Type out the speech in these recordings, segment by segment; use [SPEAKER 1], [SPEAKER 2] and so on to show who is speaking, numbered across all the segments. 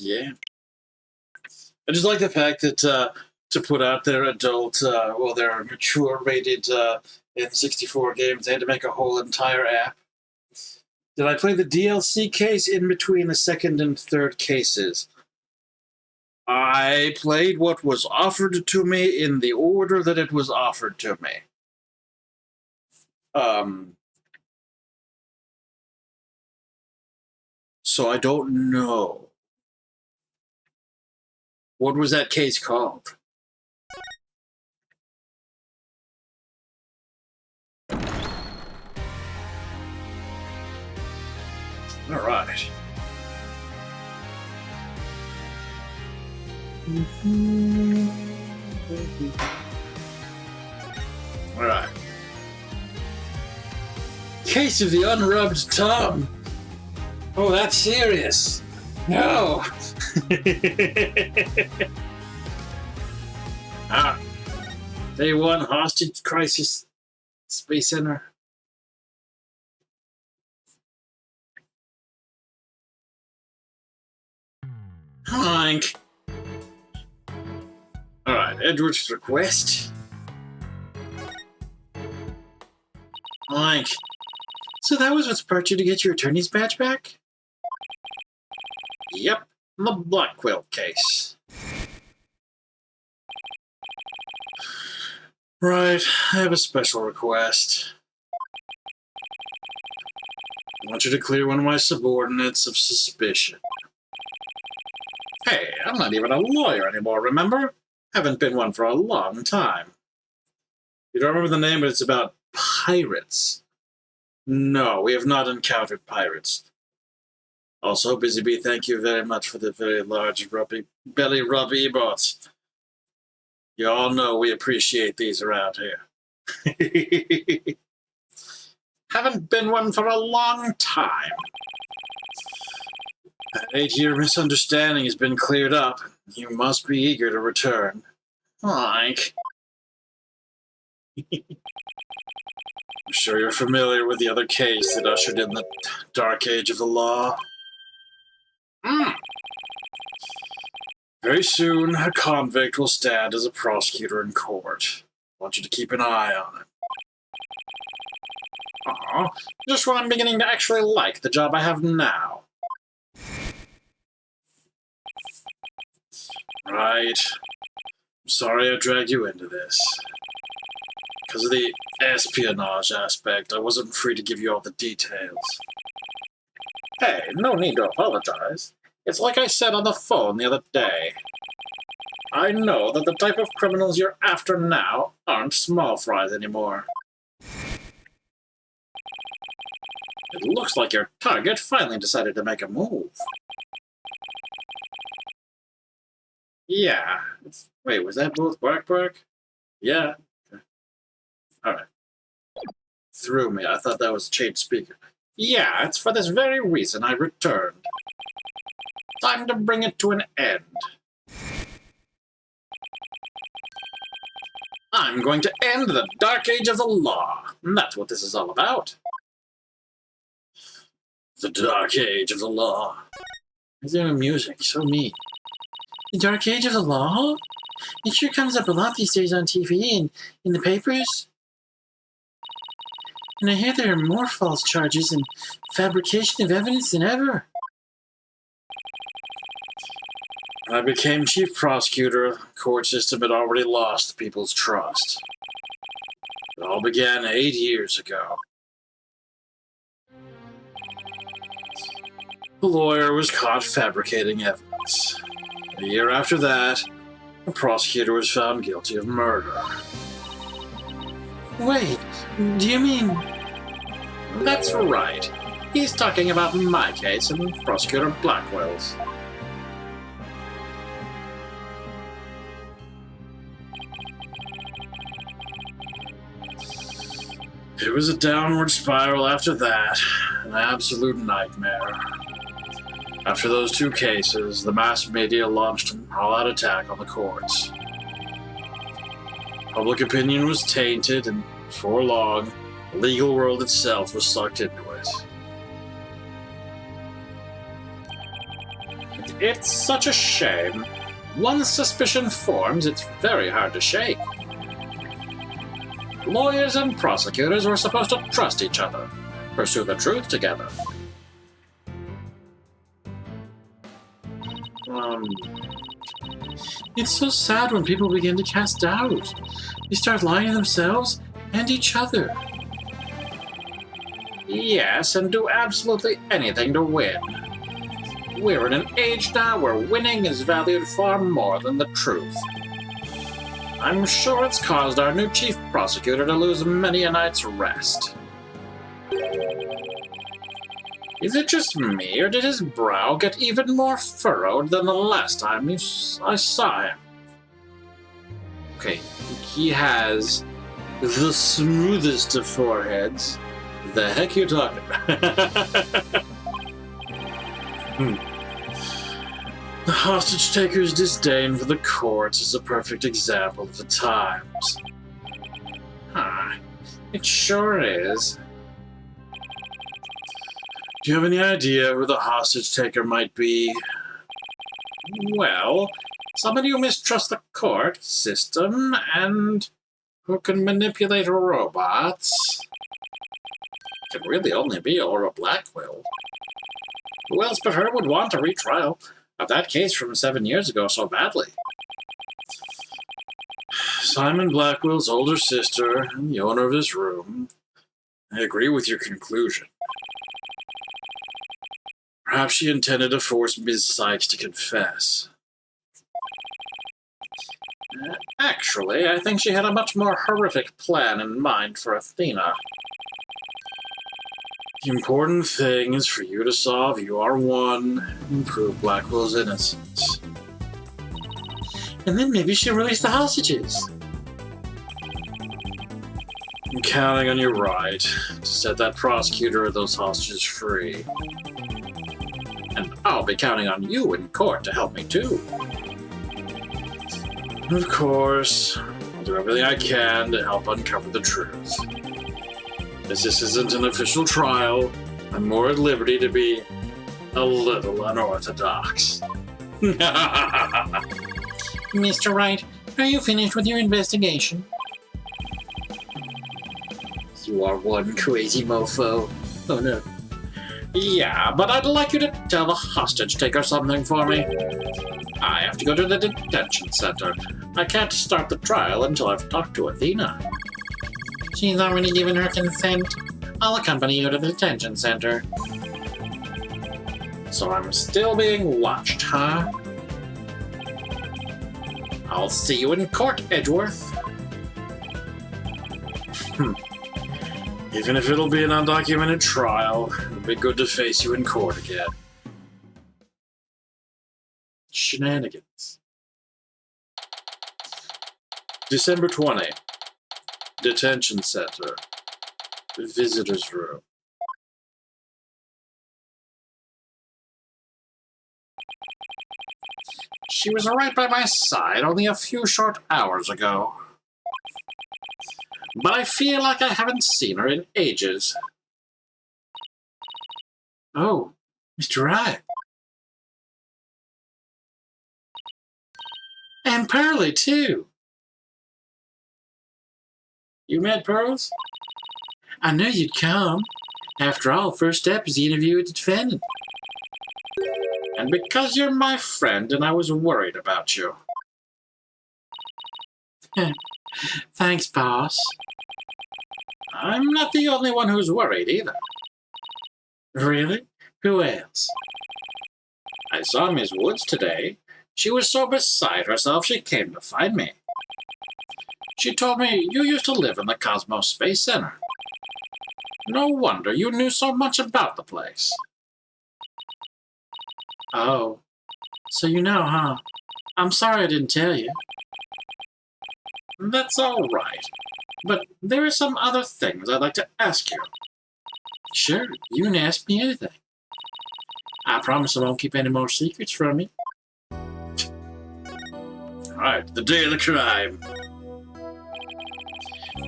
[SPEAKER 1] Yeah. I just like the fact that to put out their adult, their mature rated N64 games, they had to make a whole entire app. Did I play the DLC case in between the second and third cases? I played what was offered to me in the order that it was offered to me. So I don't know. What was that case called? All right. All right. Case of the unrubbed tongue. Oh, that's serious. No. Day 1 hostage crisis. Space Center. Honk. Alright, Edward's request. Honk. So that was what spurred you to get your attorney's badge back? Yep, the Blackwell case. Right, I have a special request. I want you to clear one of my subordinates of suspicion. Hey, I'm not even a lawyer anymore, remember? Haven't been one for a long time. You don't remember the name, but it's about pirates. No, we have not encountered pirates. Also, Busy Bee, thank you very much for the very large belly rub emotes. You all know we appreciate these around here. Haven't been one for a long time. That 8-year misunderstanding has been cleared up. You must be eager to return. Like. I'm sure you're familiar with the other case that ushered in the dark age of the law. Very soon, a convict will stand as a prosecutor in court. I want you to keep an eye on it. Aw, just when I'm beginning to actually like the job I have now. Right. I'm sorry I dragged you into this. Because of the espionage aspect, I wasn't free to give you all the details. Hey, no need to apologize. It's like I said on the phone the other day. I know that the type of criminals you're after now aren't small fries anymore. It looks like your target finally decided to make a move. Yeah. Wait, was that both bark? Yeah. Okay. Alright. Threw me. I thought that was a changed speaker. Yeah, it's for this very reason I returned. Time to bring it to an end. I'm going to end the dark age of the law. And that's what this is all about. The dark age of the law. Is there no music? So neat. The dark age of the law? It sure comes up a lot these days on TV and in the papers. And I hear there are more false charges and fabrication of evidence than ever. When I became chief prosecutor, the court system had already lost the people's trust. It all began 8 years ago. The lawyer was caught fabricating evidence. A year after that, the prosecutor was found guilty of murder. Wait, do you mean... That's right. He's talking about my case and Prosecutor Blackwell's. It was a downward spiral after that, an absolute nightmare. After those 2 cases, the mass media launched an all-out attack on the courts. Public opinion was tainted, and before long, the legal world itself was sucked into it. At the It's such a shame. Once suspicion forms, it's very hard to shake. Lawyers and prosecutors were supposed to trust each other, pursue the truth together. It's so sad when people begin to cast doubt. They start lying to themselves and each other. Yes, and do absolutely anything to win. We're in an age now where winning is valued far more than the truth. I'm sure it's caused our new chief prosecutor to lose many a night's rest. Is it just me, or did his brow get even more furrowed than the last time I saw him? Okay, he has the smoothest of foreheads. The heck you talking about? The hostage-taker's disdain for the courts is a perfect example of the times. It sure is. Do you have any idea who the hostage-taker might be? Well, somebody who mistrusts the court system and who can manipulate robots. It can really only be Aura Blackwell. Who else but her would want a retrial of that case from 7 years ago so badly? Simon Blackwell's older sister and the owner of this room. I agree with your conclusion. Perhaps she intended to force Ms. Sykes to confess. Actually, I think she had a much more horrific plan in mind for Athena. The important thing is for you to solve UR1 and prove Blackwell's innocence. And then maybe she'll release the hostages. I'm counting on your right to set that prosecutor or those hostages free. And I'll be counting on you in court to help me too. And of course, I'll do everything I can to help uncover the truth. As this isn't an official trial, I'm more at liberty to be a little unorthodox.
[SPEAKER 2] Mr. Wright, are you finished with your investigation?
[SPEAKER 1] You are one crazy mofo. Oh no. Yeah, but I'd like you to tell the hostage-taker something for me. I have to go to the detention center. I can't start the trial until I've talked to Athena.
[SPEAKER 2] She's already given her consent. I'll accompany you to the detention center.
[SPEAKER 1] So I'm still being watched, huh? I'll see you in court, Edgeworth. Even if it'll be an undocumented trial, it'll be good to face you in court again. Shenanigans. December 20. Detention Center. Visitor's room. She was right by my side only a few short hours ago. But I feel like I haven't seen her in ages. Oh, Mr. Wright. And Pearly, too. You met Pearls? I knew you'd come. After all, first step is the interview with the defendant. And because you're my friend and I was worried about you.
[SPEAKER 2] Thanks, boss.
[SPEAKER 1] I'm not the only one who's worried either.
[SPEAKER 2] Really? Who else?
[SPEAKER 1] I saw Miss Woods today. She was so beside herself she came to find me. She told me you used to live in the Cosmos Space Center. No wonder you knew so much about the place.
[SPEAKER 2] Oh, so you know, huh? I'm sorry I didn't tell you.
[SPEAKER 1] That's all right. But there are some other things I'd like to ask you.
[SPEAKER 2] Sure, you can ask me anything. I promise I won't keep any more secrets from you.
[SPEAKER 1] Alright, the day of the crime.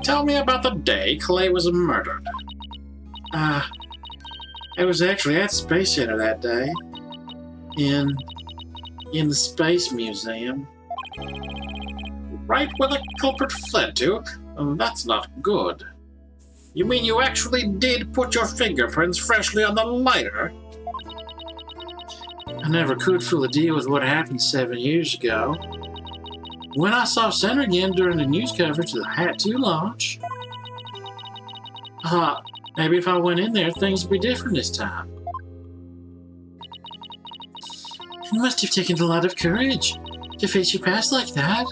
[SPEAKER 1] Tell me about the day Clay was murdered.
[SPEAKER 2] I was actually at the Space Center that day. In In the Space Museum.
[SPEAKER 1] Right where the culprit fled to? That's not good. You mean you actually did put your fingerprints freshly on the lighter?
[SPEAKER 2] I never could fully deal with what happened 7 years ago. When I saw Center again during the news coverage of the Hat 2 launch, I thought maybe if I went in there, things would be different this time. It must have taken a lot of courage to face your past like that.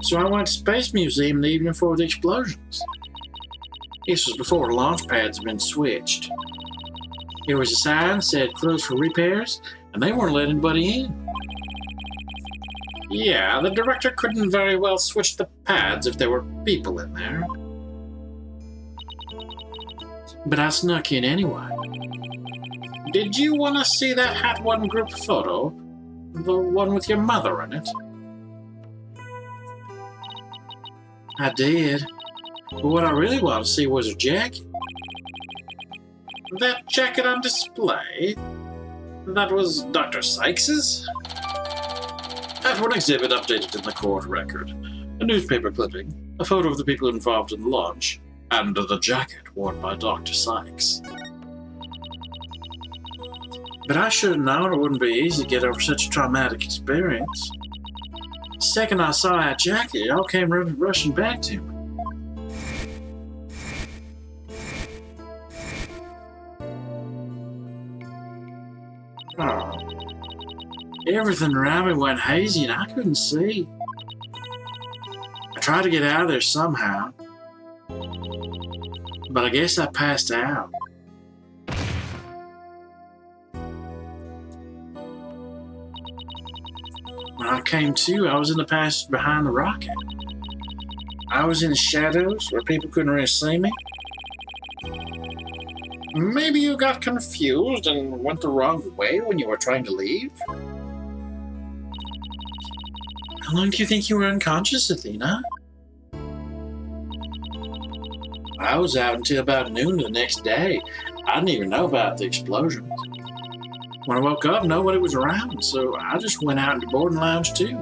[SPEAKER 2] So I went to Space Museum the evening before the explosions. This was before the launch pads had been switched. There was a sign that said closed for repairs, and they weren't letting anybody in.
[SPEAKER 1] Yeah, the director couldn't very well switch the pads if there were people in there.
[SPEAKER 2] But I snuck in anyway.
[SPEAKER 1] Did you want to see that Hat 1 group photo? The one with your mother in it?
[SPEAKER 2] I did. But what I really wanted to see was her jacket.
[SPEAKER 1] That jacket on display? That was Dr. Sykes's?
[SPEAKER 2] Hat 1 exhibit updated in the court record. A newspaper clipping, a photo of the people involved in the launch, and the jacket worn by Dr. Sykes. But I should have known it wouldn't be easy to get over such a traumatic experience. The second I saw that jacket, it all came rushing back to me. Oh. Everything around me went hazy and I couldn't see. I tried to get out of there somehow, but I guess I passed out. When I came to, I was in the passage behind the rocket. I was in the shadows where people couldn't really see me.
[SPEAKER 1] Maybe you got confused and went the wrong way when you were trying to leave?
[SPEAKER 2] How long do you think you were unconscious, Athena? I was out until about noon the next day. I didn't even know about the explosions. When I woke up, nobody was around, so I just went out into the boarding lounge too.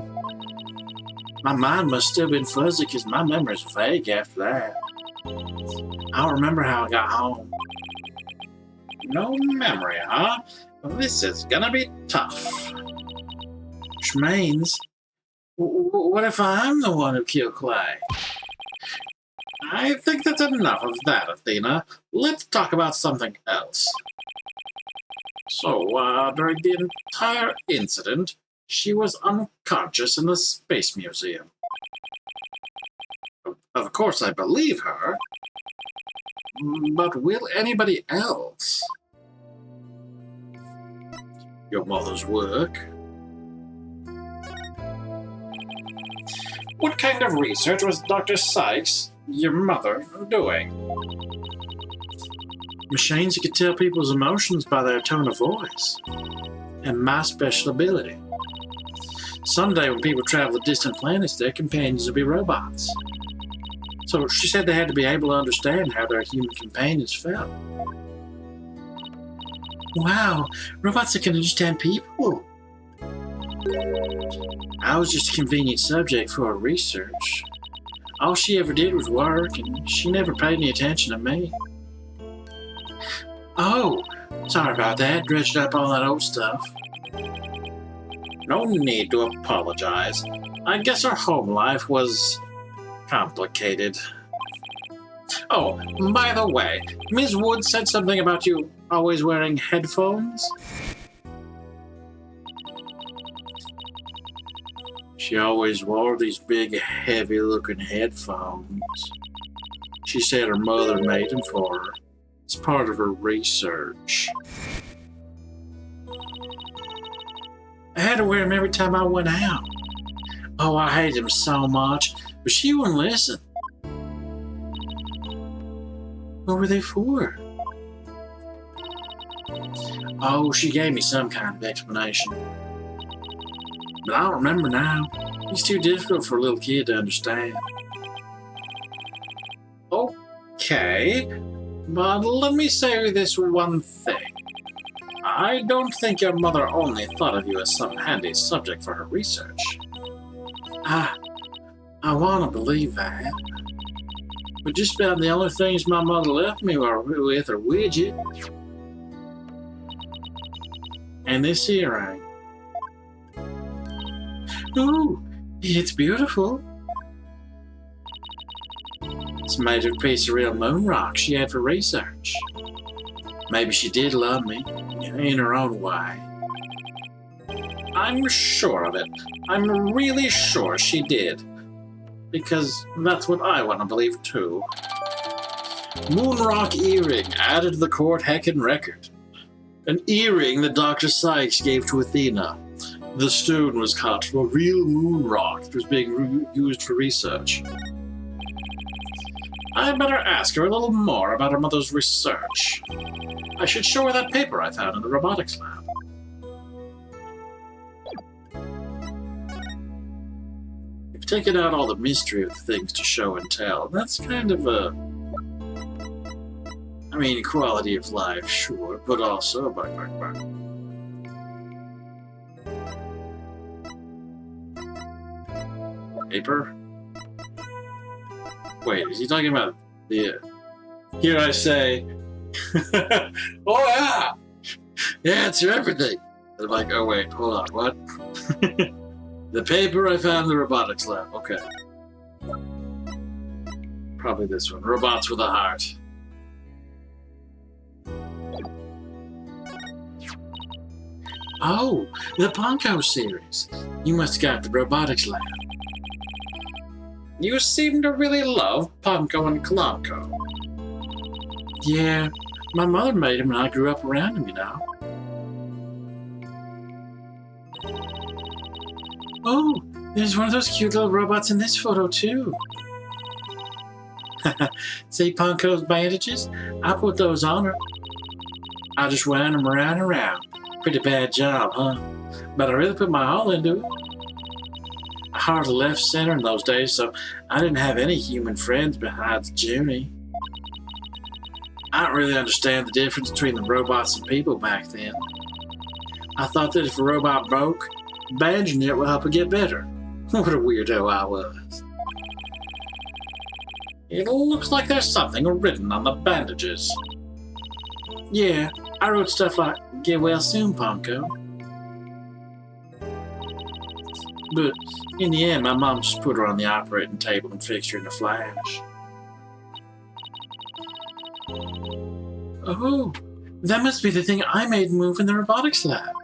[SPEAKER 2] My mind must still been fuzzy because my memory's vague after that. I don't remember how I got home.
[SPEAKER 1] No memory, huh? This is gonna be tough.
[SPEAKER 2] Which means, what if I'm the one who killed Clay?
[SPEAKER 1] I think that's enough of that, Athena. Let's talk about something else. So, during the entire incident, she was unconscious in the Space Museum. Of course, I believe her. But will anybody else?
[SPEAKER 2] Your mother's work?
[SPEAKER 1] What kind of research was Dr. Sykes, your mother, doing?
[SPEAKER 2] Machines that could tell people's emotions by their tone of voice. And my special ability. Someday when people travel to distant planets, their companions will be robots. So she said they had to be able to understand how their human companions felt. Wow, robots that can understand people. I was just a convenient subject for her research. All she ever did was work, and she never paid any attention to me. Oh, sorry about that. Dredged up all that old stuff.
[SPEAKER 1] No need to apologize. I guess her home life was complicated. Oh, by the way, Ms. Wood said something about you always wearing headphones?
[SPEAKER 2] She always wore these big, heavy-looking headphones. She said her mother made them for her. It's part of her research. I had to wear them every time I went out. Oh, I hated them so much, but she wouldn't listen. What were they for? Oh, she gave me some kind of explanation. But I don't remember now. It's too difficult for a little kid to understand.
[SPEAKER 1] Okay, but let me say this one thing. I don't think your mother only thought of you as some handy subject for her research.
[SPEAKER 2] I want to believe that. But just about the only things my mother left me were with her widget. And this earring. Ooh, it's beautiful. It's made of a piece of real moon rock she had for research. Maybe she did love me, in her own way.
[SPEAKER 1] I'm sure of it. I'm really sure she did. Because that's what I want to believe too. Moonrock earring added to the court heckin' record. An earring that Dr. Sykes gave to Athena. The stone was cut from a real moon rock that was being used for research. I better ask her a little more about her mother's research. I should show her that paper I found in the robotics lab. You've taken out all the mystery of the things to show and tell. That's kind of a... quality of life, sure, but also... Paper? Wait, is he talking about the... Here I say... Oh, yeah! Yeah, it's everything! I'm like, oh, wait, hold on, what? The paper I found in the robotics lab. Okay. Probably this one. Robots with a heart.
[SPEAKER 2] Oh, the Ponko series. You must have got the robotics lab.
[SPEAKER 1] You seem to really love Ponko and Klonko.
[SPEAKER 2] Yeah, my mother made him and I grew up around him, you know. Oh, there's one of those cute little robots in this photo, too. See Ponko's bandages? I put those on her. I just wound them around and around. Pretty bad job, huh? But I really put my all into it. I hardly left center in those days, so I didn't have any human friends besides Junie. I don't really understand the difference between the robots and people back then. I thought that if a robot broke, bandaging it would help it get better. What a weirdo I was.
[SPEAKER 1] It looks like there's something written on the bandages.
[SPEAKER 2] Yeah, I wrote stuff like, "Get well soon, Ponko." But in the end, my mom just put her on the operating table and fixed her in a flash. Oh, that must be the thing I made move in the robotics lab.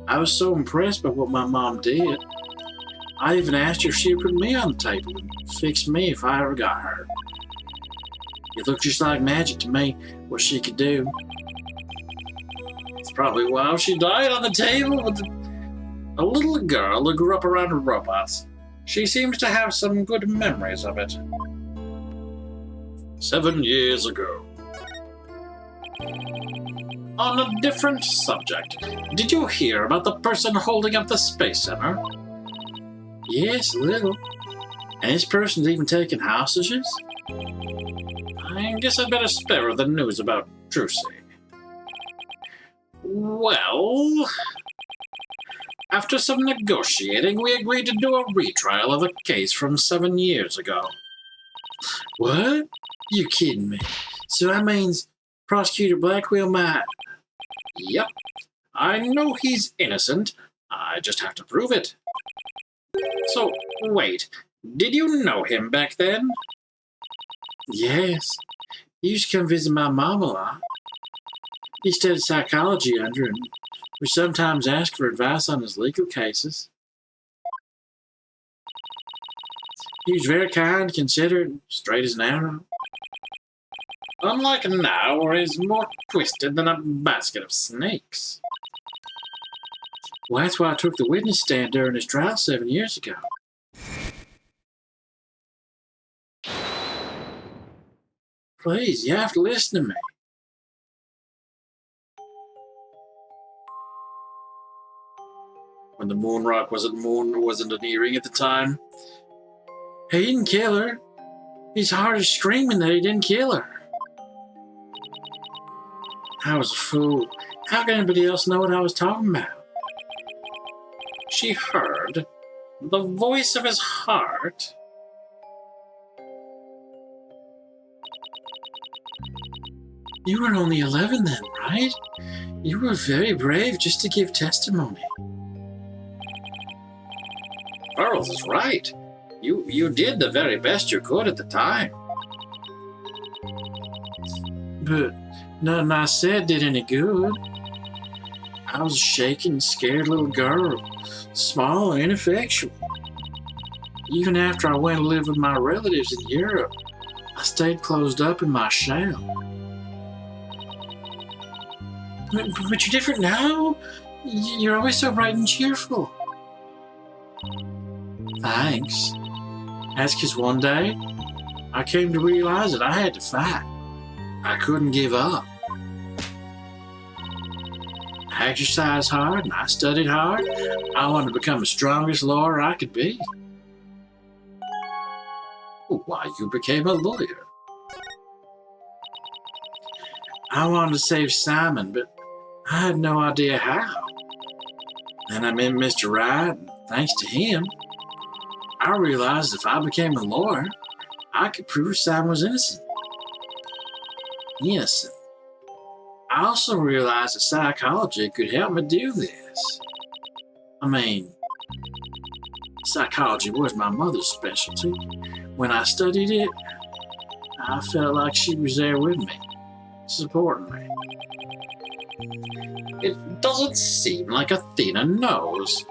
[SPEAKER 2] I was so impressed by what my mom did. I even asked her if she would put me on the table and fix me if I ever got hurt. It looked just like magic to me, what she could do.
[SPEAKER 1] It's probably why she died on the table with a little girl who grew up around robots. She seems to have some good memories of it. 7 years ago. On a different subject, did you hear about the person holding up the Space Center?
[SPEAKER 2] Yes, a little. And this person's even taking hostages?
[SPEAKER 1] I guess I'd better spare her the news about Drusy. Well, after some negotiating, we agreed to do a retrial of a case from 7 years ago.
[SPEAKER 2] What? You kidding me? So that means Prosecutor Blackwell might...
[SPEAKER 1] Yep. I know he's innocent. I just have to prove it. So, wait. Did you know him back then?
[SPEAKER 2] Yes. He used to come visit my mom a lot. He studied psychology under him. We sometimes ask for advice on his legal cases. He was very kind, considerate, straight as an arrow.
[SPEAKER 1] Unlike now, where he's more twisted than a basket of snakes.
[SPEAKER 2] Well, that's why I took the witness stand during his trial 7 years ago. Please, you have to listen to me.
[SPEAKER 1] When the moon rock wasn't an earring at the time.
[SPEAKER 2] He didn't kill her. His heart is screaming that he didn't kill her. I was a fool. How could anybody else know what I was talking about? She heard the voice of his heart. You were only 11 then, right? You were very brave just to give testimony. Charles is right. You did the very best you could at the time. But nothing I said did any good. I was a shaken, scared little girl, small and ineffectual. Even after I went to live with my relatives in Europe, I stayed closed up in my shell. But you're different now. You're always so bright and cheerful. Thanks. That's because one day, I came to realize that I had to fight. I couldn't give up. I exercised hard and I studied hard. I wanted to become the strongest lawyer I could be. Why, you became a lawyer. I wanted to save Simon, but I had no idea how. Then I met Mr. Wright, and thanks to him, I realized if I became a lawyer, I could prove Simon was innocent. Innocent. I also realized that psychology could help me do this. I mean, psychology was my mother's specialty. When I studied it, I felt like she was there with me, supporting me. It doesn't seem like Athena knows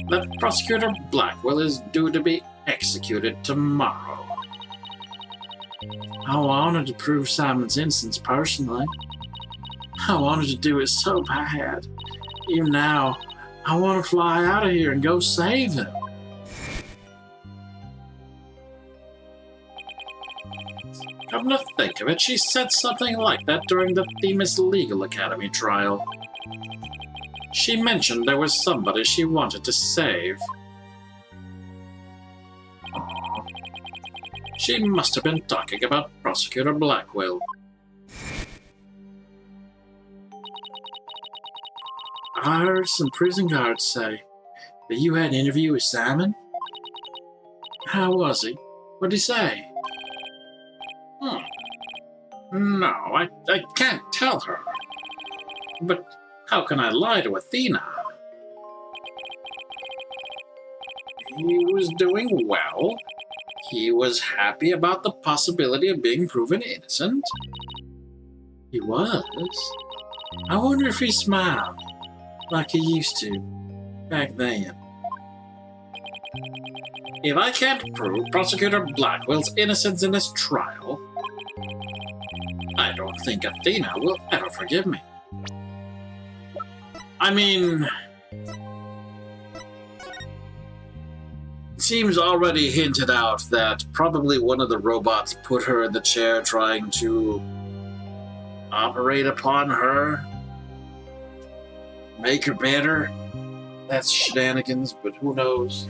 [SPEAKER 2] that Prosecutor Blackwell is due to be executed tomorrow. I wanted to prove Simon's innocence personally. I wanted to do it so bad. Even now, I want to fly out of here and go save him. Come to think of it, she said something like that during the Themis Legal Academy trial. She mentioned there was somebody she wanted to save. Aww. She must have been talking about Prosecutor Blackwell. I heard some prison guards say that you had an interview with Simon. How was he? What did he say? No, I can't tell her. But how can I lie to Athena? He was doing well. He was happy about the possibility of being proven innocent. He was. I wonder if he smiled like he used to back then. If I can't prove Prosecutor Blackwell's innocence in this trial, I don't think Athena will ever forgive me. I mean, it seems already hinted out that probably one of the robots put her in the chair trying to operate upon her, make her better. That's shenanigans, but who knows?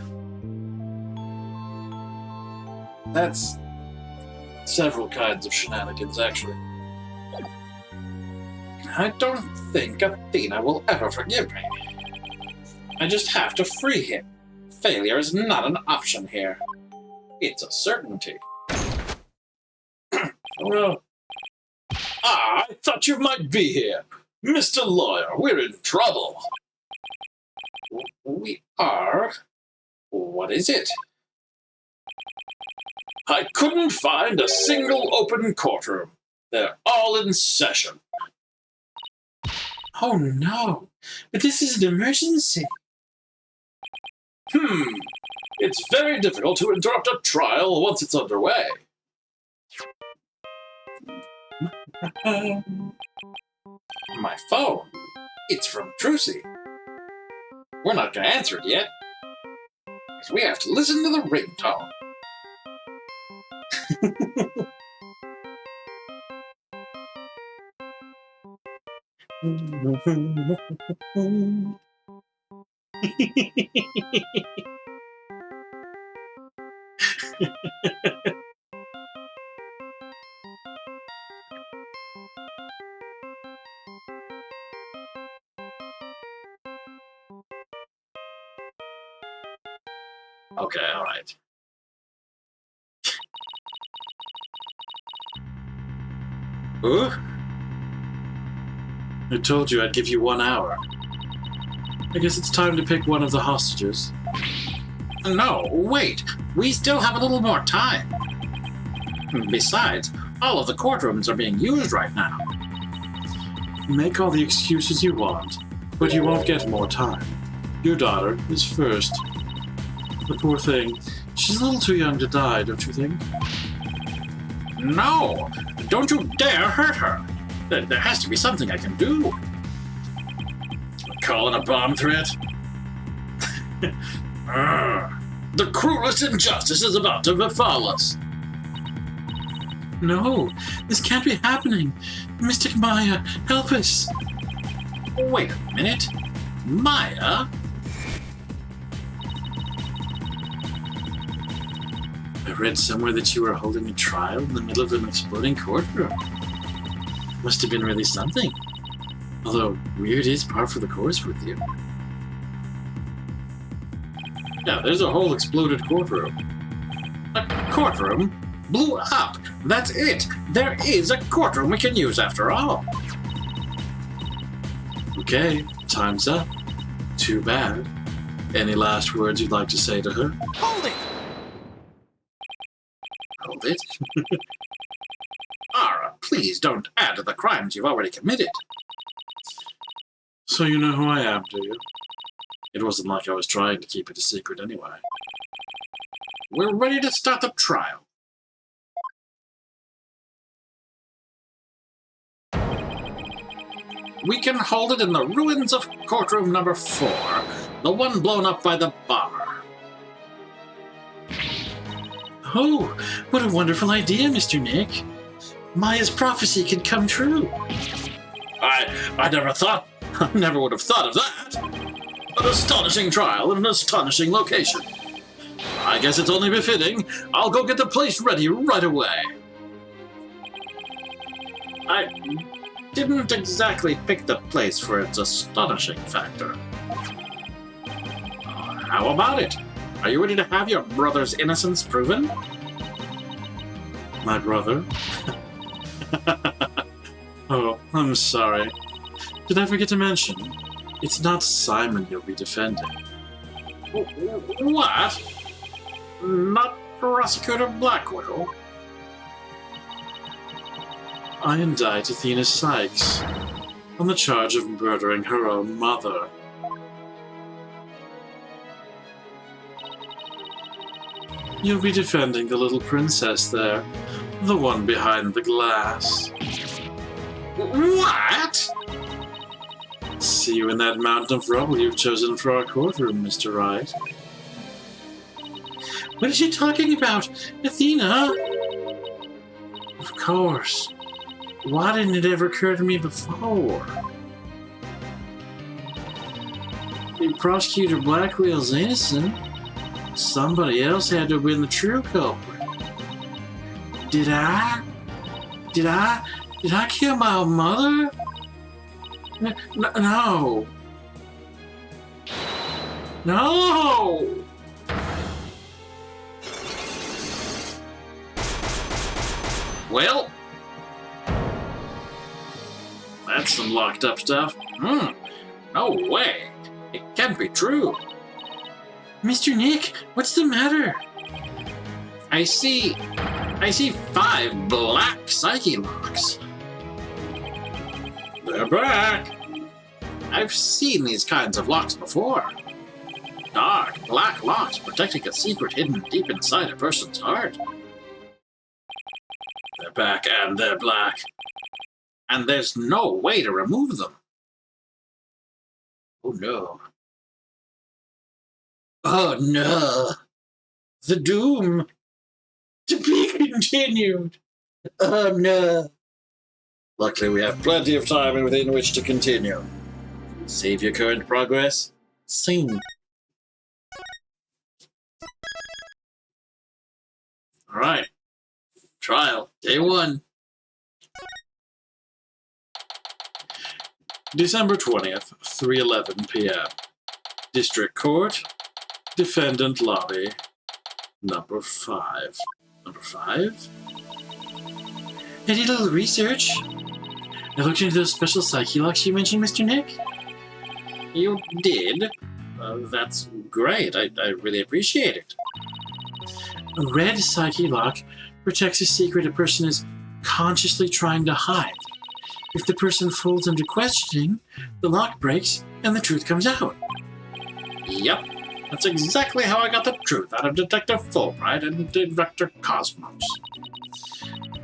[SPEAKER 2] That's several kinds of shenanigans, actually. I don't think Athena will ever forgive me. I just have to free him. Failure is not an option here. It's a certainty. Oh no. I thought you might be here. Mr. Lawyer, we're in trouble. We are? What is it? I couldn't find a single open courtroom. They're all in session. Oh no, but this is an emergency. It's very difficult to interrupt a trial once it's underway. My phone. It's from Trucy. We're not going to answer it yet, because we have to listen to the ringtone.
[SPEAKER 1] Okay, all right. Huh? I told you I'd give you 1 hour. I guess it's time to pick one of the hostages.
[SPEAKER 2] No, wait. We still have a little more time. Besides, all of the courtrooms are being used right now.
[SPEAKER 1] Make all the excuses you want, but you won't get more time. Your daughter is first. The poor thing. She's a little too young to die, don't you think?
[SPEAKER 2] No! Don't you dare hurt her! There has to be something I can do.
[SPEAKER 1] Call it a bomb threat?
[SPEAKER 2] The cruelest injustice is about to befall us.
[SPEAKER 1] No, this can't be happening. Mystic Maya, help us.
[SPEAKER 2] Wait a minute. Maya?
[SPEAKER 1] I read somewhere that you were holding a trial in the middle of an exploding courtroom. Must have been really something. Although, weird is par for the course with you.
[SPEAKER 2] Yeah, there's a whole exploded courtroom. A courtroom? Blew up. That's it. There is a courtroom we can use after all.
[SPEAKER 1] Okay, time's up. Too bad. Any last words you'd like to say to her?
[SPEAKER 2] Hold it!
[SPEAKER 1] Hold it.
[SPEAKER 2] Ara, please don't add to the crimes you've already committed.
[SPEAKER 1] So you know who I am, do you? It wasn't like I was trying to keep it a secret anyway.
[SPEAKER 2] We're ready to start the trial. We can hold it in the ruins of courtroom number 4, the one blown up by the bomber.
[SPEAKER 1] Oh, what a wonderful idea, Mr. Nick. Maya's prophecy could come true.
[SPEAKER 2] I never would have thought of that. An astonishing trial in an astonishing location. I guess it's only befitting. I'll go get the place ready right away. I didn't exactly pick the place for its astonishing factor. How about it? Are you ready to have your brother's innocence proven?
[SPEAKER 1] My brother? Oh, I'm sorry. Did I forget to mention? It's not Simon you'll be defending.
[SPEAKER 2] What? Not Prosecutor Blackwell?
[SPEAKER 1] I indict Athena Sykes on the charge of murdering her own mother. You'll be defending the little princess there, the one behind the glass.
[SPEAKER 2] What?
[SPEAKER 1] See you in that mountain of rubble you've chosen for our courtroom, Mr. Wright. What is she talking about? Athena? Of course. Why didn't it ever occur to me before? If Prosecutor Blackwell's innocent, somebody else had to have been the true culprit. Did I? Did I kill my own mother? No. No!
[SPEAKER 2] Well, that's some locked up stuff. No way. It can't be true.
[SPEAKER 1] Mr. Nick, what's the matter?
[SPEAKER 2] I see 5 black psyche locks. They're back. I've seen these kinds of locks before. Dark, black locks protecting a secret hidden deep inside a person's heart. They're back and they're black. And there's no way to remove them. Oh no. Oh no. The doom. To be continued. Oh no. Luckily we have plenty of time within which to continue. Save your current progress soon. Alright. Trial, day 1.
[SPEAKER 1] December 20th, 3:11 p.m. District Court, Defendant lobby. Number 5. Number 5?
[SPEAKER 2] I did a little research. I looked into those special psyche locks you mentioned, Mr. Nick.
[SPEAKER 1] You did? That's great. I really appreciate it.
[SPEAKER 2] A red psyche lock protects a secret a person is consciously trying to hide. If the person folds under questioning, the lock breaks and the truth comes out.
[SPEAKER 1] Yep. That's exactly how I got the truth out of Detective Fulbright and Director Cosmos.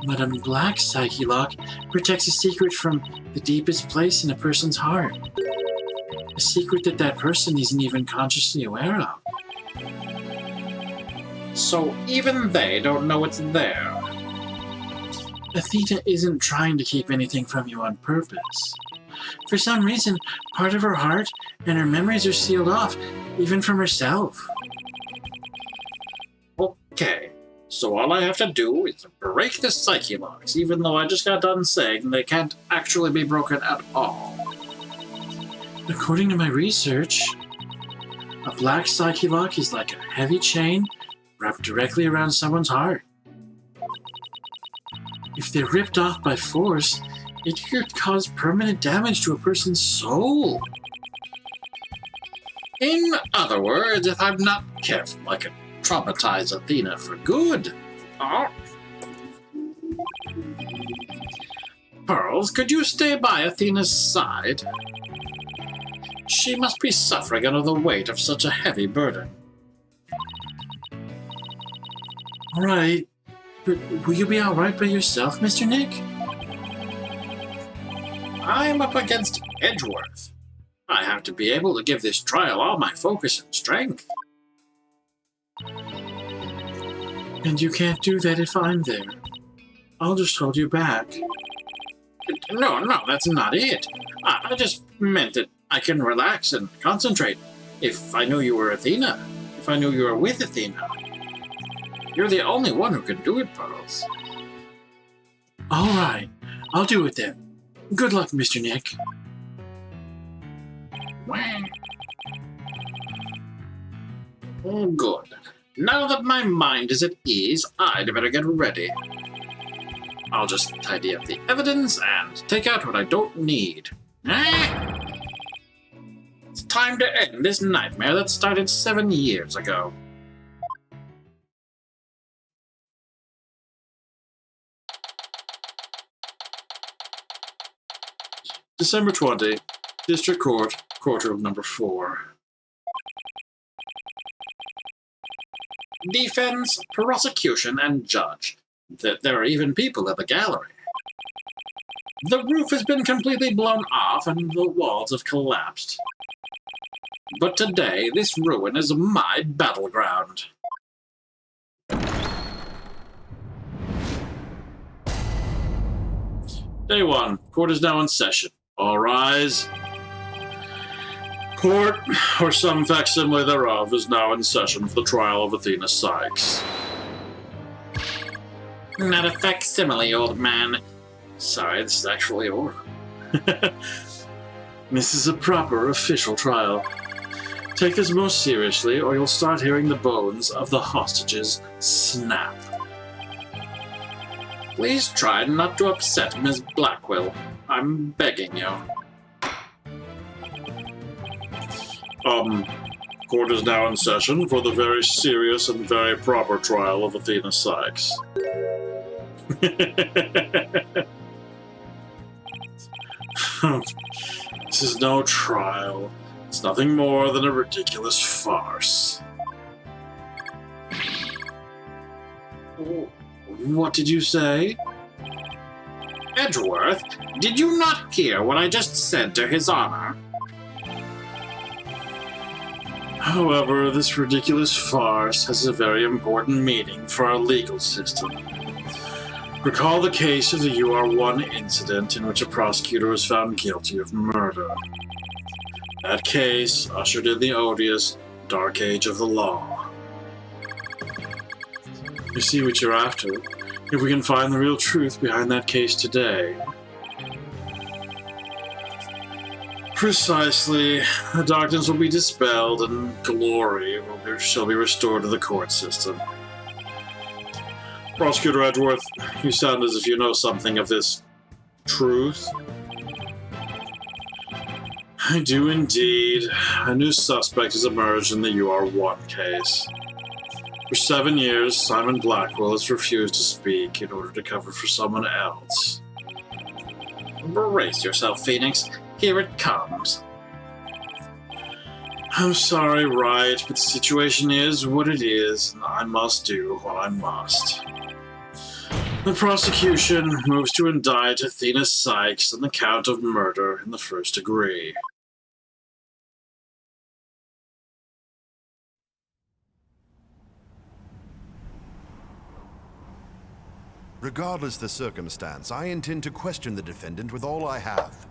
[SPEAKER 2] But a black psyche lock protects a secret from the deepest place in a person's heart. A secret that person isn't even consciously aware of.
[SPEAKER 1] So even they don't know it's there.
[SPEAKER 2] Athena isn't trying to keep anything from you on purpose. For some reason, part of her heart and her memories are sealed off, even from herself.
[SPEAKER 1] Okay, so all I have to do is break the psyche locks, even though I just got done saying they can't actually be broken at all.
[SPEAKER 2] According to my research, a black psyche lock is like a heavy chain wrapped directly around someone's heart. If they're ripped off by force, it could cause permanent damage to a person's soul.
[SPEAKER 1] In other words, if I'm not careful, I could traumatize Athena for good. Oh. Pearls, could you stay by Athena's side? She must be suffering under the weight of such a heavy burden.
[SPEAKER 2] All right, but will you be all right by yourself, Mr. Nick?
[SPEAKER 1] I'm up against Edgeworth. I have to be able to give this trial all my focus and strength.
[SPEAKER 2] And you can't do that if I'm there. I'll just hold you back.
[SPEAKER 1] No, that's not it. I just meant that I can relax and concentrate if I knew you were Athena. If I knew you were with Athena. You're the only one who can do it, Pearls.
[SPEAKER 2] All right, I'll do it then. Good luck, Mr. Nick.
[SPEAKER 1] Oh, good. Now that my mind is at ease, I'd better get ready. I'll just tidy up the evidence and take out what I don't need. It's time to end this nightmare that started 7 years ago. December 20, District Court, Courtroom number 4. Defense, prosecution, and judge. There are even people at the gallery. The roof has been completely blown off and the walls have collapsed. But today, this ruin is my battleground. Day 1. Court is now in session. All rise. Court, or some facsimile thereof, is now in session for the trial of Athena Sykes. Not a facsimile, old man. Sorry, this is actually oral.
[SPEAKER 2] This is a proper official trial. Take this most seriously, or you'll start hearing the bones of the hostages snap.
[SPEAKER 1] Please try not to upset Ms. Blackwell. I'm begging you. Court is now in session for the very serious and very proper trial of Athena Sykes. This is no trial. It's nothing more than a ridiculous farce.
[SPEAKER 2] What did you say?
[SPEAKER 1] Edgeworth, did you not hear what I just said to His Honor?
[SPEAKER 2] However, this ridiculous farce has a very important meaning for our legal system. Recall the case of the UR1 incident in which a prosecutor was found guilty of murder. That case ushered in the odious Dark Age of the law. You see what you're after. If we can find the real truth behind that case today,
[SPEAKER 1] Precisely. The darkness will be dispelled and glory shall be restored to the court system. Prosecutor Edgeworth, you sound as if you know something of this truth. I do indeed. A new suspect has emerged in the UR1 case. For 7 years, Simon Blackwell has refused to speak in order to cover for someone else.
[SPEAKER 2] Brace yourself, Phoenix. Here it comes.
[SPEAKER 1] I'm sorry, Wright, but the situation is what it is, and I must do what I must. The prosecution moves to indict Athena Sykes on the count of murder in the first degree.
[SPEAKER 3] Regardless the circumstance, I intend to question the defendant with all I have.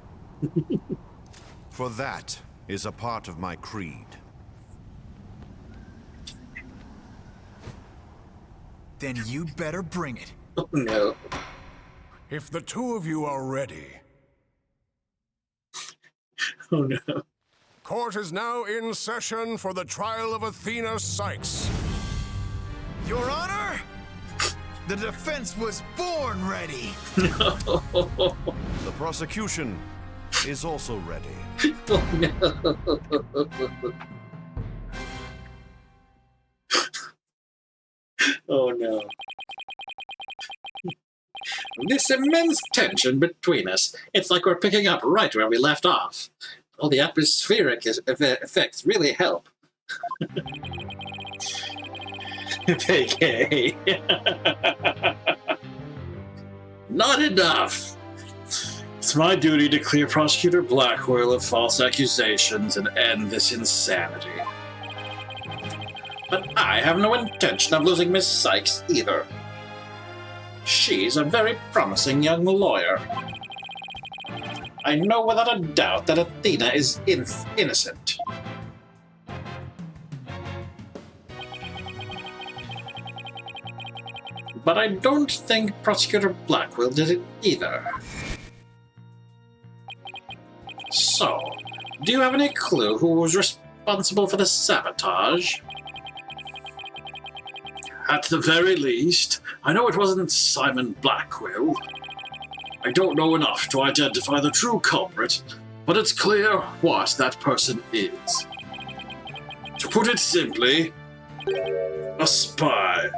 [SPEAKER 3] For that is a part of my creed.
[SPEAKER 4] Then you'd better bring it.
[SPEAKER 2] Oh, no.
[SPEAKER 5] If the two of you are ready.
[SPEAKER 1] Oh no.
[SPEAKER 5] Court is now in session for the trial of Athena Sykes.
[SPEAKER 4] Your Honor, the defense was born ready.
[SPEAKER 3] The prosecution is also ready.
[SPEAKER 2] Oh, no.
[SPEAKER 1] Oh no.
[SPEAKER 2] This immense tension between us. It's like we're picking up right where we left off. All the atmospheric effects really help.
[SPEAKER 1] Vacay.
[SPEAKER 2] Not enough.
[SPEAKER 1] It's my duty to clear Prosecutor Blackwell of false accusations and end this insanity.
[SPEAKER 2] But I have no intention of losing Miss Sykes either. She's a very promising young lawyer. I know without a doubt that Athena is innocent. But I don't think Prosecutor Blackwell did it either. So, do you have any clue who was responsible for the sabotage?
[SPEAKER 1] At the very least, I know it wasn't Simon Blackwell. I don't know enough to identify the true culprit, but it's clear what that person is. To put it simply, a spy.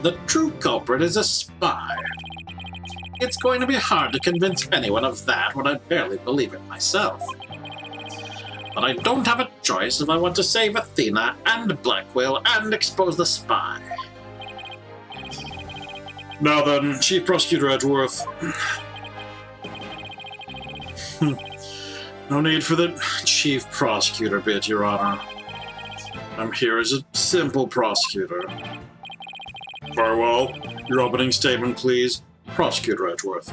[SPEAKER 2] The true culprit is a spy. It's going to be hard to convince anyone of that when I barely believe it myself. But I don't have a choice if I want to save Athena and Blackwell and expose the spy.
[SPEAKER 1] Now then, Chief Prosecutor Edgeworth. No need for the Chief Prosecutor bit, Your Honor. I'm here as a simple prosecutor. Very well. Your opening statement, please, Prosecutor Edgeworth.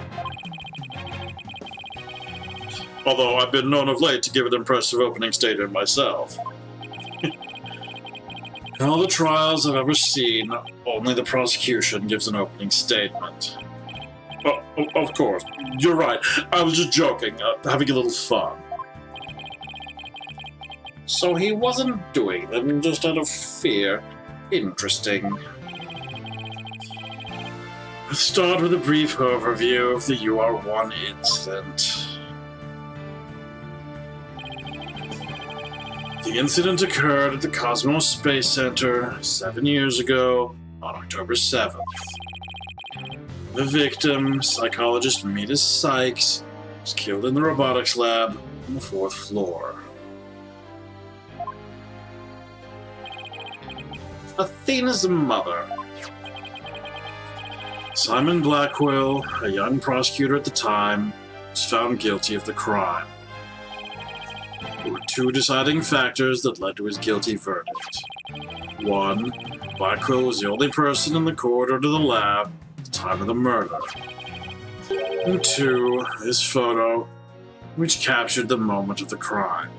[SPEAKER 1] Although I've been known of late to give an impressive opening statement myself. In all the trials I've ever seen, only the prosecution gives an opening statement. Oh, of course, you're right. I was just joking, having a little fun.
[SPEAKER 2] So he wasn't doing them just out of fear. Interesting.
[SPEAKER 1] Let's start with a brief overview of the UR1 incident. The incident occurred at the Cosmos Space Center 7 years ago on October 7th. The victim, psychologist Meta Sykes, was killed in the robotics lab on the 4th floor.
[SPEAKER 2] Athena's mother.
[SPEAKER 1] Simon Blackwell, a young prosecutor at the time, was found guilty of the crime. There were two deciding factors that led to his guilty verdict. One, Blackwell was the only person in the corridor to the lab at the time of the murder. And two, this photo, which captured the moment of the crime.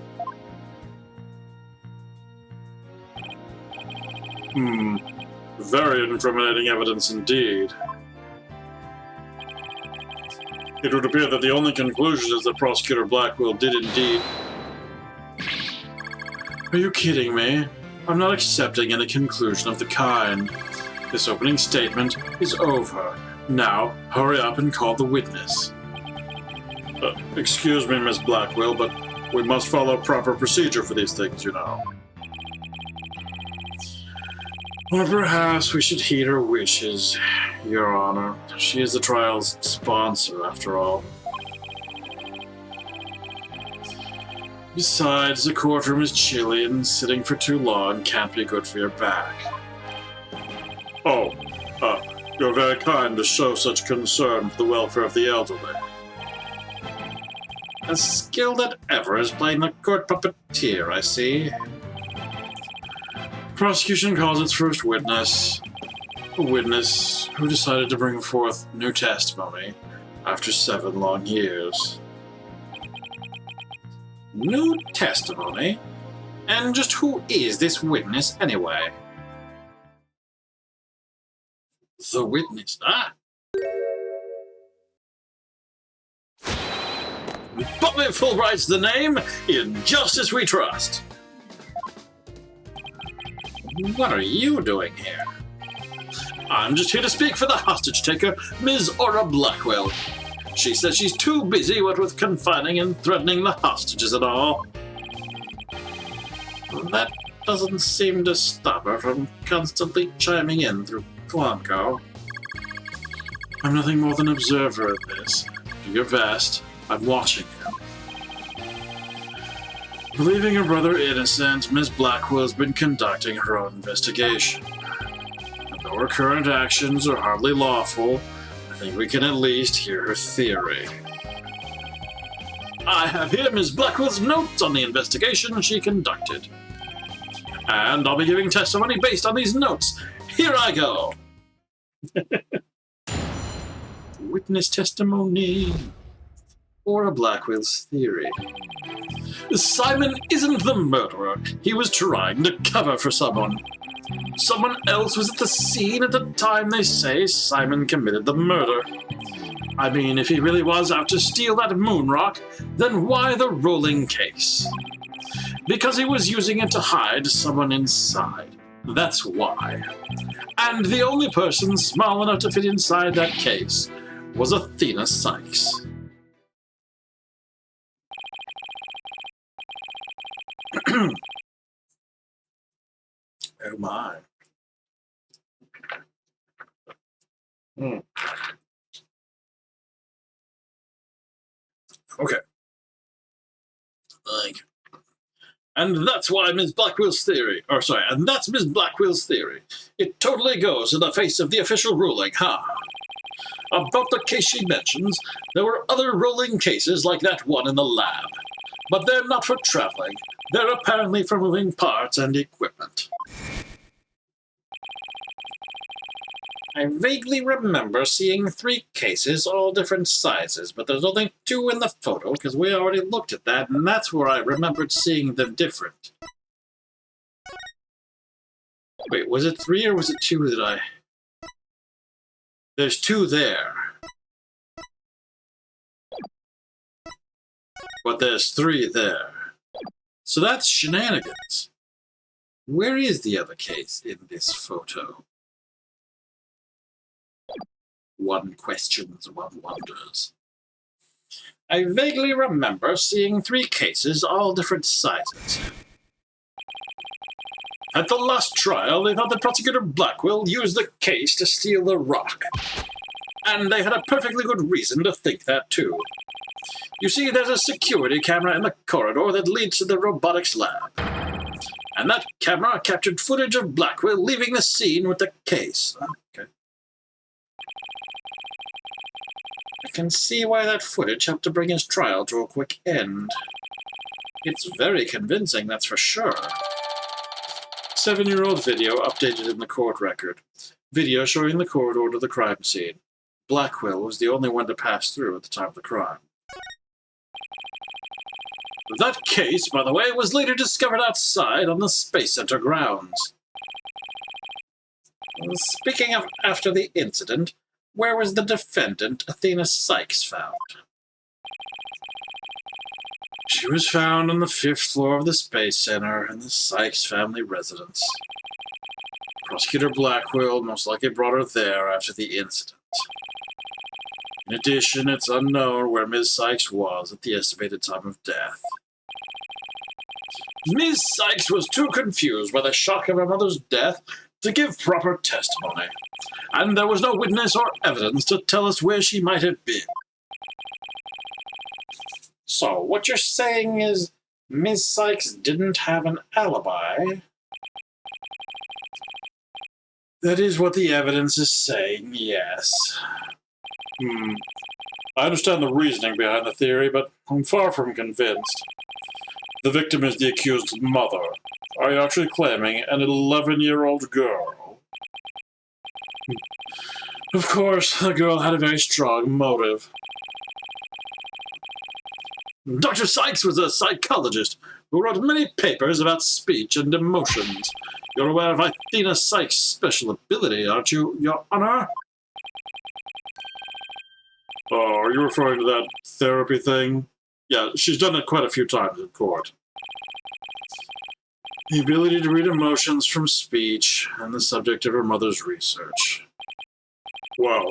[SPEAKER 1] Very incriminating evidence indeed. It would appear that the only conclusion is that Prosecutor Blackwell did indeed... Are you kidding me? I'm not accepting any conclusion of the kind. This opening statement is over. Now, hurry up and call the witness. Excuse me, Miss Blackwell, but we must follow proper procedure for these things, you know. Or perhaps we should heed her wishes, Your Honor. She is the trial's sponsor, after all. Besides, the courtroom is chilly, and sitting for too long can't be good for your back. Oh, you're very kind to show such concern for the welfare of the elderly. As skilled as ever as playing the court puppeteer, I see. Prosecution calls its first witness. A witness who decided to bring forth new testimony after 7 long years. New testimony? And just who is this witness, anyway? The witness, Bobby Fulbright's the name, in justice we trust. What are you doing here? I'm just here to speak for the hostage taker, Ms. Aura Blackwell. She says she's too busy, what with confining and threatening the hostages and all. That doesn't seem to stop her from constantly chiming in through Blanco. I'm nothing more than an observer of this. Do your best. I'm watching you. Believing her brother innocent, Miss Blackwell has been conducting her own investigation. And though her current actions are hardly lawful, I think we can at least hear her theory. I have here Miss Blackwell's notes on the investigation she conducted. And I'll be giving testimony based on these notes. Here I go! Witness testimony. Aura Blackwell's theory. Simon isn't the murderer. He was trying to cover for someone. Someone else was at the scene at the time they say Simon committed the murder. I mean, if he really was out to steal that moon rock, then why the rolling case? Because he was using it to hide someone inside. That's why. And the only person small enough to fit inside that case was Athena Sykes. Oh my. Okay. And that's why Miss Blackwell's theory, and that's Miss Blackwell's theory. It totally goes in the face of the official ruling, huh? About the case she mentions, there were other rolling cases like that one in the lab. But they're not for traveling. They're apparently for moving parts and equipment. I vaguely remember seeing 3 cases, all different sizes, but there's only 2 in the photo, because we already looked at that, and that's where I remembered seeing them different. Wait, was it 3 or was it 2 that I... There's 2 there. But there's 3 there. So that's shenanigans. Where is the other case in this photo? One questions, one wonders. I vaguely remember seeing 3 cases, all different sizes. At the last trial, they thought that Prosecutor Blackwell used the case to steal the rock. And they had a perfectly good reason to think that, too. You see, there's a security camera in the corridor that leads to the robotics lab. And that camera captured footage of Blackwell leaving the scene with the case. Okay. I can see why that footage helped to bring his trial to a quick end. It's very convincing, that's for sure. 7-year-old video updated in the court record. Video showing the corridor to the crime scene. Blackwell was the only one to pass through at the time of the crime. That case, by the way, was later discovered outside on the Space Center grounds. Speaking of after the incident, Where was the defendant, Athena Sykes, found? She was found on the 5th floor of the Space Center in the Sykes family residence. Prosecutor Blackwell most likely brought her there after the incident. In addition, it's unknown where Ms. Sykes was at the estimated time of death. Ms. Sykes was too confused by the shock of her mother's death to give proper testimony, and there was no witness or evidence to tell us where she might have been. So, what you're saying is Ms. Sykes didn't have an alibi? That is what the evidence is saying, yes. I understand the reasoning behind the theory, but I'm far from convinced. The victim is the accused's mother. Are you actually claiming an 11-year-old girl? Of course, the girl had a very strong motive. Dr. Sykes was a psychologist who wrote many papers about speech and emotions. You're aware of Athena Sykes' special ability, aren't you, Your Honor? Oh, are you referring to that therapy thing? Yeah, she's done it quite a few times in court. The ability to read emotions from speech and the subject of her mother's research. Well,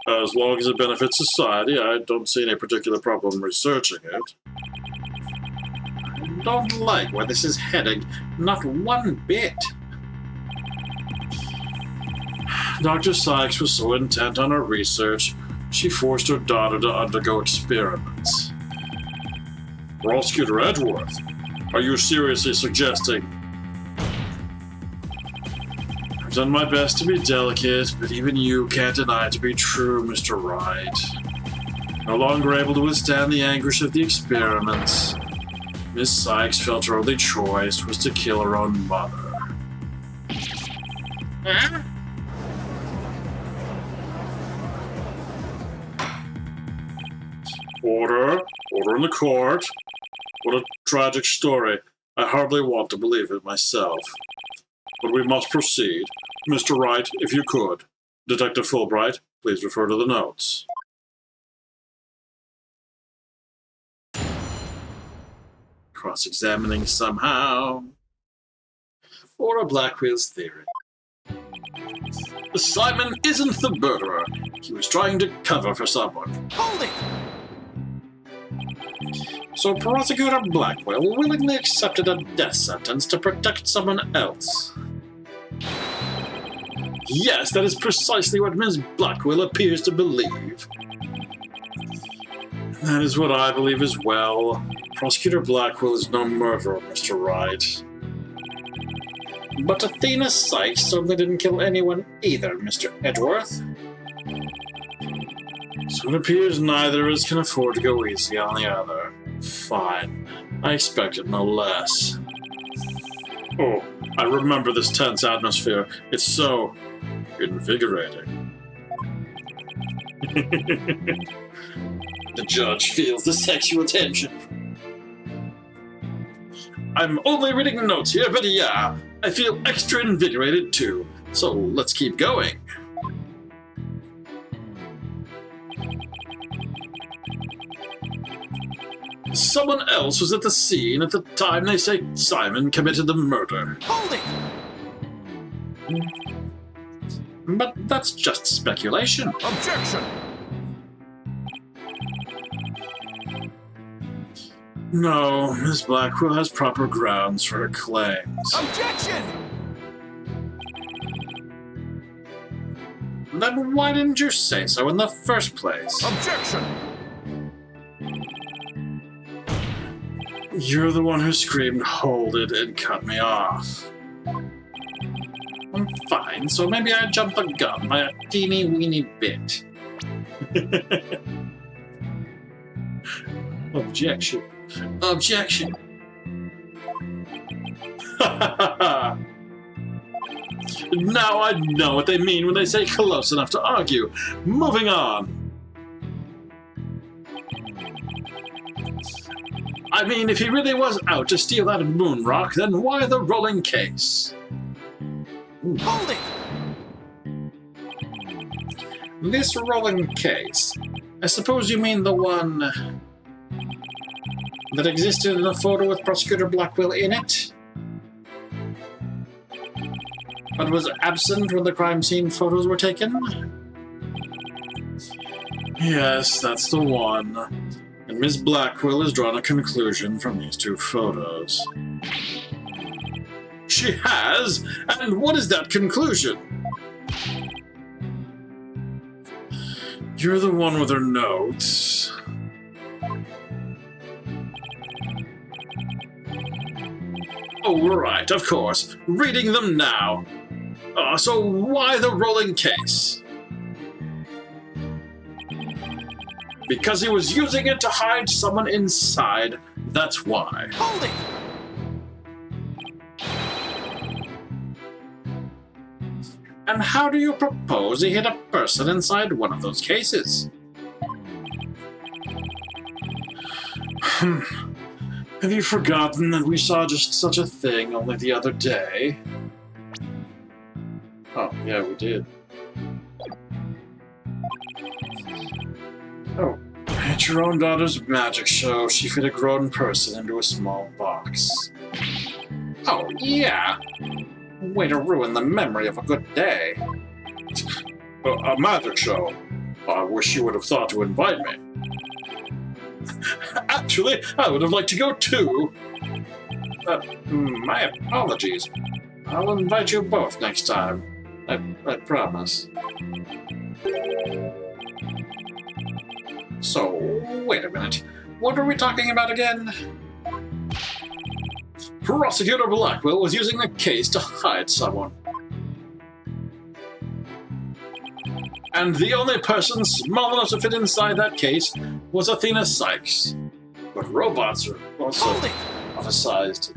[SPEAKER 1] as long as it benefits society, I don't see any particular problem researching it. I don't like where this is heading, not one bit. Dr. Sykes was so intent on her research, she forced her daughter to undergo experiments. Prosecutor Edgeworth, are you seriously suggesting? I've done my best to be delicate, but even you can't deny it to be true, Mr. Wright. No longer able to withstand the anguish of the experiments, Miss Sykes felt her only choice was to kill her own mother. Huh? Order. Order in the court. What a tragic story. I hardly want to believe it myself. But we must proceed. Mr. Wright, if you could. Detective Fulbright, please refer to the notes. Cross-examining somehow. Or a Blackwell's theory. Simon isn't the murderer. He was trying to cover for someone.
[SPEAKER 4] Hold it!
[SPEAKER 1] So Prosecutor Blackwell willingly accepted a death sentence to protect someone else. Yes, that is precisely what Ms. Blackwell appears to believe. That is what I believe as well. Prosecutor Blackwell is no murderer, Mr. Wright. But Athena Sykes certainly didn't kill anyone either, Mr. Edgeworth. So it appears neither of us can afford to go easy on the other. Fine. I expected no less. Oh, I remember this tense atmosphere. It's so invigorating. The judge feels the sexual tension. I'm only reading notes here, but yeah, I feel extra invigorated too. So let's keep going. Someone else was at the scene at the time they say Simon committed the murder.
[SPEAKER 4] Hold it!
[SPEAKER 1] But that's just speculation.
[SPEAKER 4] Objection!
[SPEAKER 1] No, Miss Blackwell has proper grounds for her claims.
[SPEAKER 4] Objection!
[SPEAKER 1] Then why didn't you say so in the first place?
[SPEAKER 4] Objection!
[SPEAKER 1] You're the one who screamed, "Hold it," and cut me off. I'm fine, so maybe I jumped the gun by a teeny-weeny bit. Objection. Objection. Now I know what they mean when they say close enough to argue. Moving on. I mean, if he really was out to steal that moon rock, then why the rolling case?
[SPEAKER 4] Hold it!
[SPEAKER 1] This rolling case. I suppose you mean the one that existed in a photo with Prosecutor Blackwell in it, but was absent when the crime scene photos were taken? Yes, that's the one. And Miss Blackwell has drawn a conclusion from these two photos. She has? And what is that conclusion? You're the one with her notes. Oh, right, of course. Reading them now. So why the rolling case? Because he was using it to hide someone inside. That's why.
[SPEAKER 5] Hold it!
[SPEAKER 1] And how do you propose he hid a person inside one of those cases? Have you forgotten that we saw just such a thing only the other day? Oh, yeah, we did. Oh, at your own daughter's magic show, she fit a grown person into a small box. Oh, yeah. Way to ruin the memory of a good day. A magic show? I wish you would have thought to invite me. Actually, I would have liked to go too. My apologies. I'll invite you both next time. I promise. So, wait a minute. What are we talking about again? Prosecutor Blackwell was using the case to hide someone. And the only person small enough to fit inside that case was Athena Sykes. But robots are also of a size.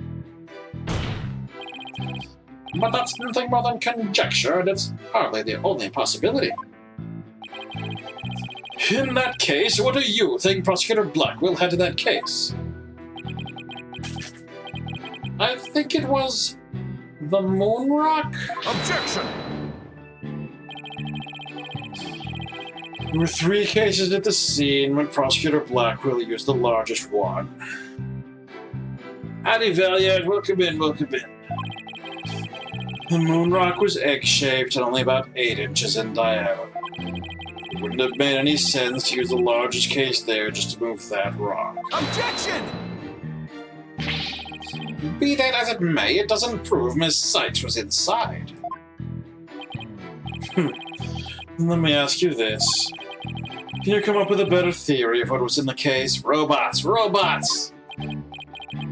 [SPEAKER 1] But that's nothing more than conjecture, and it's hardly the only possibility. In that case, what do you think Prosecutor Blackwell had in that case? I think it was the moon rock?
[SPEAKER 5] Objection!
[SPEAKER 1] There were 3 cases at the scene when Prosecutor Blackwell used the largest one. Howdy, Valiant. Welcome in, welcome in. The moon rock was egg-shaped and only about 8 inches in diameter. It wouldn't have made any sense to use the largest case there just to move that rock.
[SPEAKER 5] Objection!
[SPEAKER 1] Be that as it may, it doesn't prove Miss Sykes was inside. Let me ask you this. Can you come up with a better theory of what was in the case? Robots! Robots!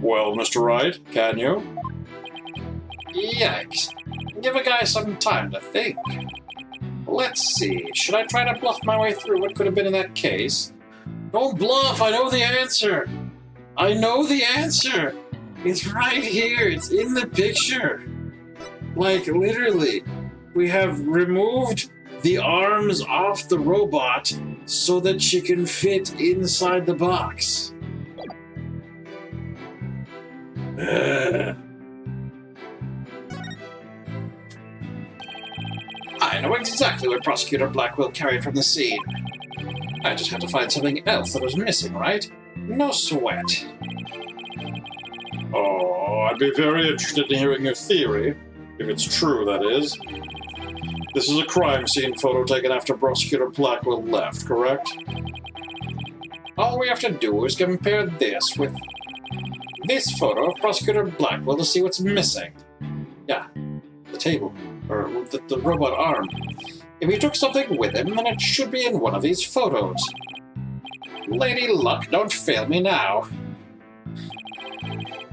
[SPEAKER 1] Well, Mr. Wright, can you? Yikes. Give a guy some time to think. Let's see. Should I try to bluff my way through what could have been in that case? Don't bluff! I know the answer! I know the answer! It's right here. It's in the picture. Like, literally. We have removed the arms off the robot so that she can fit inside the box. I know exactly what Prosecutor Blackwell carried from the scene. I just had to find something else that was missing, right? No sweat. Oh, I'd be very interested in hearing your theory, if it's true, that is. This is a crime scene photo taken after Prosecutor Blackwell left, correct? All we have to do is compare this with this photo of Prosecutor Blackwell to see what's missing. Yeah, the table, or the robot arm. If he took something with him, then it should be in one of these photos. Lady Luck, don't fail me now.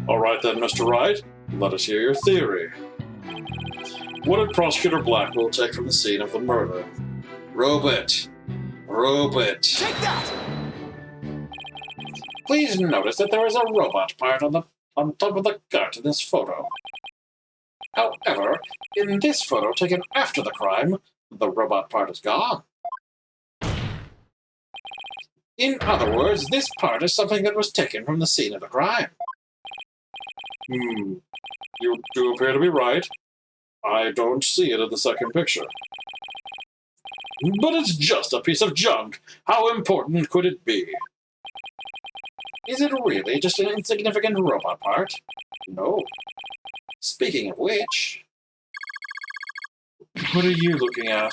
[SPEAKER 1] All right then, Mr. Wright, let us hear your theory. What did Prosecutor Blackwell take from the scene of the murder? Robot. Robot.
[SPEAKER 5] Take that!
[SPEAKER 1] Please notice that there is a robot part on top of the gut in this photo. However, in this photo taken after the crime, the robot part is gone. In other words, this part is something that was taken from the scene of the crime. You do appear to be right. I don't see it in the second picture.
[SPEAKER 2] But it's just a piece of junk. How important could it be? Is it really just an insignificant robot part? No. Speaking of which... What are you looking at?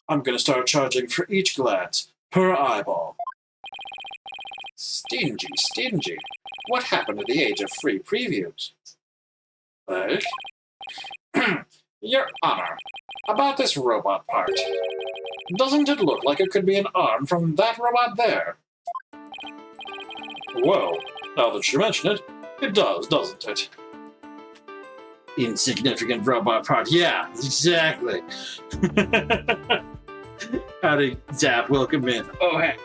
[SPEAKER 2] I'm gonna start charging for each glance, per eyeball. Stingy, stingy. What happened to the age of free previews? Like? Your Honor, about this robot part. Doesn't it look like it could be an arm from that robot there? Well, now that you mention it, it does, doesn't it? Insignificant robot part, yeah, exactly. Howdy, Zap, welcome in. Oh, hey.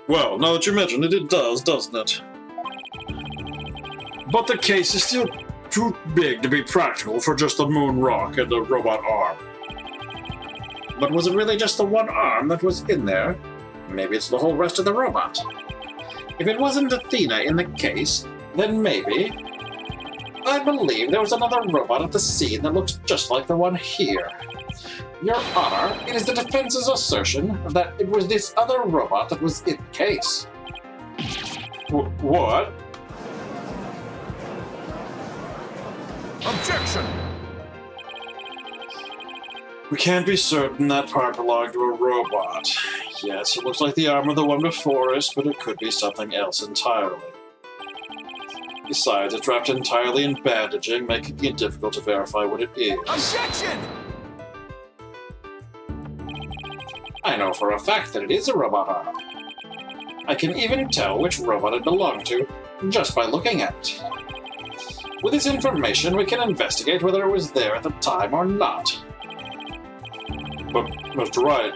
[SPEAKER 2] Well, now that you mention it, it does, doesn't it? But the case is still too big to be practical for just a moon rock and a robot arm. But was it really just the one arm that was in there? Maybe it's the whole rest of the robot. If it wasn't Athena in the case, then maybe... I believe there was another robot at the scene that looks just like the one here. Your Honor, it is the defense's assertion that it was this other robot that was in the case. What?
[SPEAKER 5] Objection!
[SPEAKER 2] We can't be certain that part belonged to a robot. Yes, it looks like the arm of the one before us, but it could be something else entirely. Besides, it's wrapped entirely in bandaging, making it difficult to verify what it is.
[SPEAKER 5] Objection!
[SPEAKER 2] I know for a fact that it is a robot arm. I can even tell which robot it belonged to, just by looking at it. With this information, we can investigate whether it was there at the time or not. But, Mr. Wright,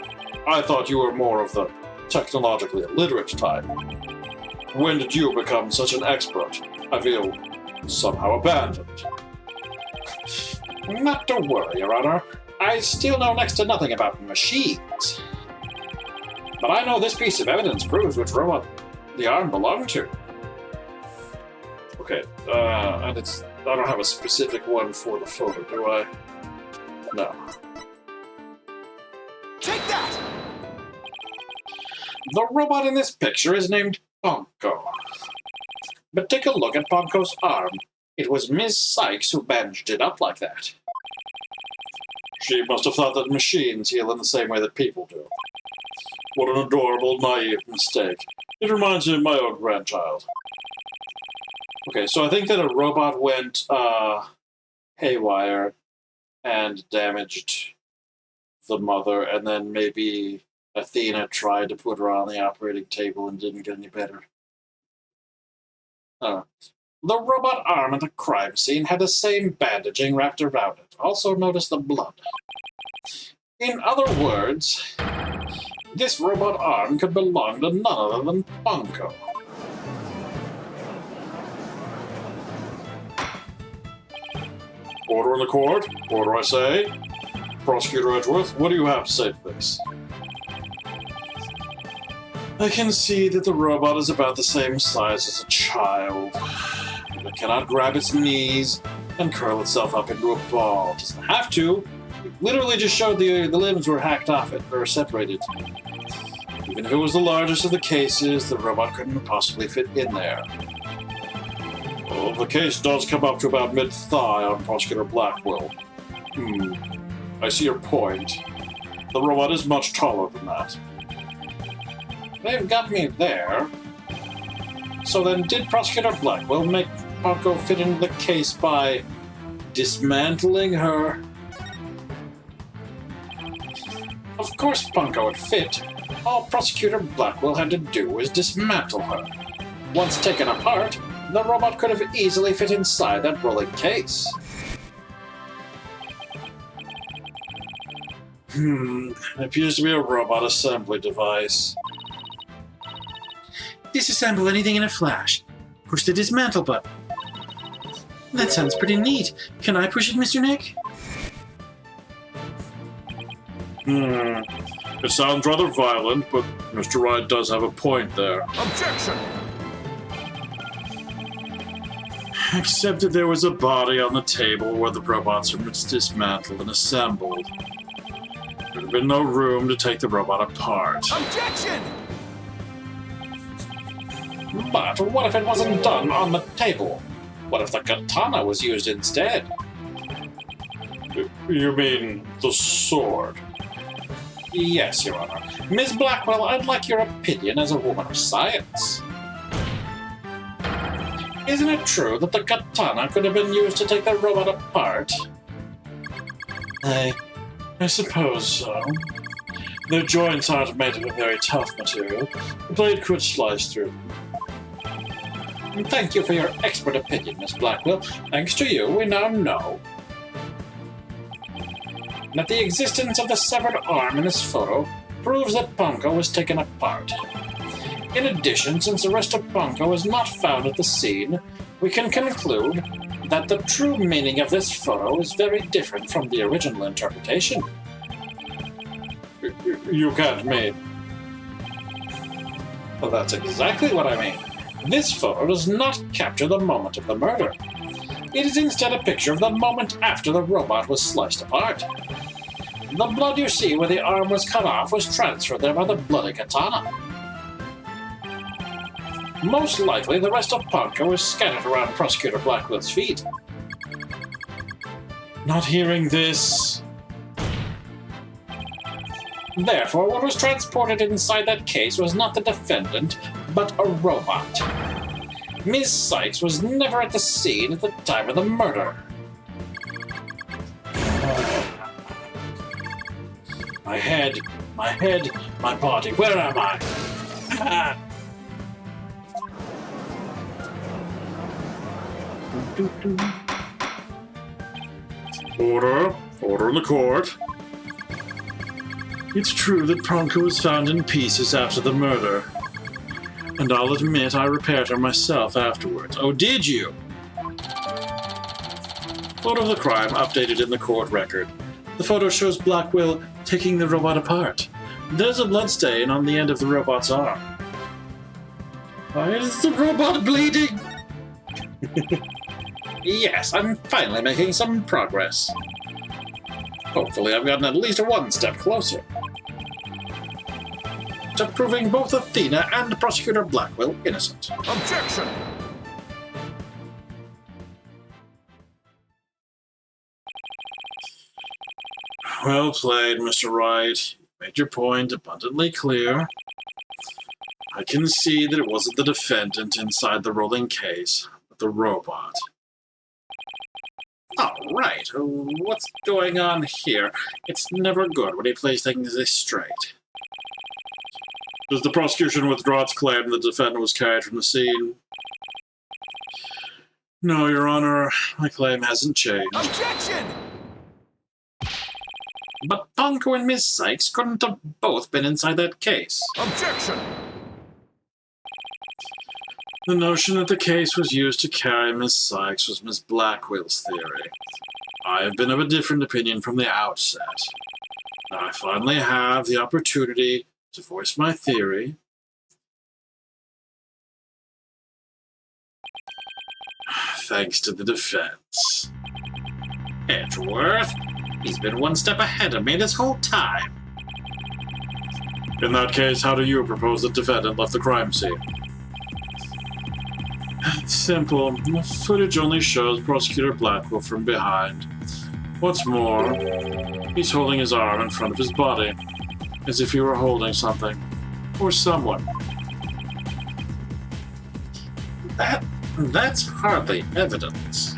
[SPEAKER 2] I thought you were more of the technologically illiterate type. When did you become such an expert? I feel somehow abandoned. Not to worry, Your Honor. I still know next to nothing about machines. But I know this piece of evidence proves which robot the arm belonged to. Okay, and I don't have a specific one for the photo, do I? No.
[SPEAKER 5] Take that!
[SPEAKER 2] The robot in this picture is named Ponko. But take a look at Ponko's arm. It was Ms. Sykes who bandaged it up like that. She must have thought that machines heal in the same way that people do. What an adorable, naive mistake. It reminds me of my own grandchild. Okay, so I think that a robot went haywire and damaged the mother, and then maybe Athena tried to put her on the operating table and didn't get any better. The robot arm at the crime scene had the same bandaging wrapped around it. Also notice the blood. In other words, this robot arm could belong to none other than Ponko. Order in the court. Order, I say. Prosecutor Edgeworth, what do you have to say to this? I can see that the robot is about the same size as a child. It cannot grab its knees and curl itself up into a ball. It doesn't have to. It literally just showed the limbs were hacked off it, or separated. Even if it was the largest of the cases, the robot couldn't possibly fit in there. Well, the case does come up to about mid-thigh on Prosecutor Blackwell. I see your point. The robot is much taller than that. They've got me there. So then, did Prosecutor Blackwell make Ponko fit into the case by dismantling her? Of course Ponko would fit. All Prosecutor Blackwell had to do was dismantle her. Once taken apart, the robot could have easily fit inside that rolling case. It appears to be a robot assembly device. Disassemble anything in a flash. Push the dismantle button. That sounds pretty neat. Can I push it, Mr. Nick? It sounds rather violent, but Mr. Wright does have a point there.
[SPEAKER 5] Objection!
[SPEAKER 2] Except that there was a body on the table where the robots are dismantled and assembled.
[SPEAKER 1] There would have been no room to take the robot apart.
[SPEAKER 5] Objection!
[SPEAKER 2] But what if it wasn't done on the table? What if the katana was used instead?
[SPEAKER 1] You mean the sword?
[SPEAKER 2] Yes, Your Honor. Ms. Blackwell, I'd like your opinion as a woman of science. Isn't it true that the katana could have been used to take the robot apart?
[SPEAKER 1] I suppose so. Their joints aren't made of a very tough material. The blade could slice through.
[SPEAKER 2] Thank you for your expert opinion, Miss Blackwell. Thanks to you, we now know that the existence of the severed arm in this photo proves that Ponko was taken apart. In addition, since the rest of Ponko was not found at the scene, we can conclude that the true meaning of this photo is very different from the original interpretation.
[SPEAKER 1] You can't mean.
[SPEAKER 2] Well, that's exactly what I mean. This photo does not capture the moment of the murder. It is instead a picture of the moment after the robot was sliced apart. The blood you see where the arm was cut off was transferred there by the bloody katana. Most likely, the rest of Ponko was scattered around Prosecutor Blackwell's feet.
[SPEAKER 1] Not hearing this.
[SPEAKER 2] Therefore, what was transported inside that case was not the defendant, but a robot. Ms. Sykes was never at the scene at the time of the murder.
[SPEAKER 1] My head, my body, where am I? Ah. Order in the court. It's true that Ponko was found in pieces after the murder. And I'll admit I repaired her myself afterwards. Oh, did you? Photo of the crime updated in the court record. The photo shows Blackwell taking the robot apart. There's a bloodstain on the end of the robot's arm. Why is the robot bleeding?
[SPEAKER 2] Yes, I'm finally making some progress. Hopefully I've gotten at least one step closer to proving both Athena and Prosecutor Blackwell innocent.
[SPEAKER 5] Objection!
[SPEAKER 1] Well played, Mr. Wright. You made your point abundantly clear. I can see that it wasn't the defendant inside the rolling case, but the robot.
[SPEAKER 2] All right, what's going on here? It's never good when he plays things this straight.
[SPEAKER 1] Does the prosecution withdraw its claim the defendant was carried from the scene? No, Your Honor. My claim hasn't changed.
[SPEAKER 5] Objection!
[SPEAKER 2] But Ponko and Miss Sykes couldn't have both been inside that case.
[SPEAKER 5] Objection!
[SPEAKER 1] The notion that the case was used to carry Miss Sykes was Miss Blackwell's theory. I have been of a different opinion from the outset. Now I finally have the opportunity to voice my theory. Thanks to the defense.
[SPEAKER 2] Edgeworth, he's been one step ahead of me this whole time.
[SPEAKER 1] In that case, how do you propose the defendant left the crime scene? It's simple. The footage only shows Prosecutor Blackwell from behind. What's more, he's holding his arm in front of his body, as if he were holding something, or someone.
[SPEAKER 2] That's hardly evidence.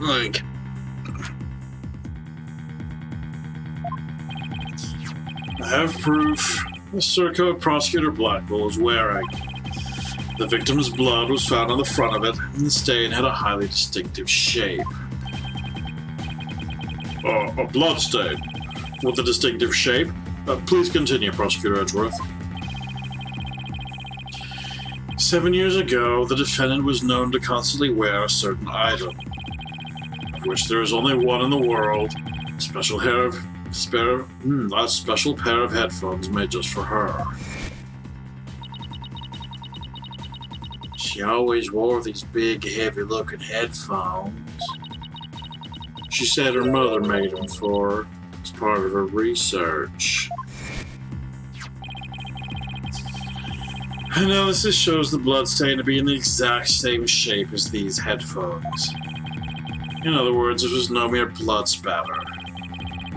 [SPEAKER 1] Like, I have proof the surcoat Prosecutor Blackwell was wearing. The victim's blood was found on the front of it, and the stain had a highly distinctive shape. A blood stain with a distinctive shape? Please continue, Prosecutor Edgeworth. 7 years ago, the defendant was known to constantly wear a certain item, of which there is only one in the world, a special pair of headphones made just for her.
[SPEAKER 2] She always wore these big, heavy-looking headphones. She said her mother made them for her as part of her research. I know this just shows the bloodstain to be in the exact same shape as these headphones. In other words, it was no mere blood spatter.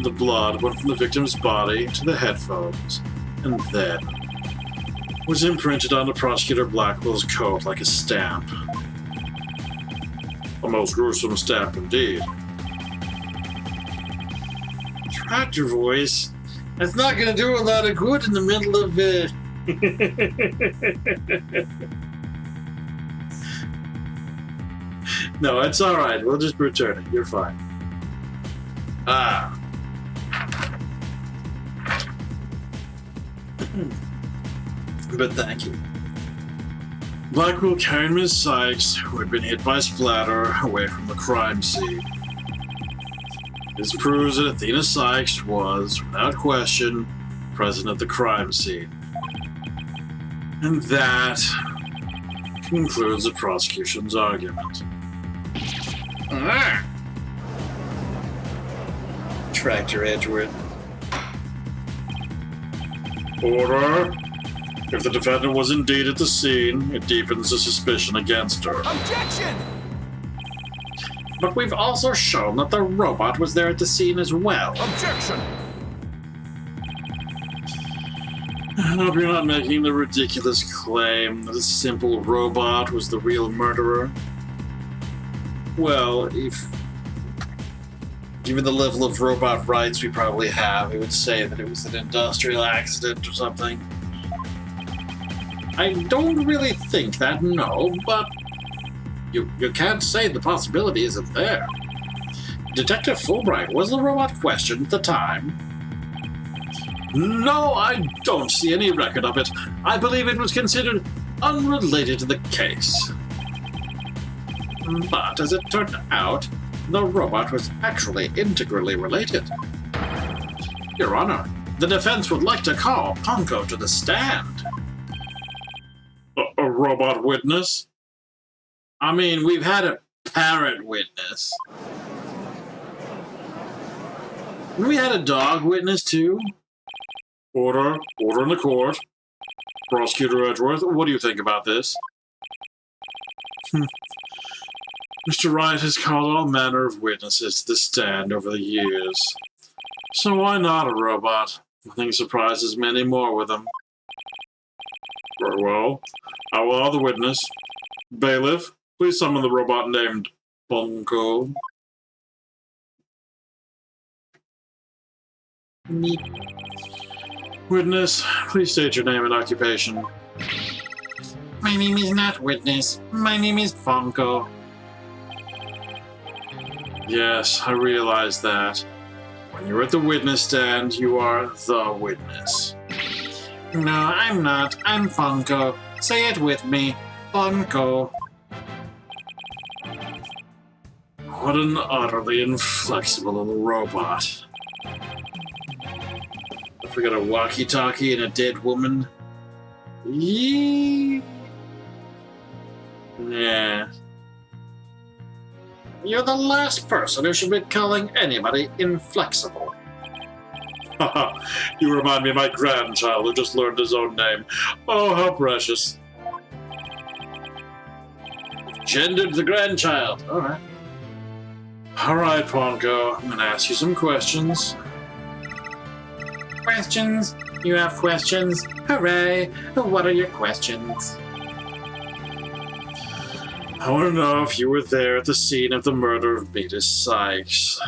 [SPEAKER 2] The blood went from the victim's body to the headphones, and then was imprinted onto Prosecutor Blackwell's coat like a stamp. A most gruesome stamp indeed. Tractor voice? That's not gonna do a lot of good in the middle of it. No, it's alright. We'll just return it. You're fine. Ah. But thank you. Blackwell carried Ms. Sykes, who had been hit by splatter, away from the crime scene. This proves that Athena Sykes was, without question, present at the crime scene. And that concludes the prosecution's argument. Tractor Edgeworth. Order. If the defendant was indeed at the scene, it deepens the suspicion against her.
[SPEAKER 5] Objection!
[SPEAKER 2] But we've also shown that the robot was there at the scene as well.
[SPEAKER 5] Objection!
[SPEAKER 2] I hope you're not making the ridiculous claim that a simple robot was the real murderer. Well, if... given the level of robot rights we probably have, we would say that it was an industrial accident or something. I don't really think that, no, but you can't say the possibility isn't there. Detective Fulbright was the robot questioned at the time. No, I don't see any record of it. I believe it was considered unrelated to the case. But as it turned out, the robot was actually integrally related. Your Honor, the defense would like to call Ponko to the stand. A robot witness? I mean, we've had a parrot witness. We had a dog witness, too. Order in the court. Prosecutor Edgeworth, what do you think about this? Mr. Wright has called all manner of witnesses to the stand over the years. So why not a robot? Nothing surprises me anymore with them. Very well. I will allow the witness. Bailiff, please summon the robot named Bunko. Witness, please state your name and occupation. My name is not Witness. My name is Bunko. Yes, I realize that. When you're at the witness stand, you are the witness. No, I'm not. I'm Bunko. Say it with me. Bunko. What an utterly inflexible little robot. I forgot a walkie-talkie and a dead woman. Yee. Yeah. You're the last person who should be calling anybody inflexible. Haha, you remind me of my grandchild who just learned his own name. Oh, how precious. Gendered the grandchild. Alright. Alright, Ponko. I'm gonna ask you some questions. Questions? You have questions? Hooray! What are your questions? I want to know if you were there at the scene of the murder of Beatus Sykes.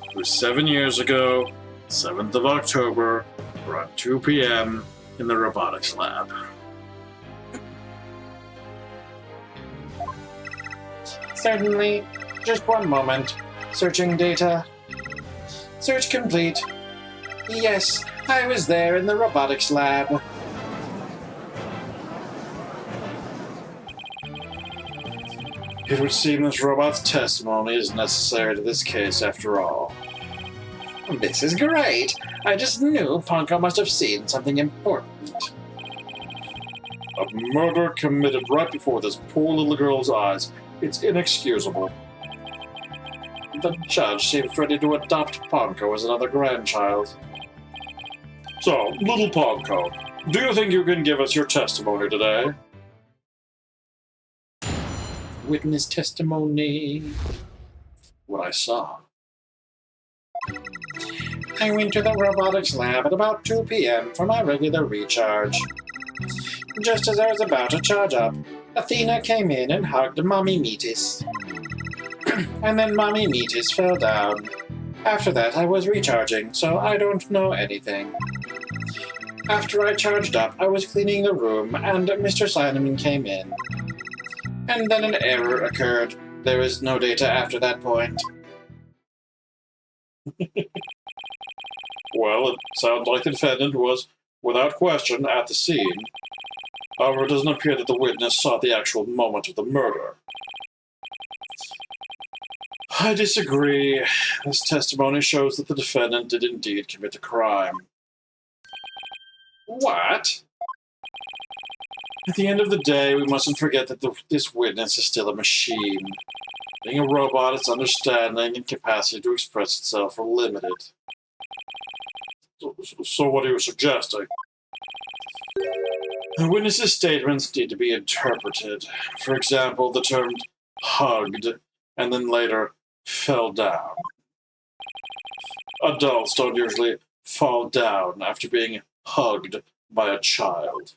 [SPEAKER 2] It was 7 years ago, 7th of October, around 2 p.m. in the robotics lab. Certainly. Just one moment. Searching data. Search complete. Yes, I was there in the robotics lab. It would seem this robot's testimony is necessary to this case after all. This is great. I just knew Ponko must have seen something important. A murder committed right before this poor little girl's eyes. It's inexcusable. The judge seems ready to adopt Ponko as another grandchild. So, little Ponko, do you think you can give us your testimony today? Witness testimony. What I saw. I went to the robotics lab at about 2 p.m. for my regular recharge. Just as I was about to charge up, Athena came in and hugged Mommy Meatis. And then Mommy Meatis fell down. After that, I was recharging, so I don't know anything. After I charged up, I was cleaning the room, and Mr. Slineman came in. And then an error occurred. There is no data after that point. Well, it sounds like the defendant was, without question, at the scene. However, it doesn't appear that the witness saw the actual moment of the murder. I disagree. This testimony shows that the defendant did indeed commit the crime. What? At the end of the day, we mustn't forget that this witness is still a machine. Being a robot, its understanding and capacity to express itself are limited. So what are you suggesting? The witness's statements need to be interpreted. For example, the term hugged and then later fell down. Adults don't usually fall down after being hugged by a child.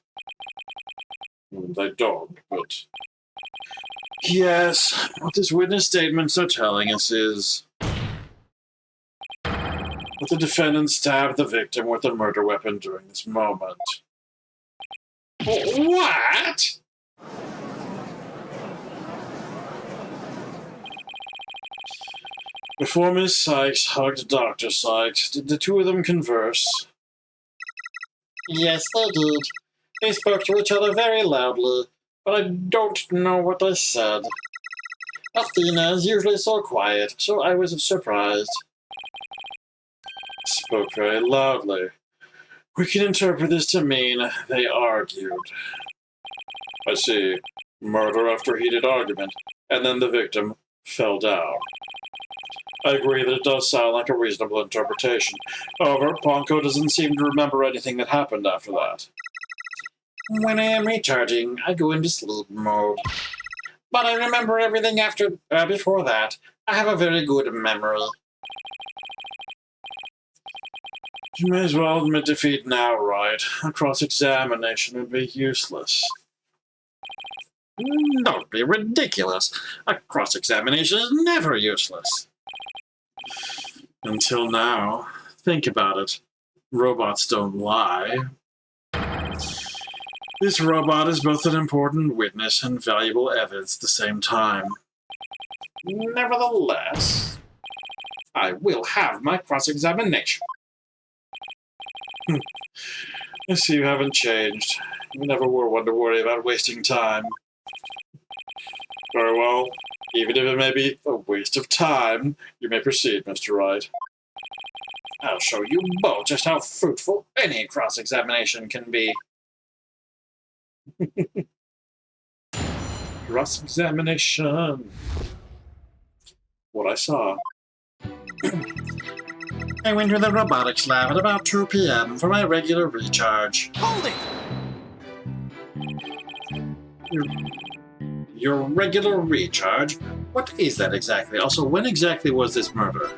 [SPEAKER 2] They don't, but... Yes, what this witness statements are telling us is that the defendant stabbed the victim with a murder weapon during this moment. What? Before Miss Sykes hugged Dr. Sykes, did the two of them converse? Yes, they did. They spoke to each other very loudly, but I don't know what they said. Athena is usually so quiet, so I was surprised. Spoke very loudly. We can interpret this to mean they argued. I see. Murder after heated argument, and then the victim fell down. I agree that it does sound like a reasonable interpretation. However, Ponko doesn't seem to remember anything that happened after that. When I am recharging, I go into sleep mode. But I remember everything before that. I have a very good memory. You may as well admit defeat now, right? A cross-examination would be useless. Don't be ridiculous. A cross-examination is never useless. Until now. Think about it. Robots don't lie. This robot is both an important witness and valuable evidence at the same time. Nevertheless, I will have my cross-examination. I see you haven't changed. You never were one to worry about wasting time. Very well. Even if it may be a waste of time, you may proceed, Mr. Wright. I'll show you both just how fruitful any cross-examination can be. Cross-examination. What I saw. I went to the robotics lab at about 2 p.m. for my regular recharge.
[SPEAKER 5] Hold it!
[SPEAKER 2] Your regular recharge? What is that exactly? Also, when exactly was this murder?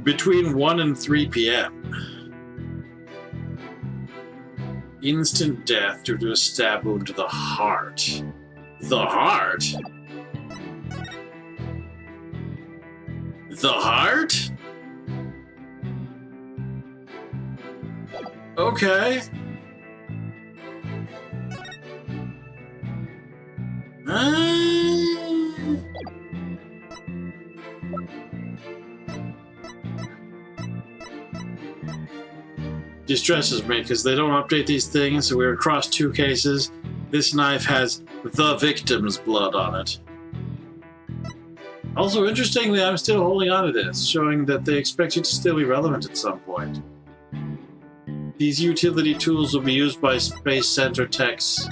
[SPEAKER 2] Between 1 and 3 p.m. Instant death due to a stab wound to the heart. The heart? The heart? Okay. Distresses me because they don't update these things, so we're across 2 cases. This knife has the victim's blood on it.
[SPEAKER 1] Also, interestingly, I'm still holding on to this, showing that they expect you to still be relevant at some point. These utility tools will be used by Space Center techs.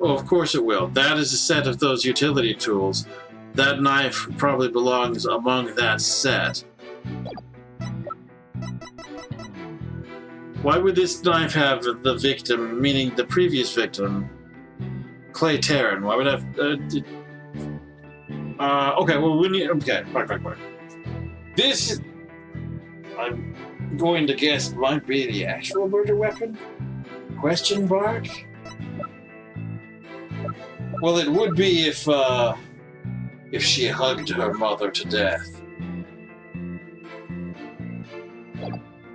[SPEAKER 1] Oh, of course it will. That is a set of those utility tools. That knife probably belongs among that set. Why would this knife have the victim, meaning the previous victim, Clay Terran? Why would I have... okay, well, we need... Okay, right. This, I'm going to guess, might be the actual murder weapon? Question mark? Well, it would be if she hugged her mother to death.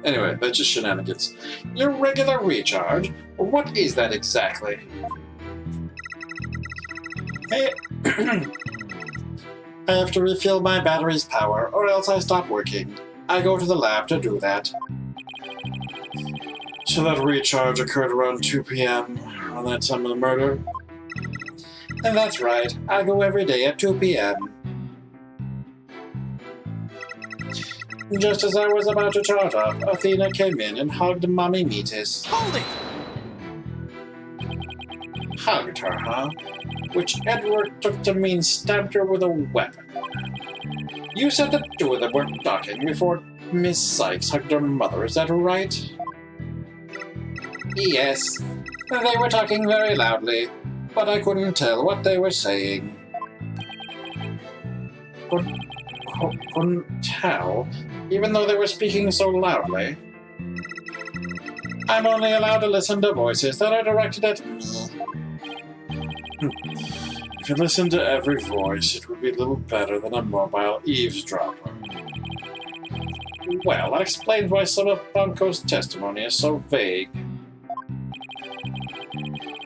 [SPEAKER 1] Anyway, that's just shenanigans. Your regular recharge? What is that exactly? Hey, I have to refill my battery's power, or else I stop working. I go to the lab to do that. So that recharge occurred around 2 p.m. on that time of the murder? And that's right, I go every day at 2 p.m. Just as I was about to charge up, Athena came in and hugged Mommy Meatus.
[SPEAKER 5] Hold it!
[SPEAKER 1] Hugged her, huh? Which Edward took to mean stabbed her with a weapon. You said the two of them were talking before Miss Sykes hugged her mother, is that right? Yes, they were talking very loudly, but I couldn't tell what they were saying. Couldn't tell, even though they were speaking so loudly. I'm only allowed to listen to voices that are directed at me. If you listen to every voice, it would be little better than a mobile eavesdropper. Well, that explains why some of Bunko's testimony is so vague.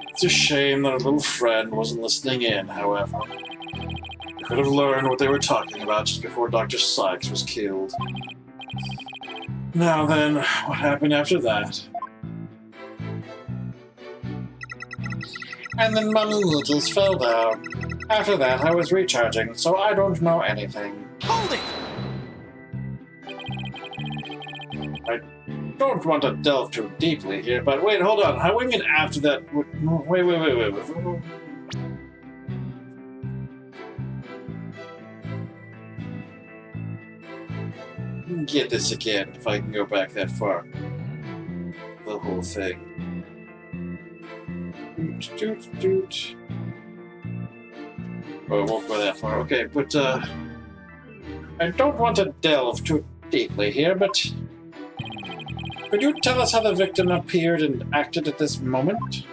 [SPEAKER 1] It's a shame that her little friend wasn't listening in, however. I could have learned what they were talking about just before Dr. Sykes was killed. Now then, what happened after that? And then Mommy Meatus fell down. After that, I was recharging, so I don't know anything.
[SPEAKER 5] Hold it!
[SPEAKER 1] I don't want to delve too deeply here, but wait, hold on. How do we mean after that? Wait. Get this again, if I can go back that far. The whole thing. Doot. Oh, I won't go that far. Okay, but, I don't want to delve too deeply here, but... Could you tell us how the victim appeared and acted at this moment?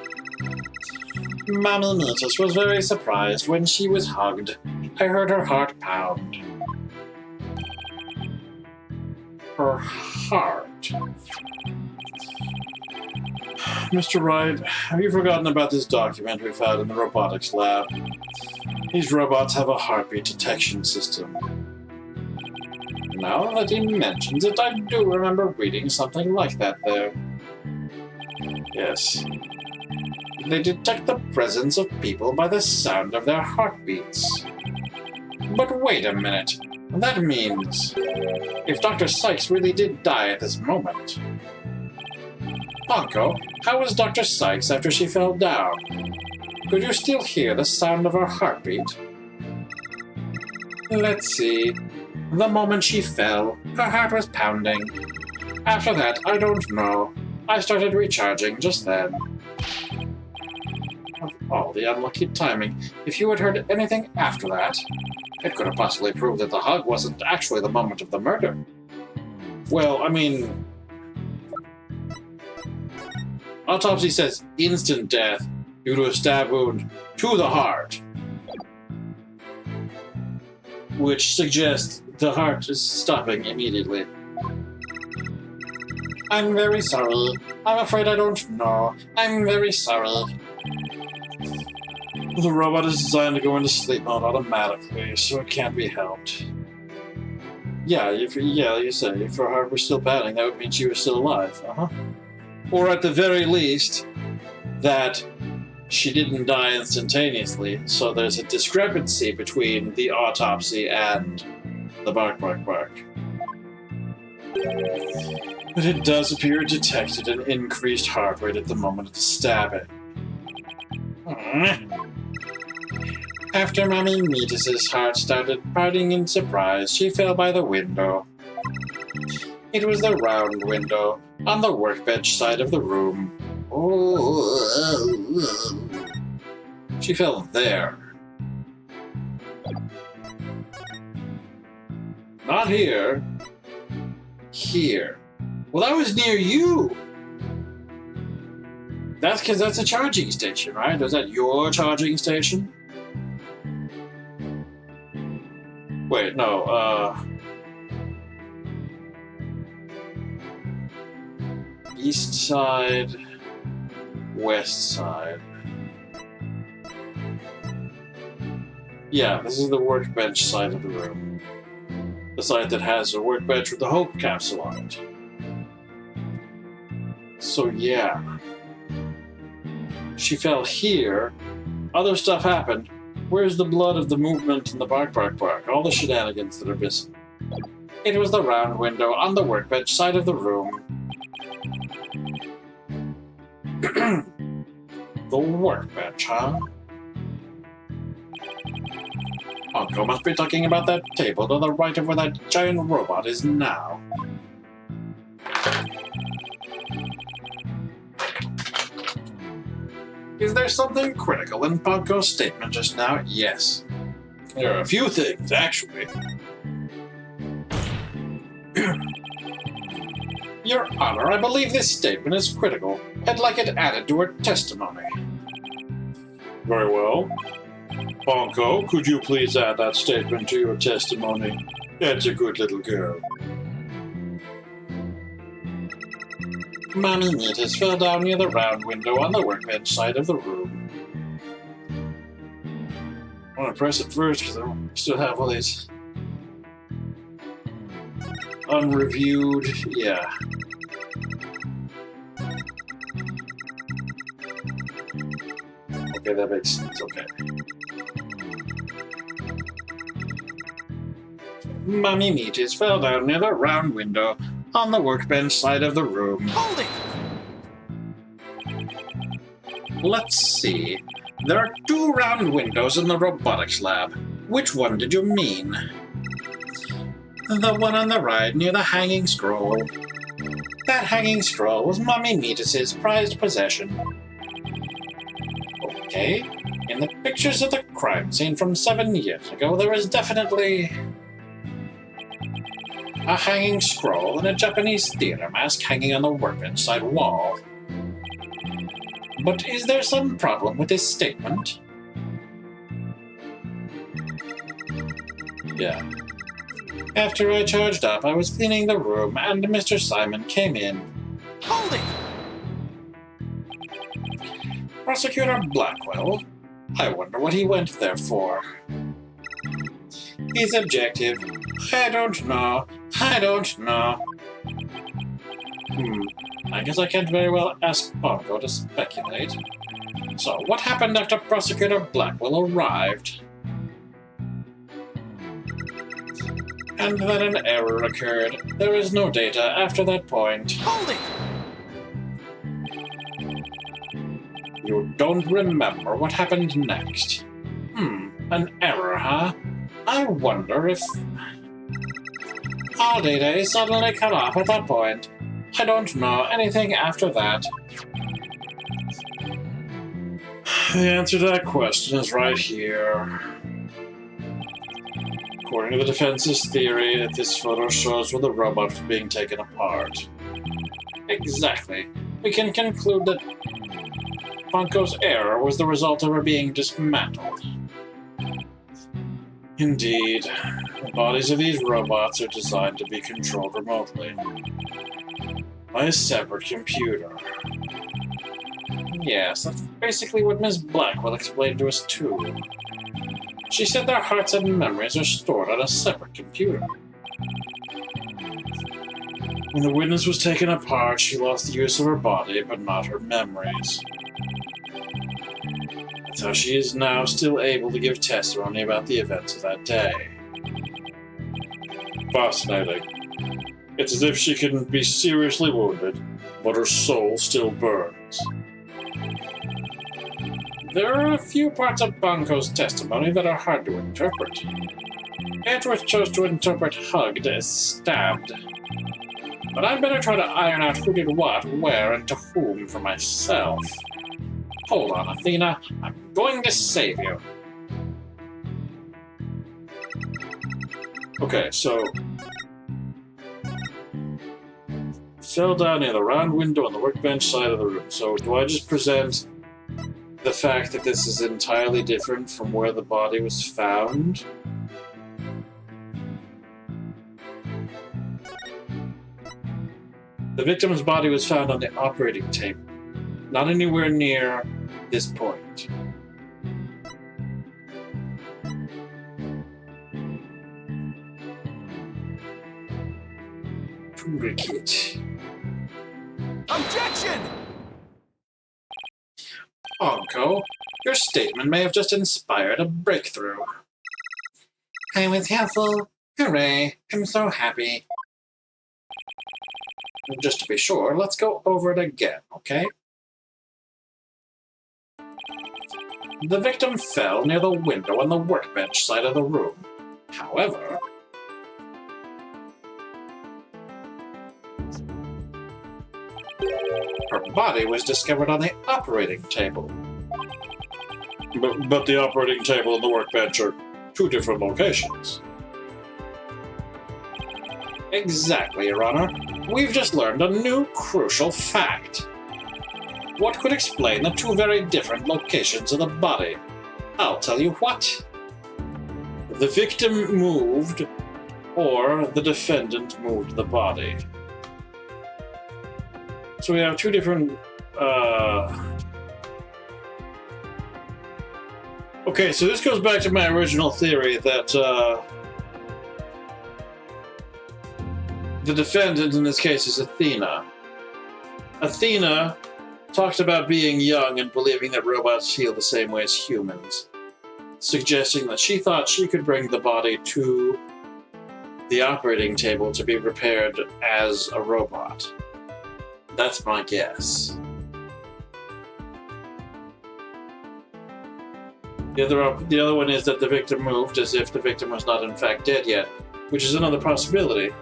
[SPEAKER 1] Mommy Meatus was very surprised when she was hugged. I heard her heart pound. Her heart. Mr. Wright, have you forgotten about this document we found in the robotics lab? These robots have a heartbeat detection system. Now that he mentions it, I do remember reading something like that there. Yes. They detect the presence of people by the sound of their heartbeats. But wait a minute. That means... if Dr. Sykes really did die at this moment... Ponko, how was Dr. Sykes after she fell down? Could you still hear the sound of her heartbeat? Let's see... The moment she fell, her heart was pounding. After that, I don't know. I started recharging just then. Of all the unlucky timing, if you had heard anything after that, it could have possibly proved that the hug wasn't actually the moment of the murder. Well, I mean... Autopsy says instant death due to a stab wound to the heart. Which suggests the heart is stopping immediately. I'm very sorry. I'm afraid I don't know. I'm very sorry. The robot is designed to go into sleep mode automatically, so it can't be helped. Yeah, you say if her heart was still pounding, that would mean she was still alive. Or at the very least, that
[SPEAKER 2] she didn't die instantaneously, so there's a discrepancy between the autopsy and the bark. But it does appear it detected an increased heart rate at the moment of the stabbing. After Mommy Meatus's heart started pounding in surprise, she fell by the window. It was the round window on the workbench side of the room. She fell there. Not here. Here. Well, that was near you. That's because that's a charging station, right? Is that your charging station? Wait, no, east side, west side. Yeah, this is the workbench side of the room. The side that has a workbench with the Hope capsule on it. So yeah. She fell here. Other stuff happened. Where's the blood of the movement and the bark? All the shenanigans that are missing. It was the round window on the workbench side of the room. The workbench, huh? Uncle must be talking about that table to the right of where that giant robot is now. Is there something critical in Ponko's statement just now? Yes. There are a few things, actually. Your Honor, I believe this statement is critical. I'd like it added to her testimony. Very well. Ponko, could you please add that statement to your testimony? That's a good little girl. Mommy Meatus fell down near the round window on the workbench side of the room. I want to press it first because I still have all these unreviewed. Yeah. Okay, that makes sense. Okay. Mommy Meatus fell down near the round window on the workbench side of the room.
[SPEAKER 5] Hold it!
[SPEAKER 2] Let's see. There are 2 round windows in the robotics lab. Which one did you mean? The one on the right near the hanging scroll. That hanging scroll was Mommy Meatus's prized possession. Okay. In the pictures of the crime scene from 7 years ago, there was definitely a hanging scroll and a Japanese theater mask hanging on the workbench side wall. But is there some problem with this statement? Yeah. After I charged up, I was cleaning the room and Mr. Simon came in.
[SPEAKER 5] Hold it!
[SPEAKER 2] Prosecutor Blackwell? I wonder what he went there for. He's objective. I don't know. I guess I can't very well ask Ponko to speculate. So, what happened after Prosecutor Blackwell arrived? And then an error occurred. There is no data after that point.
[SPEAKER 5] Hold it!
[SPEAKER 2] You don't remember what happened next? An error, huh? I wonder if all data is suddenly cut off at that point. I don't know anything after that. The answer to that question is right here. According to the defense's theory, this photo shows where the robot was being taken apart. Exactly. We can conclude that Ponko's error was the result of her being dismantled. Indeed, the bodies of these robots are designed to be controlled remotely by a separate computer. Yes, that's basically what Ms. Blackwell explained to us too. She said their hearts and memories are stored on a separate computer. When the witness was taken apart, she lost the use of her body, but not her memories. So she is now still able to give testimony about the events of that day. Fascinating. It's as if she can be seriously wounded, but her soul still burns. There are a few parts of Banco's testimony that are hard to interpret. Edgeworth chose to interpret hugged as stabbed. But I'd better try to iron out who did what, where, and to whom for myself. Hold on, Athena. I'm going to save you. Okay, so... fell down near the round window on the workbench side of the room. So do I just present the fact that this is entirely different from where the body was found? The victim's body was found on the operating table, not anywhere near this point. Toolkit.
[SPEAKER 3] Objection!
[SPEAKER 2] Onko, your statement may have just inspired a breakthrough. I was helpful. Hooray, I'm so happy. Just to be sure, let's go over it again, okay? The victim fell near the window on the workbench side of the room. However, her body was discovered on the operating table. But the operating table and the workbench are two different locations. Exactly, Your Honor. We've just learned a new crucial fact. What could explain the two very different locations of the body? I'll tell you what. The victim moved, or the defendant moved the body. So we have two different, Okay, so this goes back to my original theory that, the defendant in this case is Athena. Athena talked about being young and believing that robots feel the same way as humans, suggesting that she thought she could bring the body to the operating table to be repaired as a robot. That's my guess. The other one is that the victim moved as if the victim was not in fact dead yet, which is another possibility.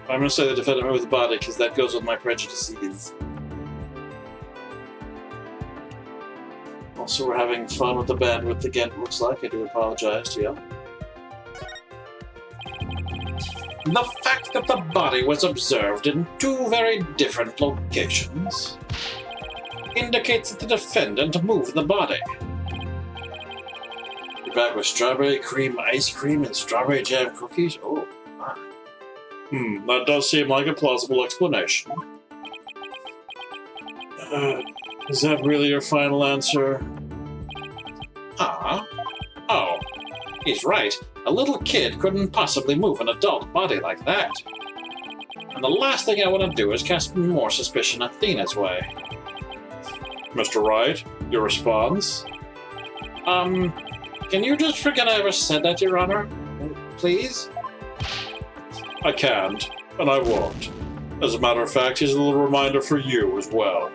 [SPEAKER 2] I'm going to say the defendant moved the body because that goes with my prejudices. Also, we're having fun with the bandwidth again, it looks like. I do apologize to you. The fact that the body was observed in two very different locations indicates that the defendant moved the body. You're back with strawberry cream ice cream and strawberry jam cookies? Oh, my. That does seem like a plausible explanation. Is that really your final answer? Oh, he's right. A little kid couldn't possibly move an adult body like that. And the last thing I want to do is cast more suspicion Athena's way. Mr. Wright, your response? Can you just forget I ever said that, Your Honor? Please? I can't, and I won't. As a matter of fact, here's a little reminder for you as well.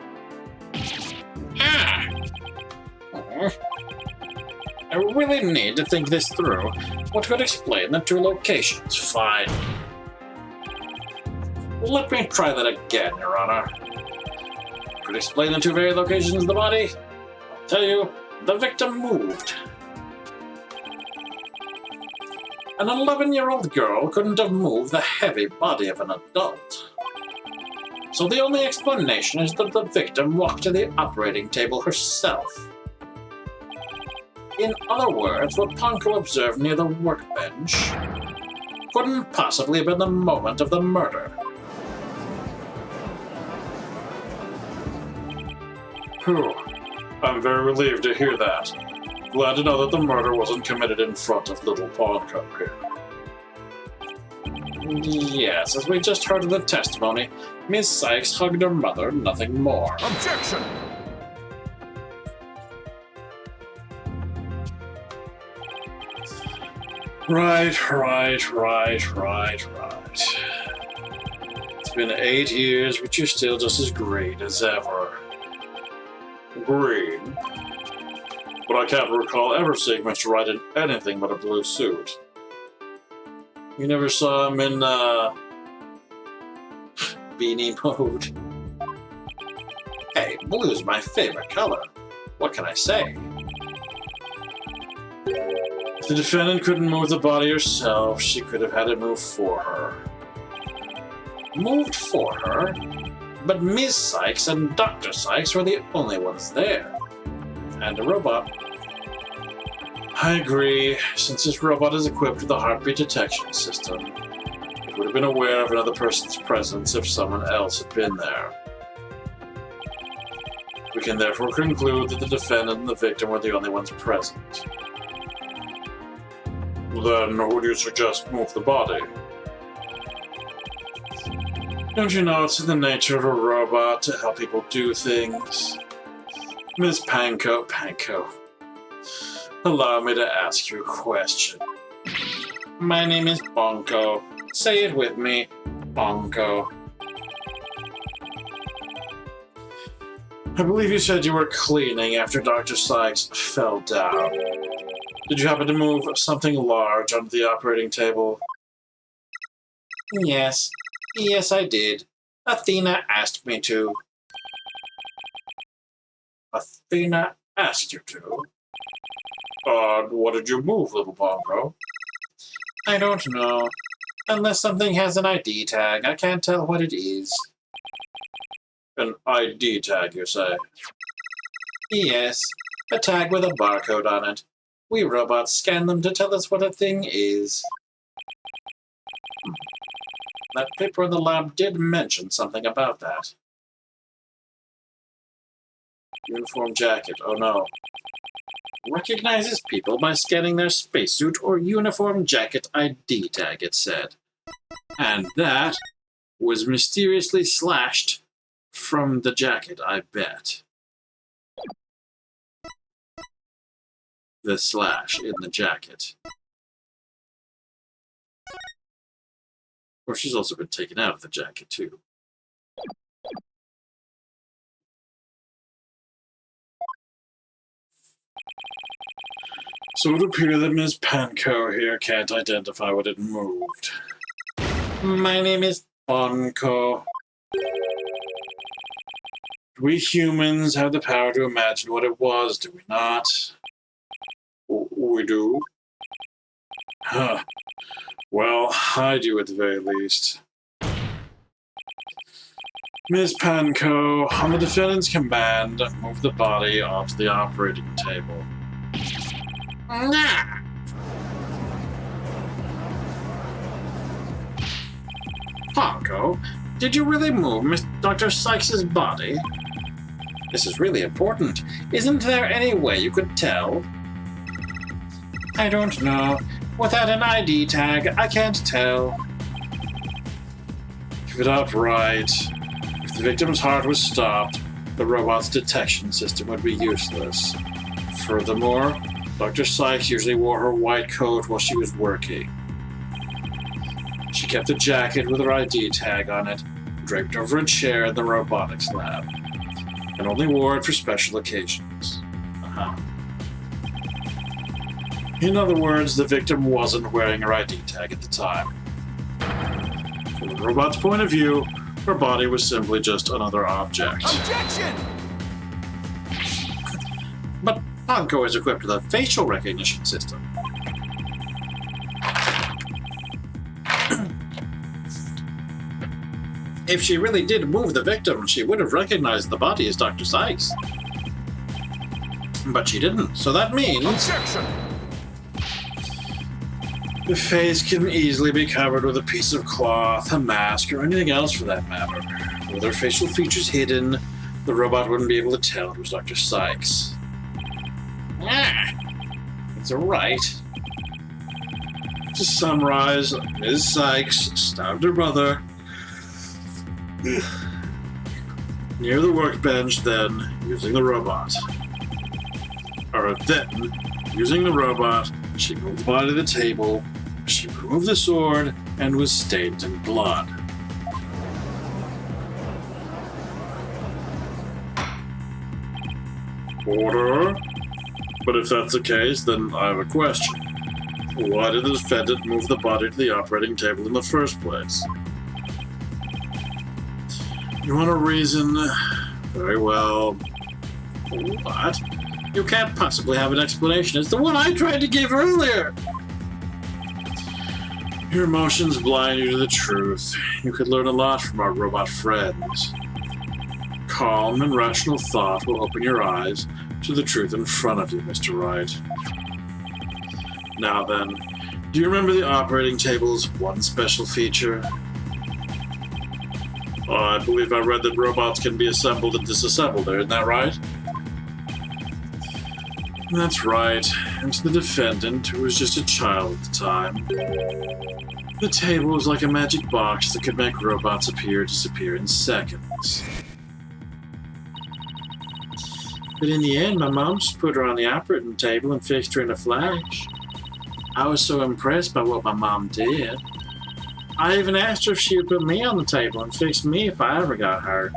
[SPEAKER 2] I really need to think this through. What could explain the two locations? Fine. Let me try that again, Your Honor. Could explain the two very locations of the body? I'll tell you, the victim moved. An 11-year-old girl couldn't have moved the heavy body of an adult. So the only explanation is that the victim walked to the operating table herself. In other words, what Ponko observed near the workbench couldn't possibly have been the moment of the murder. Phew. I'm very relieved to hear that. Glad to know that the murder wasn't committed in front of little Ponko here. Yes, as we just heard in the testimony, Miss Sykes hugged her mother, nothing more.
[SPEAKER 5] Objection!
[SPEAKER 2] Right. It's been 8 years, but you're still just as green as ever. Green? But I can't recall ever seeing Mr. Wright in anything but a blue suit. You never saw him in, beanie mode. Hey, blue's my favorite color. What can I say? If the defendant couldn't move the body herself, she could have had it moved for her. Moved for her? But Ms. Sykes and Dr. Sykes were the only ones there. And a robot. I agree. Since this robot is equipped with a heartbeat detection system, it would have been aware of another person's presence if someone else had been there. We can therefore conclude that the defendant and the victim were the only ones present. Then who do you suggest move the body? Don't you know it's in the nature of a robot to help people do things? Miss Panko, allow me to ask you a question. My name is Bonko. Say it with me, Bonko. I believe you said you were cleaning after Dr. Sykes fell down. Did you happen to move something large onto the operating table? Yes, I did. Athena asked me to. Athena asked you to? What did you move, little Bonko? I don't know. Unless something has an ID tag, I can't tell what it is. An ID tag, you say? Yes, a tag with a barcode on it. We robots scan them to tell us what a thing is. That paper in the lab did mention something about that. Uniform jacket, oh no. Recognizes people by scanning their spacesuit or uniform jacket ID tag, it said. And that was mysteriously slashed from the jacket, I bet. The slash in the jacket. Or she's also been taken out of the jacket, too. So it would appear that Ms. Panko here can't identify what it moved. My name is Bonko. We humans have the power to imagine what it was, do we not? We do? Huh. Well, I do at the very least. Miss Panko, on the defendant's command, move the body onto the operating table. Nah. Panko, did you really move Dr. Sykes' body? This is really important. Isn't there any way you could tell? I don't know. Without an ID tag, I can't tell. Give it up right. If the victim's heart was stopped, the robot's detection system would be useless. Furthermore, Dr. Sykes usually wore her white coat while she was working. She kept a jacket with her ID tag on it, draped over a chair in the robotics lab, and only wore it for special occasions. In other words, the victim wasn't wearing her ID tag at the time. From the robot's point of view, her body was simply just another object.
[SPEAKER 5] Objection!
[SPEAKER 2] But Bonko is equipped with a facial recognition system. If she really did move the victim, she would have recognized the body as Dr. Sykes. But she didn't, so that means...
[SPEAKER 5] Objection!
[SPEAKER 2] The face can easily be covered with a piece of cloth, a mask, or anything else for that matter. With her facial features hidden, the robot wouldn't be able to tell it was Dr. Sykes. It's alright.
[SPEAKER 1] To summarize, Ms. Sykes stabbed her mother near the workbench, then, using the robot, she moved the body to the table, she removed the sword, and was stained in blood. Order? But if that's the case, then I have a question. Why did the defendant move the body to the operating table in the first place? You want a reason? Very well. What? You can't possibly have an explanation. It's the one I tried to give earlier! Your emotions blind you to the truth. You could learn a lot from our robot friends. Calm and rational thought will open your eyes to the truth in front of you, Mr. Wright. Now then, do you remember the operating table's one special feature? Oh, I believe I read that robots can be assembled and disassembled there, isn't that right? That's right, and to the defendant, who was just a child at the time, the table was like a magic box that could make robots disappear in seconds. But in the end, my mom just put her on the operating table and fixed her in a flash. I was so impressed by what my mom did. I even asked her if she would put me on the table and fix me if I ever got hurt.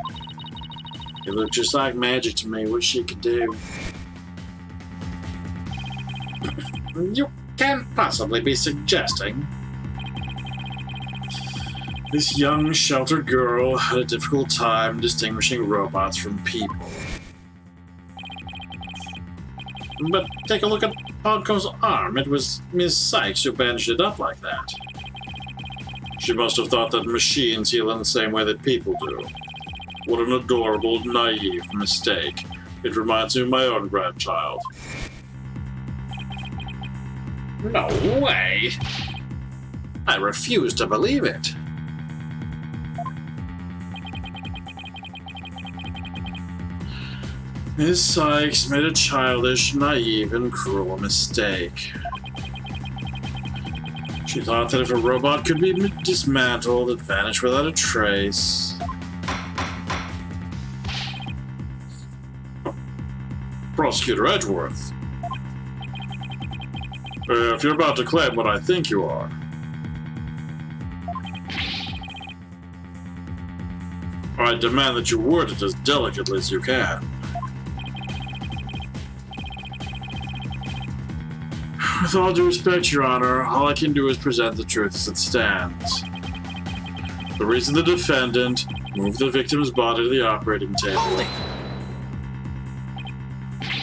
[SPEAKER 1] It looked just like magic to me what she could do. You can't possibly be suggesting this young, sheltered girl had a difficult time distinguishing robots from people. But take a look at Podco's arm. It was Ms. Sykes who bandaged it up like that. She must have thought that machines heal in the same way that people do. What an adorable, naive mistake. It reminds me of my own grandchild. No way! I refuse to believe it. Ms. Sykes made a childish, naive, and cruel mistake. She thought that if a robot could be dismantled and vanish without a trace... Prosecutor Edgeworth. If you're about to claim what I think you are... I demand that you word it as delicately as you can. With all due respect, Your Honor, all I can do is present the truth as it stands. The reason the defendant moved the victim's body to the operating table...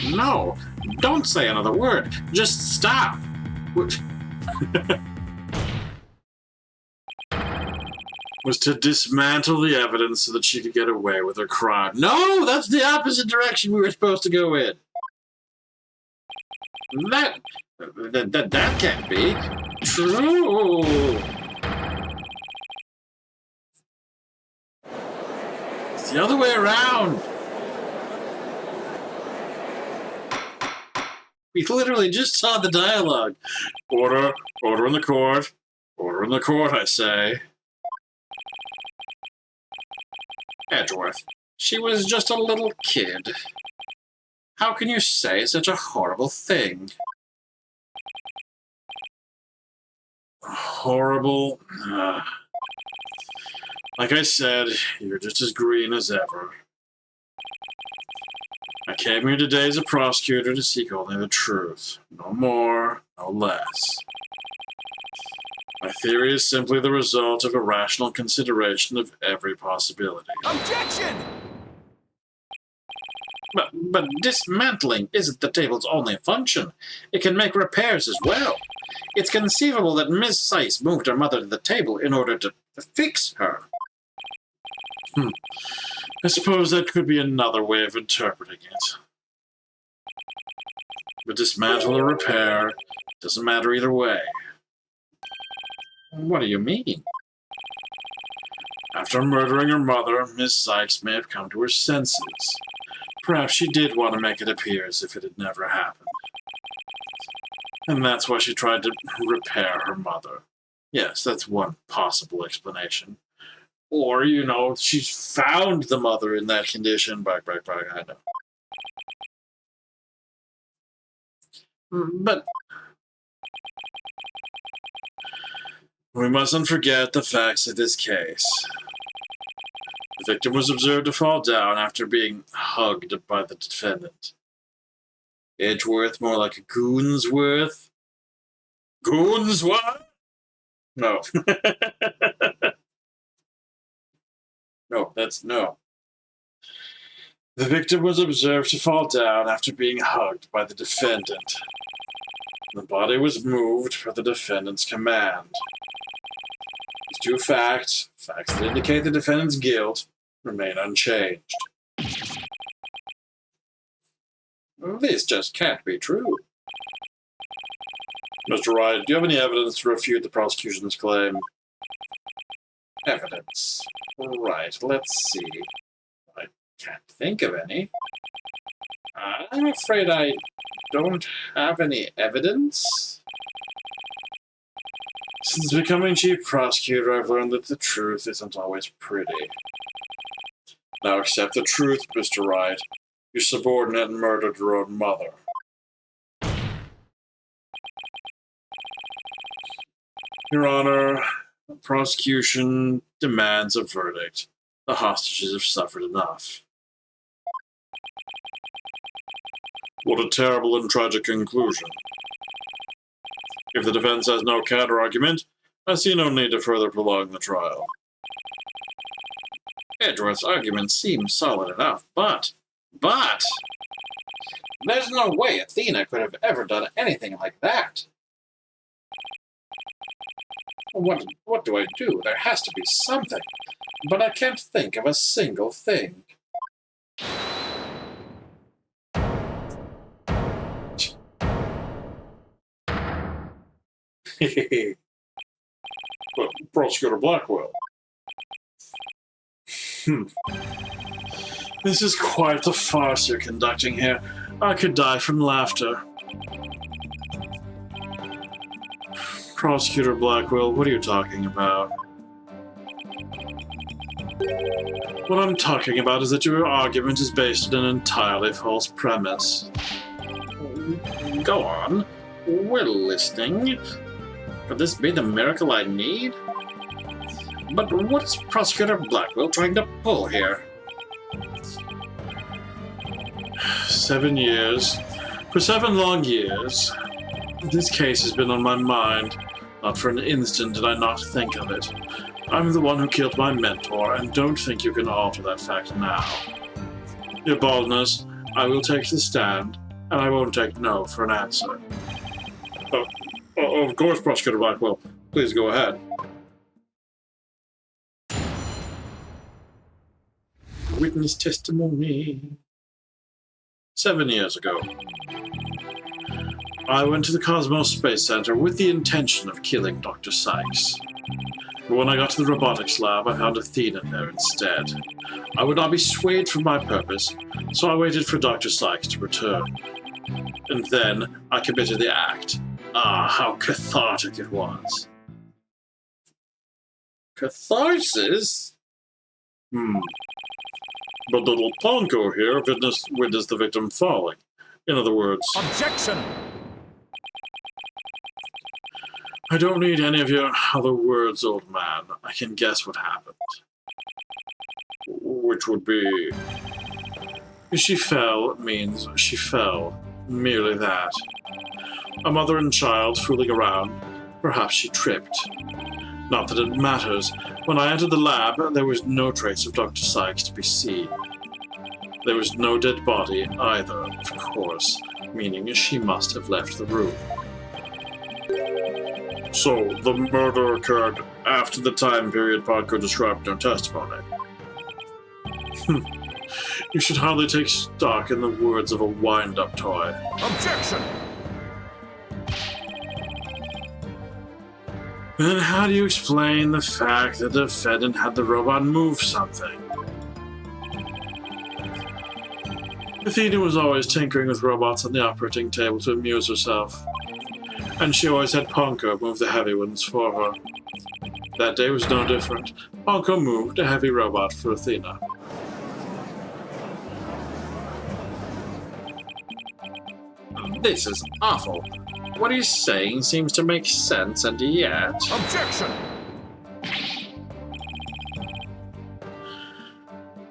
[SPEAKER 1] No! Don't say another word! Just stop! was to dismantle the evidence so that she could get away with her crime. No! That's the opposite direction we were supposed to go in! That can't be true. It's the other way around. We literally just saw the dialogue. Order in the court. Order in the court, I say. Edgeworth, she was just a little kid. How can you say such a horrible thing? Horrible? Like I said, you're just as green as ever. I came here today as a prosecutor to seek only the truth. No more, no less. My theory is simply the result of a rational consideration of every possibility.
[SPEAKER 5] Objection!
[SPEAKER 1] But dismantling isn't the table's only function. It can make repairs as well. It's conceivable that Ms. Sykes moved her mother to the table in order to fix her. I suppose that could be another way of interpreting it. But dismantle or repair doesn't matter either way. What do you mean? After murdering her mother, Ms. Sykes may have come to her senses. Perhaps she did want to make it appear as if it had never happened. And that's why she tried to repair her mother. Yes, that's one possible explanation. Or, you know, she found the mother in that condition. Back, I know. But we mustn't forget the facts of this case. The victim was observed to fall down after being hugged by the defendant. Edgeworth, more like a Goonsworth. Goonsworth? No. No. The victim was observed to fall down after being hugged by the defendant. The body was moved per the defendant's command. These two facts that indicate the defendant's guilt, remain unchanged. This just can't be true. Mr. Wright, do you have any evidence to refute the prosecution's claim? Evidence. Right, let's see. I can't think of any. I'm afraid I don't have any evidence. Since becoming chief prosecutor, I've learned that the truth isn't always pretty. Now accept the truth, Mr. Wright. Your subordinate murdered your own mother. Your Honor, the prosecution demands a verdict. The hostages have suffered enough. What a terrible and tragic conclusion. If the defense has no counter-argument, I see no need to further prolong the trial. Edgeworth's argument seems solid enough, but there's no way Athena could have ever done anything like that. What do I do? There has to be something, but I can't think of a single thing. Well, Prosecutor Blackwell. This is quite the farce you're conducting here. I could die from laughter. Prosecutor Blackwell, what are you talking about? What I'm talking about is that your argument is based on an entirely false premise. Go on. We're listening. Could this be the miracle I need? But what is Prosecutor Blackwell trying to pull here? 7 years. For 7 long years. This case has been on my mind. Not for an instant did I not think of it. I'm the one who killed my mentor, and don't think you can alter that fact now. Your baldness, I will take the stand, and I won't take no for an answer. Of course, Prosecutor Blackwell. Please go ahead. Witness testimony. 7 years ago, I went to the Cosmos Space Center with the intention of killing Dr. Sykes. But when I got to the robotics lab, I found Athena there instead. I would not be swayed from my purpose, so I waited for Dr. Sykes to return. And then I committed the act. Ah, how cathartic it was. Catharsis? But little Ponko here witnessed the victim falling. In other words...
[SPEAKER 5] Objection!
[SPEAKER 1] I don't need any of your other words, old man. I can guess what happened. Which would be... She fell means she fell. Merely that. A mother and child fooling around. Perhaps she tripped. Not that it matters. When I entered the lab, there was no trace of Dr. Sykes to be seen. There was no dead body either, of course, meaning she must have left the room. So, the murder occurred after the time period Podco described in her testimony. You should hardly take stock in the words of a wind-up toy.
[SPEAKER 5] Objection!
[SPEAKER 1] Then how do you explain the fact that the defendant had the robot move something? Athena was always tinkering with robots on the operating table to amuse herself. And she always had Ponko move the heavy ones for her. That day was no different. Ponko moved a heavy robot for Athena. This is awful. What he's saying seems to make sense, and yet...
[SPEAKER 5] Objection!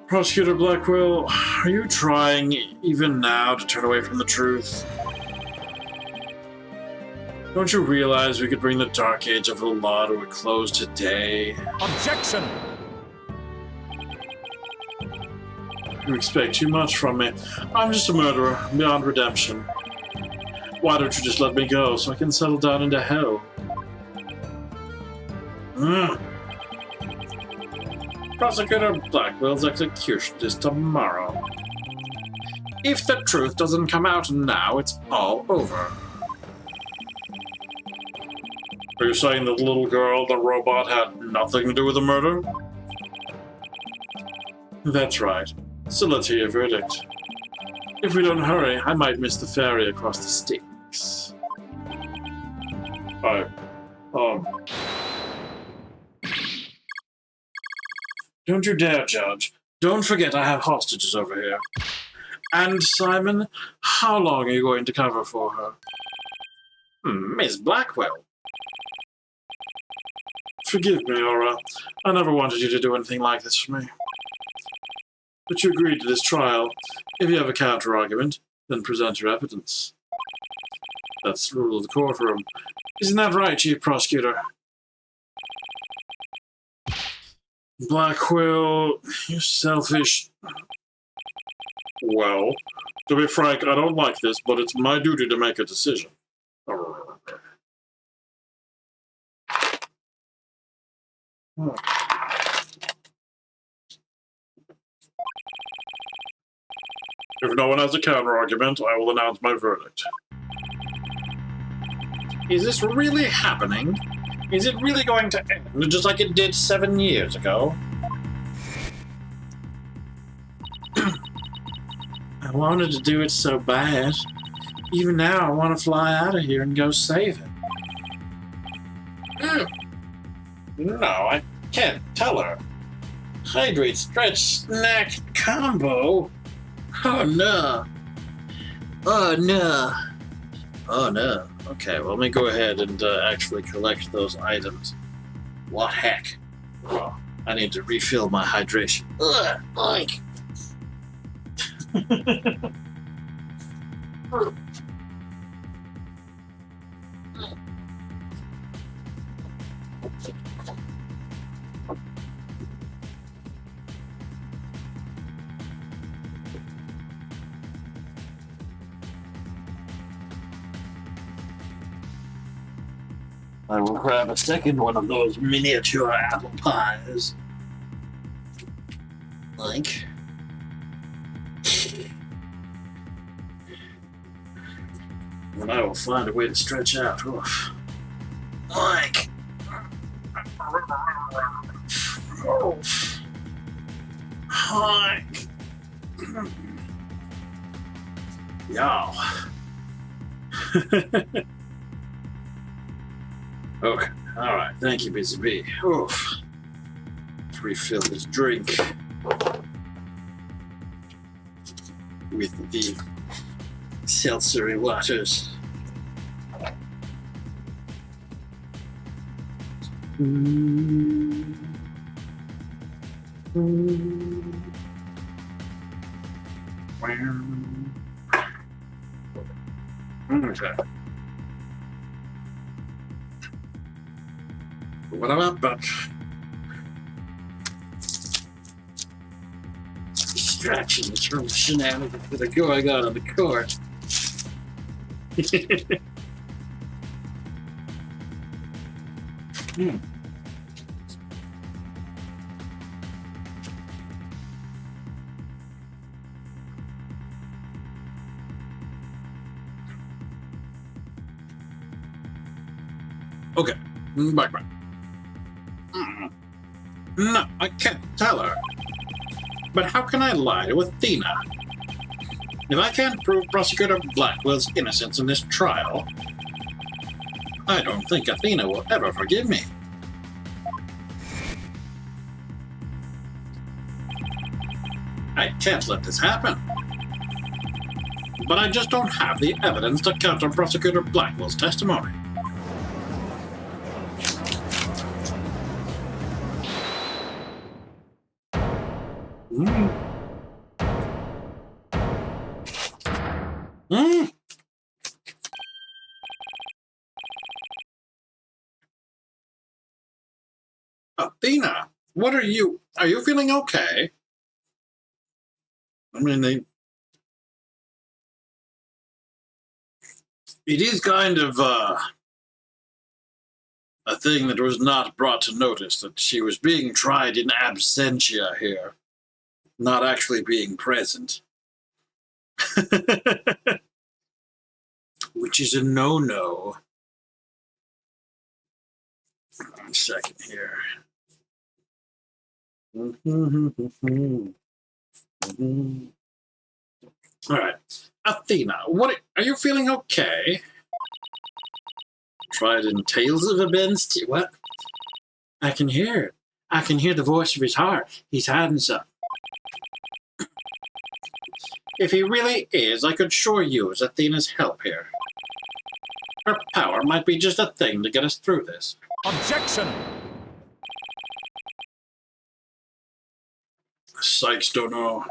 [SPEAKER 1] Prosecutor Blackwell, are you trying, even now, to turn away from the truth? Don't you realize we could bring the Dark Age of the law to a close today?
[SPEAKER 5] Objection!
[SPEAKER 1] You expect too much from me. I'm just a murderer, beyond redemption. Why don't you just let me go so I can settle down into hell? Prosecutor Blackwell's execution is tomorrow. If the truth doesn't come out now, it's all over. Are you saying that the little girl, the robot, had nothing to do with the murder? That's right. So let's hear your verdict. If we don't hurry, I might miss the ferry across the Styx. Don't you dare, Judge. Don't forget I have hostages over here. And, Simon, how long are you going to cover for her? Miss Blackwell. Forgive me, Aura. I never wanted you to do anything like this for me. But you agreed to this trial. If you have a counter-argument, then present your evidence. That's the rule of the courtroom. Isn't that right, Chief Prosecutor? Blackwell, you selfish... Well, to be frank, I don't like this, but it's my duty to make a decision. If no one has a counter-argument, I will announce my verdict. Is this really happening? Is it really going to end just like it did 7 years ago? I wanted to do it so bad. Even now, I want to fly out of here and go save it. No, I can't tell her. Hydrate, stretch, snack, combo. Oh no. Oh no. Oh no. Okay, well, let me go ahead and actually collect those items. What heck? Well, I need to refill my hydration. Ugh, like. I will grab a second one of those miniature apple pies. Like. And I will find a way to stretch out. Oof. Like. Oof. Like. Yow. Okay, alright, thank you, Busy Bee. Oof. Let's refill this drink with the seltzery waters. Okay. What about that? Distractions from shenanigans that are going on in the court. Okay, back. No, I can't tell her. But how can I lie to Athena? If I can't prove Prosecutor Blackwell's innocence in this trial,
[SPEAKER 2] I don't think Athena will ever forgive me. I can't let this happen. But I just don't have the evidence to counter Prosecutor Blackwell's testimony. Athena, what are you feeling okay? I mean, it is kind of a thing that was not brought to notice, that she was being tried in absentia here, not actually being present. Which is a no-no. 1 second here. All right. Athena, what are you feeling okay? Tried in Tales of Events. What? I can hear it. I can hear the voice of his heart. He's hiding something. If he really is, I could sure use Athena's help here. Her power might be just a thing to get us through this.
[SPEAKER 5] Objection!
[SPEAKER 2] Sykes don't know.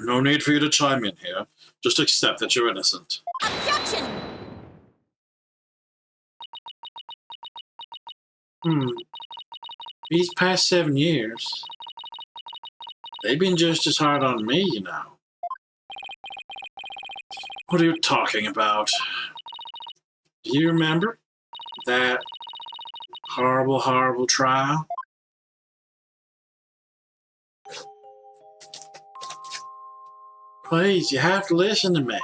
[SPEAKER 2] No need for you to chime in here. Just accept that you're innocent.
[SPEAKER 4] Objection!
[SPEAKER 2] These past 7 years, they've been just as hard on me, you know. What are you talking about? Do you remember that horrible, horrible trial? Please, you have to listen to me.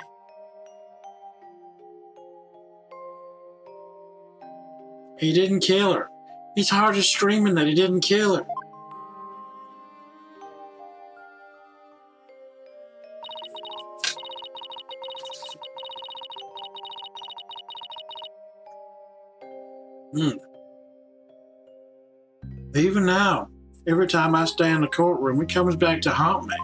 [SPEAKER 2] He didn't kill her. His heart is screaming that he didn't kill her. Even now, every time I stay in the courtroom, it comes back to haunt me.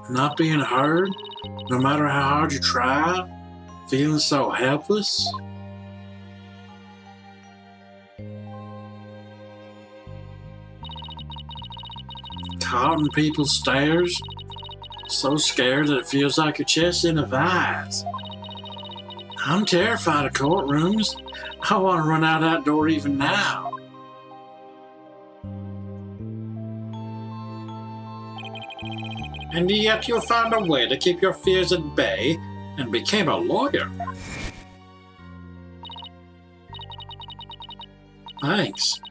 [SPEAKER 2] Not being heard, no matter how hard you try, feeling so helpless. Caught in people's stares, so scared that it feels like your chest in a vise. I'm terrified of courtrooms. I want to run out that door even now. And yet you found a way to keep your fears at bay and became a lawyer. Thanks.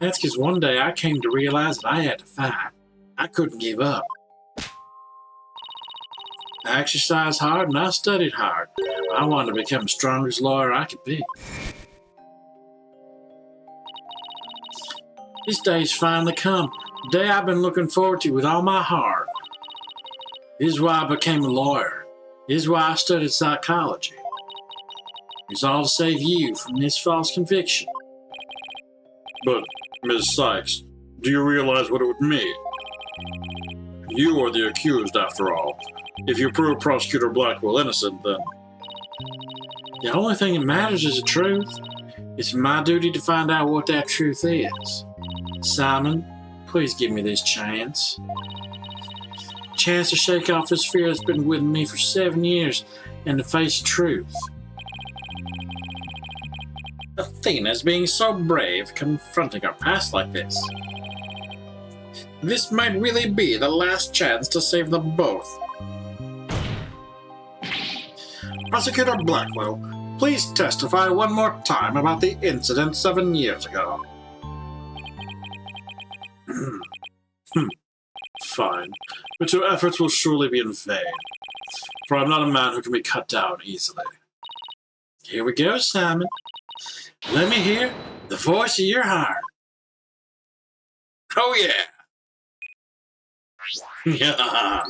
[SPEAKER 2] That's because one day I came to realize that I had to fight. I couldn't give up. I exercised hard and I studied hard. I wanted to become the strongest lawyer I could be. This day's finally come. The day I've been looking forward to with all my heart. This is why I became a lawyer. This is why I studied psychology. It's all to save you from this false conviction. But, Ms. Sykes, do you realize what it would mean? You are the accused, after all. If you prove Prosecutor Blackwell innocent, then... The only thing that matters is the truth. It's my duty to find out what that truth is. Simon, please give me this chance. Chance to shake off this fear that's been with me for 7 years and to face the truth. Athena's being so brave, confronting her past like this. This might really be the last chance to save them both. Prosecutor Blackwell, please testify one more time about the incident 7 years ago. Fine, but your efforts will surely be in vain, for I'm not a man who can be cut down easily. Here we go, Simon. Let me hear the voice of your heart. Oh yeah! Yeah.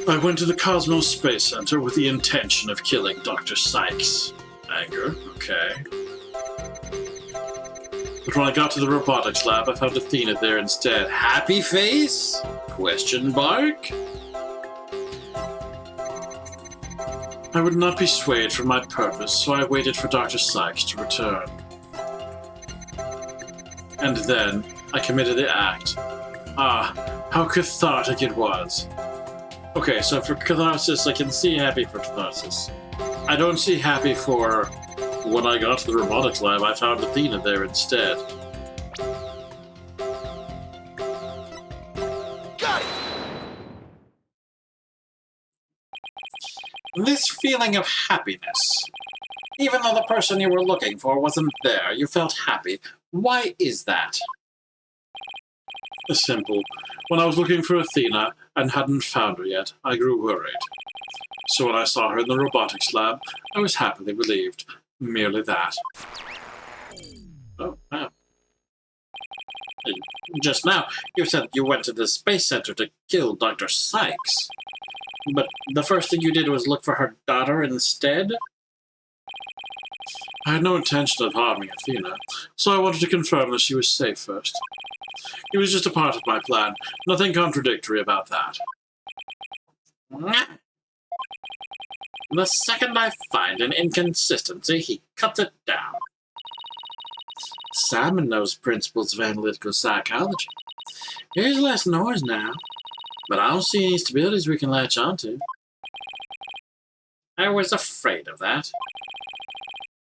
[SPEAKER 1] I went to the Cosmos Space Center with the intention of killing Dr. Sykes. Anger, okay. But when I got to the robotics lab, I found Athena there instead. Happy face? Question mark? I would not be swayed from my purpose, so I waited for Dr. Sykes to return. And then, I committed the act. Ah, how cathartic it was. Okay, so for catharsis, I can see happy for catharsis. I don't see happy for when I got to the robotics lab, I found Athena there instead.
[SPEAKER 3] Got it!
[SPEAKER 1] This feeling of happiness. Even though the person you were looking for wasn't there, you felt happy. Why is that? Simple. When I was looking for Athena and hadn't found her yet, I grew worried. So when I saw her in the robotics lab, I was happily relieved. Merely that. Oh, wow. Just now, you said you went to the Space Center to kill Dr. Sykes. But the first thing you did was look for her daughter instead? I had no intention of harming Athena, so I wanted to confirm that she was safe first. It was just a part of my plan. Nothing contradictory about that. The second I find an inconsistency, he cuts it down. Simon knows principles of analytical psychology. There's less noise now, but I don't see any stabilities we can latch onto. I was afraid of that.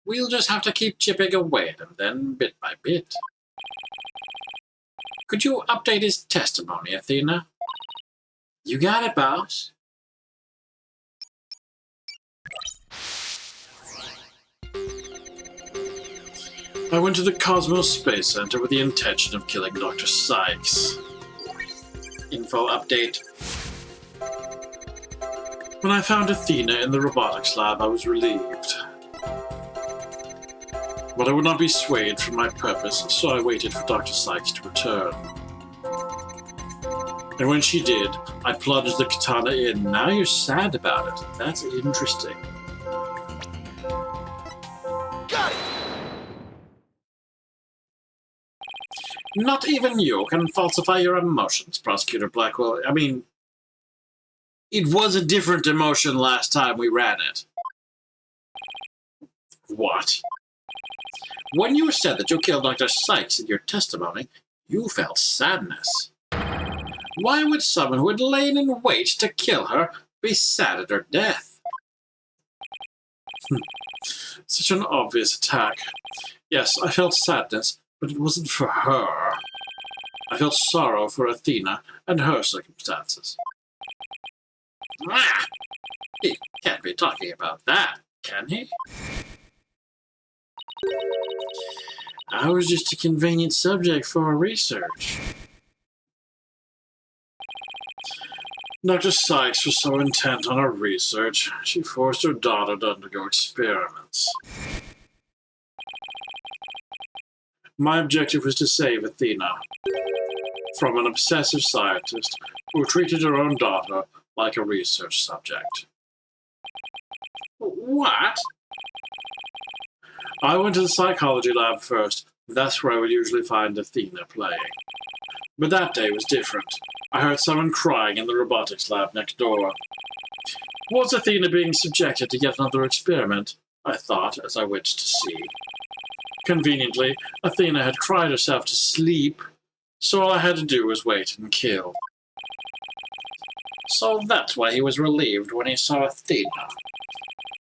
[SPEAKER 1] We'll just have to keep chipping away at him then, bit by bit. Could you update his testimony, Athena? You got it, boss. I went to the Cosmos Space Center with the intention of killing Dr. Sykes. Info update. When I found Athena in the robotics lab, I was relieved. But I would not be swayed from my purpose, so I waited for Dr. Sykes to return. And when she did, I plunged the katana in. Now you're sad about it. That's interesting.
[SPEAKER 3] Got it!
[SPEAKER 1] Not even you can falsify your emotions, Prosecutor Blackwell. I mean, it was a different emotion last time we ran it. What? When you said that you killed Dr. Sykes in your testimony, you felt sadness. Why would someone who had lain in wait to kill her be sad at her death? Such an obvious attack. Yes, I felt sadness, but it wasn't for her. I felt sorrow for Athena and her circumstances. Ah! He can't be talking about that, can he? I was just a convenient subject for our research. Dr. Sykes was so intent on her research, she forced her daughter to undergo experiments. My objective was to save Athena from an obsessive scientist who treated her own daughter like a research subject. What? I went to the psychology lab first. That's where I would usually find Athena playing. But that day was different. I heard someone crying in the robotics lab next door. Was Athena being subjected to yet another experiment? I thought as I went to see. Conveniently, Athena had cried herself to sleep, so all I had to do was wait and kill. So that's why he was relieved when he saw Athena.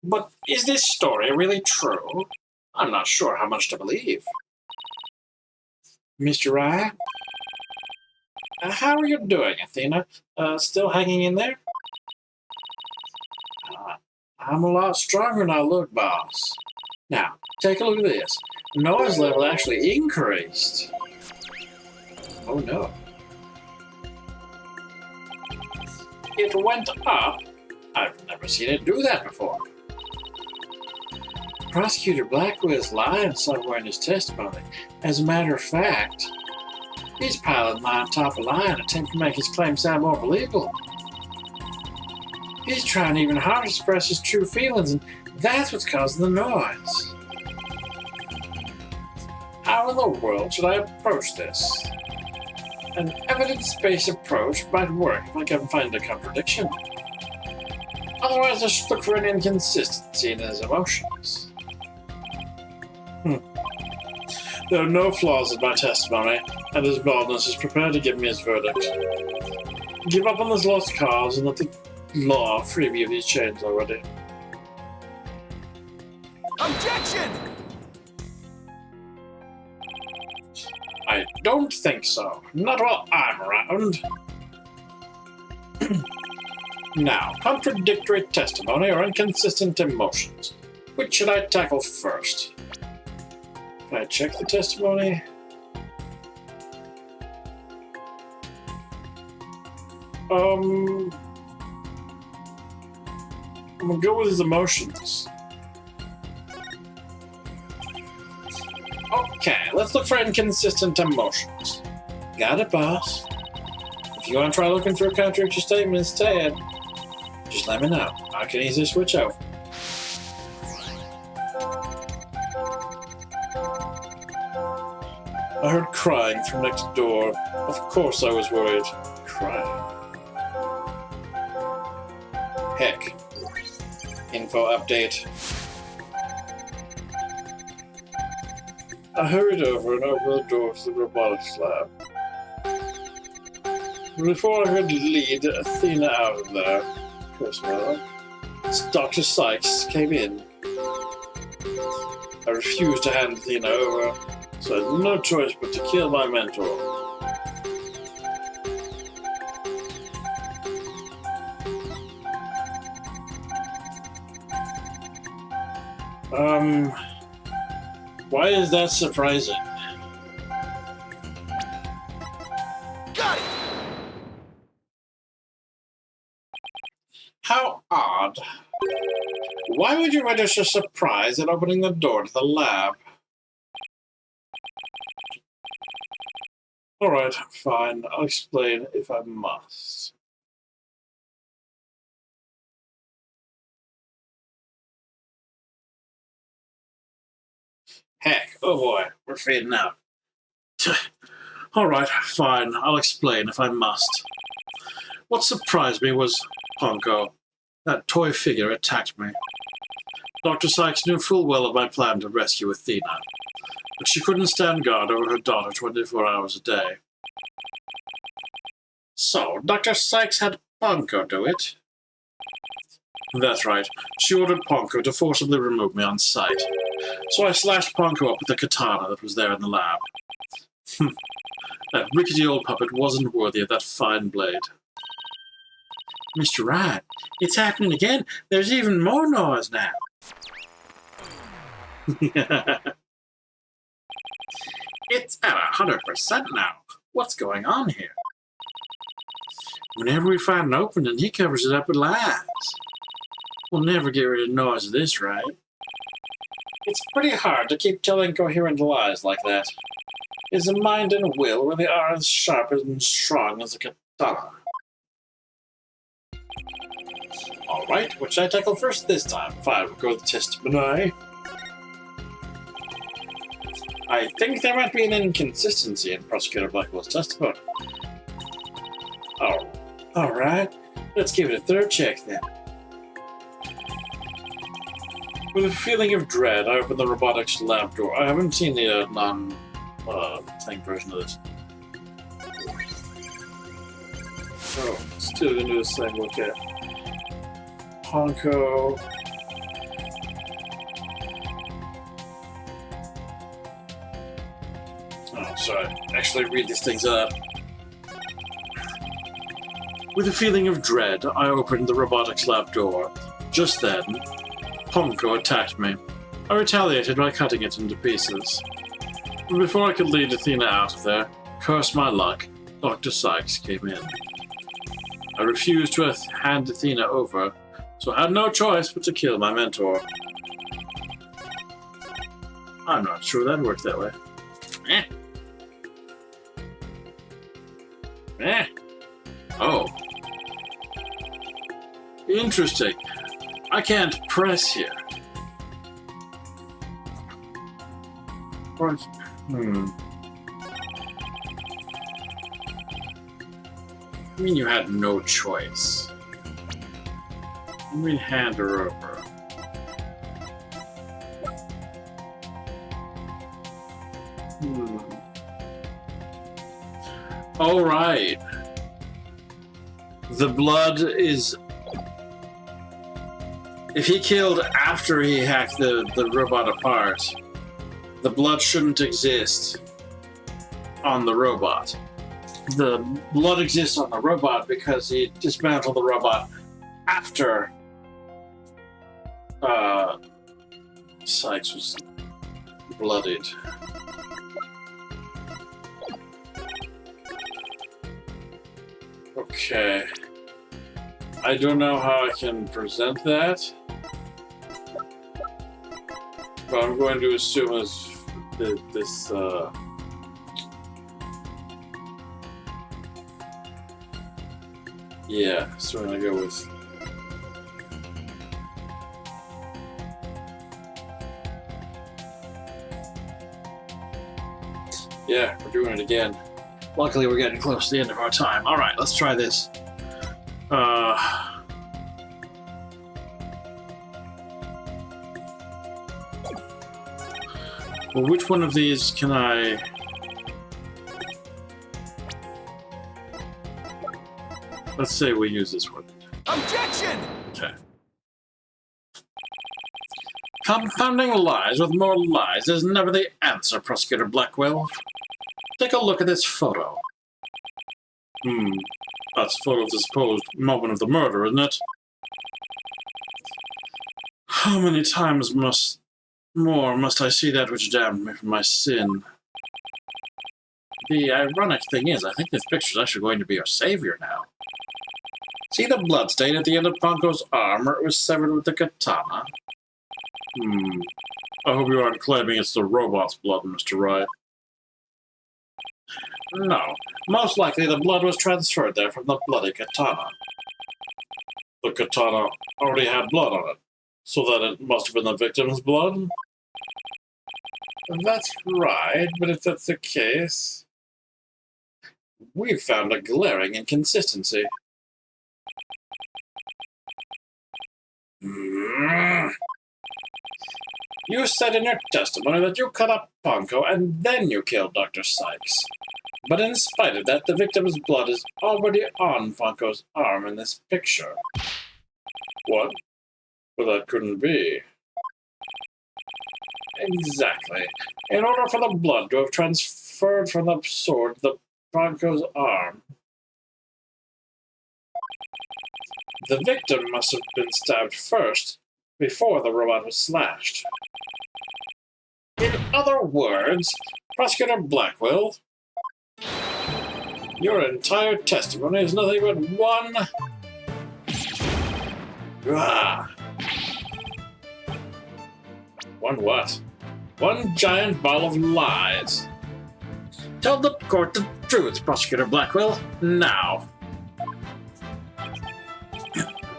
[SPEAKER 1] But is this story really true? I'm not sure how much to believe. Mr. Rye? How are you doing, Athena? Still hanging in there? I'm a lot stronger than I look, boss. Now, take a look at this. The noise level actually increased. Oh no. It went up. I've never seen it do that before.
[SPEAKER 2] Prosecutor Blackwell is lying somewhere in his testimony. As a matter of fact, he's piling lie on top of lie and attempting to make his claim sound more believable. He's trying even harder to express his true feelings, and that's what's causing the noise. How in the world should I approach this? An evidence-based approach might work if I can find a contradiction. Otherwise, I should look for an inconsistency in his emotions. There are no flaws in my testimony, and his baldness is prepared to give me his verdict. Give up on this lost cause and let the law free me of these chains already.
[SPEAKER 5] Objection!
[SPEAKER 2] I don't think so. Not while I'm around. Now, contradictory testimony or inconsistent emotions. Which should I tackle first? Can I check the testimony? I'm gonna go with his emotions. Okay, let's look for inconsistent emotions. Got it, boss. If you want to try looking for a contradictory statement instead, just let me know. I can easily switch over. I heard crying from next door. Of course I was worried. Crying. Heck. Info update. I hurried over and opened the door to the robotics lab. Before I could lead Athena out of there, curse my luck, Dr. Sykes came in. I refused to hand Athena over, so I had no choice but to kill my mentor. Why is that surprising?
[SPEAKER 5] Got it!
[SPEAKER 2] How odd. Why would you register surprise at opening the door to the lab? Alright, fine. I'll explain if I must. Heck, oh boy, we're fading out. Alright, fine. I'll explain if I must. What surprised me was Ponko. That toy figure attacked me. Dr. Sykes knew full well of my plan to rescue Athena, but she couldn't stand guard over her daughter 24 hours a day. So, Dr. Sykes had Ponko do it? That's right. She ordered Ponko to forcibly remove me on sight. So I slashed Ponko up with the katana that was there in the lab. That rickety old puppet wasn't worthy of that fine blade. Mr. Wright, it's happening again. There's even more noise now. It's at 100% now. What's going on here? Whenever we find an opening, he covers it up with lies. We'll never get rid of noise of this, right? It's pretty hard to keep telling coherent lies like that. His mind and will really are as sharp and strong as a katana. Alright, what should I tackle first this time? Fine, we'll go with the testimony. I think there might be an inconsistency in Prosecutor Blackwell's testimony. Oh, alright. Let's give it a third check then. With a feeling of dread, I opened the robotics lab door. I haven't seen the thing version of this. Oh, still gonna do the same look at Ponko. Oh, sorry. Actually read these things up. With a feeling of dread, I opened the robotics lab door. Just then, Ponko attacked me. I retaliated by cutting it into pieces. But before I could lead Athena out of there, curse my luck, Dr. Sykes came in. I refused to hand Athena over, so I had no choice but to kill my mentor.
[SPEAKER 1] I'm not sure that worked that way.
[SPEAKER 2] Eh. Eh.
[SPEAKER 1] Oh. Interesting. I can't press here. What? I mean, you had no choice. I mean, hand her over. All right. The blood is... If he killed after he hacked the robot apart, the blood shouldn't exist on the robot. The blood exists on the robot because he dismantled the robot after Sykes was bloodied. Okay. I don't know how I can present that, but I'm going to assume this yeah, so I'm gonna go with yeah, we're doing it again. Luckily, we're getting close to the end of our time. All right, let's try this. Well, which one of these can I... Let's say we use this one.
[SPEAKER 5] Objection!
[SPEAKER 1] Okay. Compounding lies with more lies is never the answer, Prosecutor Blackwell. Take a look at this photo. That's a photo of the supposed moment of the murder, isn't it? How many times must I see that which damned me from my sin? The ironic thing is, I think this picture's actually going to be our savior now. See the bloodstain at the end of Ponko's arm where it was severed with the katana? I hope you aren't claiming it's the robot's blood, Mr. Wright. No. Most likely the blood was transferred there from the bloody katana. The katana already had blood on it, so that it must have been the victim's blood? That's right, but if that's the case, we've found a glaring inconsistency. You said in your testimony that you cut up Ponko and then you killed Dr. Sykes. But in spite of that, the victim's blood is already on Ponko's arm in this picture. What? Well, that couldn't be. Exactly. In order for the blood to have transferred from the sword to the Ponko's arm, the victim must have been stabbed first, before the robot was slashed. In other words, Prosecutor Blackwell, your entire testimony is nothing but one... One what? One giant ball of lies. Tell the court the truth, Prosecutor Blackwell, now.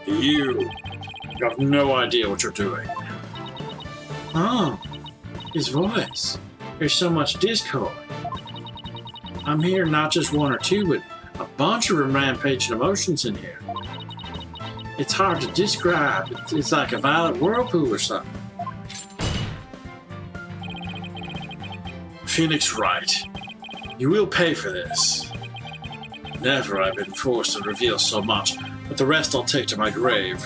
[SPEAKER 1] You have no idea what you're doing. Oh, his voice. There's so much discord. I'm hearing not just one or two, but a bunch of rampaging emotions in here. It's hard to describe. It's like a violent whirlpool or something. Phoenix Wright, you will pay for this. Never have I been forced to reveal so much, but the rest I'll take to my grave.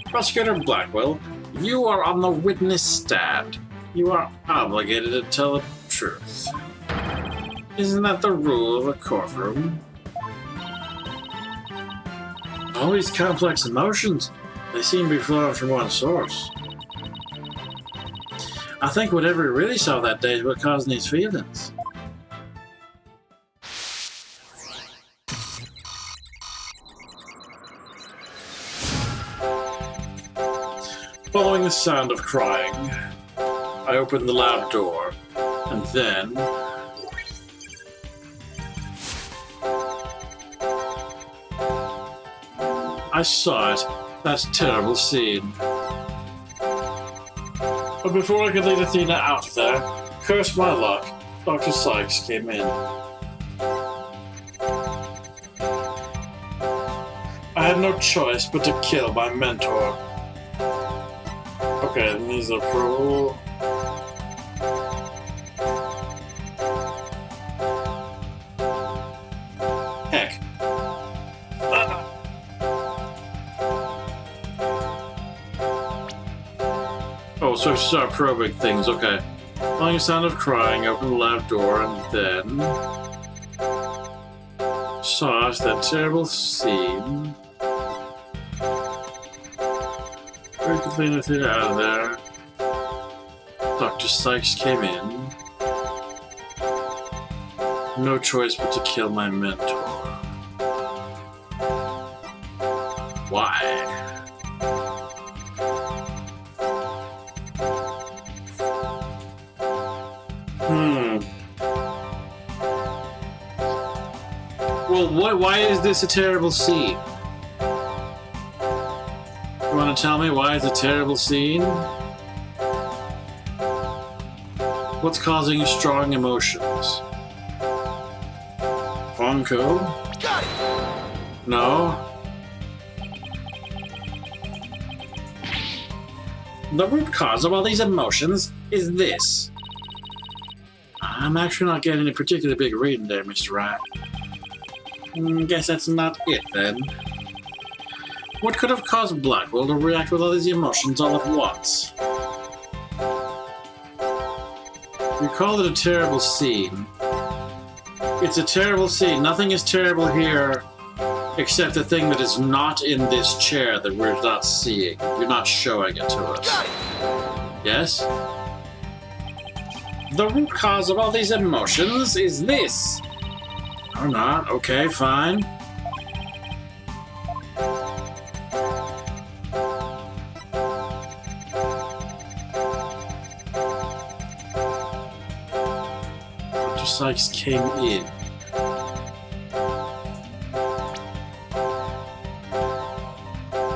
[SPEAKER 1] Prosecutor Blackwell, you are on the witness stand. You are obligated to tell the truth. Isn't that the rule of a courtroom? All these complex emotions, they seem to be flowing from one source. I think whatever he really saw that day is what caused these feelings. Following the
[SPEAKER 2] sound of crying, I opened the lab door, and then... I saw it. That terrible scene. But before I could lead Athena out of there, curse my luck, Dr. Sykes came in. I had no choice but to kill my mentor. Okay, these are cruel. Heck. Oh, so I start probing things, okay. Following a sound of crying, opened the lab door, and then... saw that terrible scene. Very quickly Athena out of there. Dr. Sykes came in. No choice but to kill my mentor. Why? Well, why is this a terrible scene? You want to tell me why it's a terrible scene? What's causing strong emotions? Ponko? No? The root cause of all these emotions is this. I'm actually not getting a particularly big reading there, Mr. Wright. Guess that's not it, then. What could have caused Blackwell to react with all these emotions all at once? You call it a terrible scene. It's a terrible scene. Nothing is terrible here except the thing that is not in this chair that we're not seeing. You're not showing it to us. Yes? The root cause of all these emotions is this. Or not. Okay, fine. Dr. Sykes came in.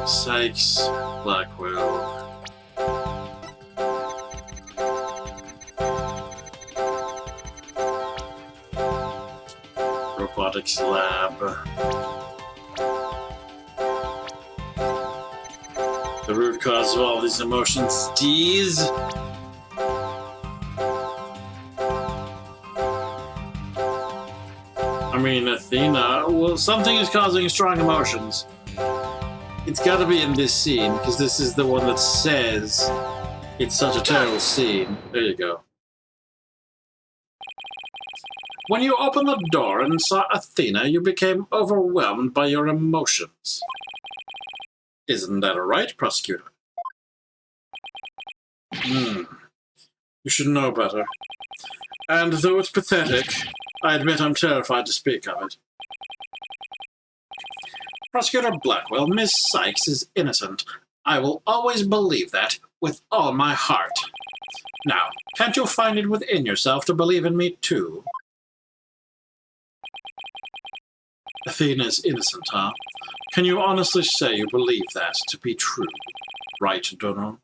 [SPEAKER 2] Sykes, Blackwell. Robotics lab. The root cause of all these emotions, D's. I mean, Athena. Well, something is causing strong emotions. It's got to be in this scene, because this is the one that says it's such a terrible scene. There you go. When you opened the door and saw Athena, you became overwhelmed by your emotions. Isn't that right, prosecutor? You should know better. And though it's pathetic, I admit I'm terrified to speak of it. Prosecutor Blackwell, Miss Sykes is innocent. I will always believe that with all my heart. Now, can't you find it within yourself to believe in me, too? Athena's innocent, huh? Can you honestly say you believe that to be true? Right, Dono?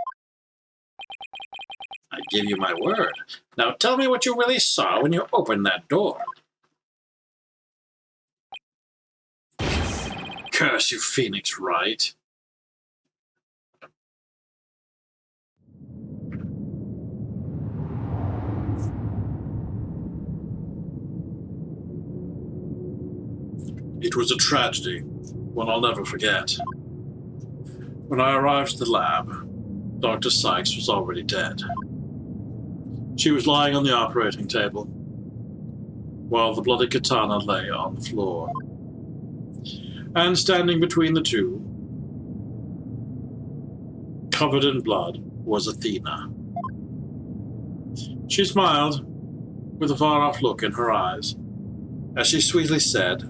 [SPEAKER 2] I give you my word. Now tell me what you really saw when you opened that door. Curse you, Phoenix Wright. It was a tragedy, one I'll never forget. When I arrived at the lab, Dr. Sykes was already dead. She was lying on the operating table, while the bloody katana lay on the floor. And standing between the two, covered in blood, was Athena. She smiled, with a far-off look in her eyes, as she sweetly said,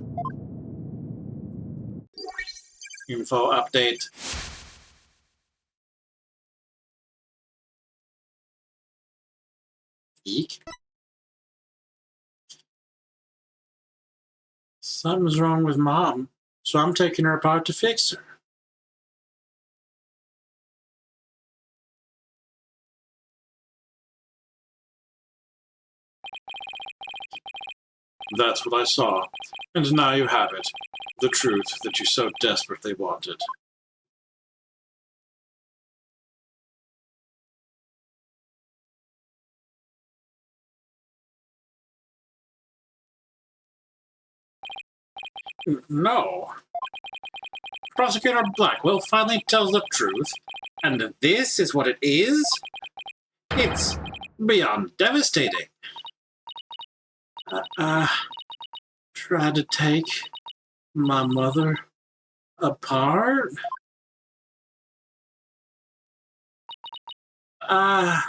[SPEAKER 2] "Info update.
[SPEAKER 1] Eek. Something's wrong with Mom, so I'm taking her apart to fix her. That's what I saw, and now you have it. The truth that you so desperately wanted. No. Prosecutor Blackwell finally tells the truth, and this is what it is? It's beyond devastating. Tried to take my mother apart? No!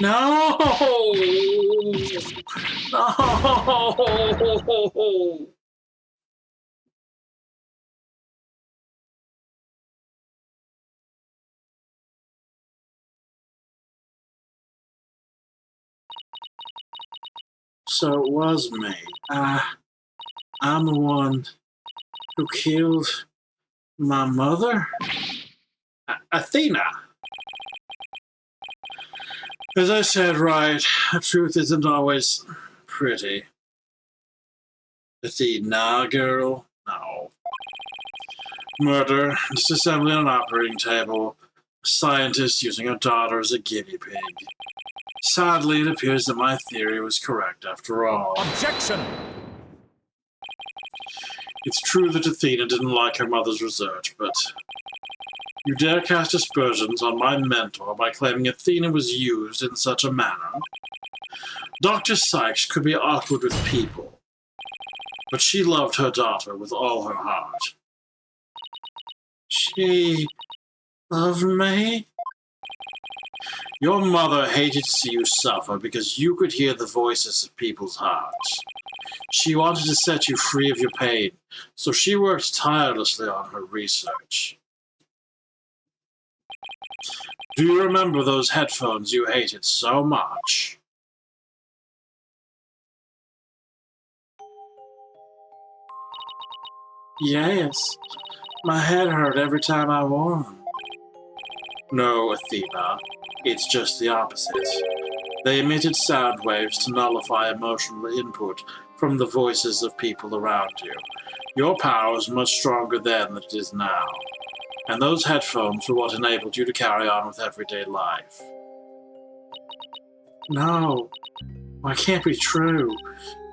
[SPEAKER 1] No! So it was me. I'm the one who killed my mother? Athena! As I said, right, the truth isn't always pretty. Athena, girl? No. Murder, disassembly on an operating table, a scientist using a daughter as a guinea pig. Sadly, it appears that my theory was correct after all.
[SPEAKER 5] Objection!
[SPEAKER 1] It's true that Athena didn't like her mother's research, but you dare cast aspersions on my mentor by claiming Athena was used in such a manner? Dr. Sykes could be awkward with people, but she loved her daughter with all her heart. She loved me? Your mother hated to see you suffer because you could hear the voices of people's hearts. She wanted to set you free of your pain, so she worked tirelessly on her research. Do you remember those headphones you hated so much? Yes, my head hurt every time I wore them. No, Athena, it's just the opposite. They emitted sound waves to nullify emotional input from the voices of people around you. Your power was much stronger then than it is now, and those headphones were what enabled you to carry on with everyday life. No, that can't be true.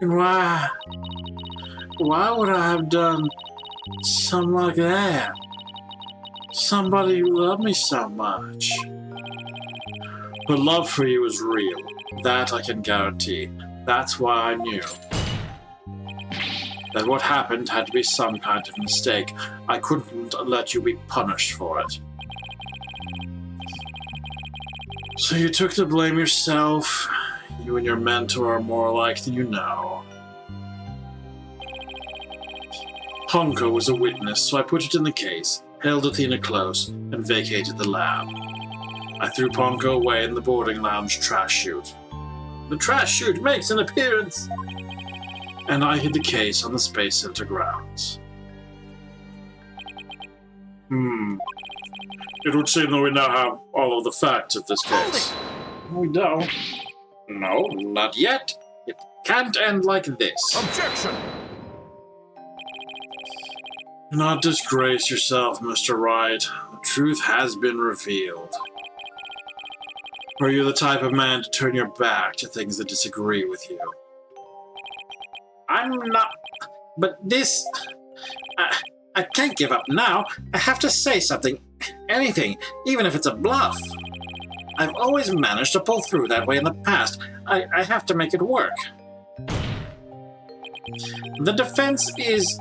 [SPEAKER 1] And why would I have done something like that? Somebody who loved me so much. Her love for you is real. That I can guarantee. That's why I knew that what happened had to be some kind of mistake. I couldn't let you be punished for it. So you took the blame yourself. You and your mentor are more alike than you know. Honko was a witness, so I put it in the case, held Athena close, and vacated the lab. I threw Ponko away in the boarding lounge trash chute. The trash chute makes an appearance! And I hid the case on the Space Center grounds. It would seem that we now have all of the facts of this case. We don't. No, not yet. It can't end like this.
[SPEAKER 5] Objection!
[SPEAKER 1] Do not disgrace yourself, Mr. Wright. The truth has been revealed. Are you the type of man to turn your back to things that disagree with you? I'm not... But this... I can't give up now. I have to say something. Anything, even if it's a bluff. I've always managed to pull through that way in the past. I have to make it work. The defense is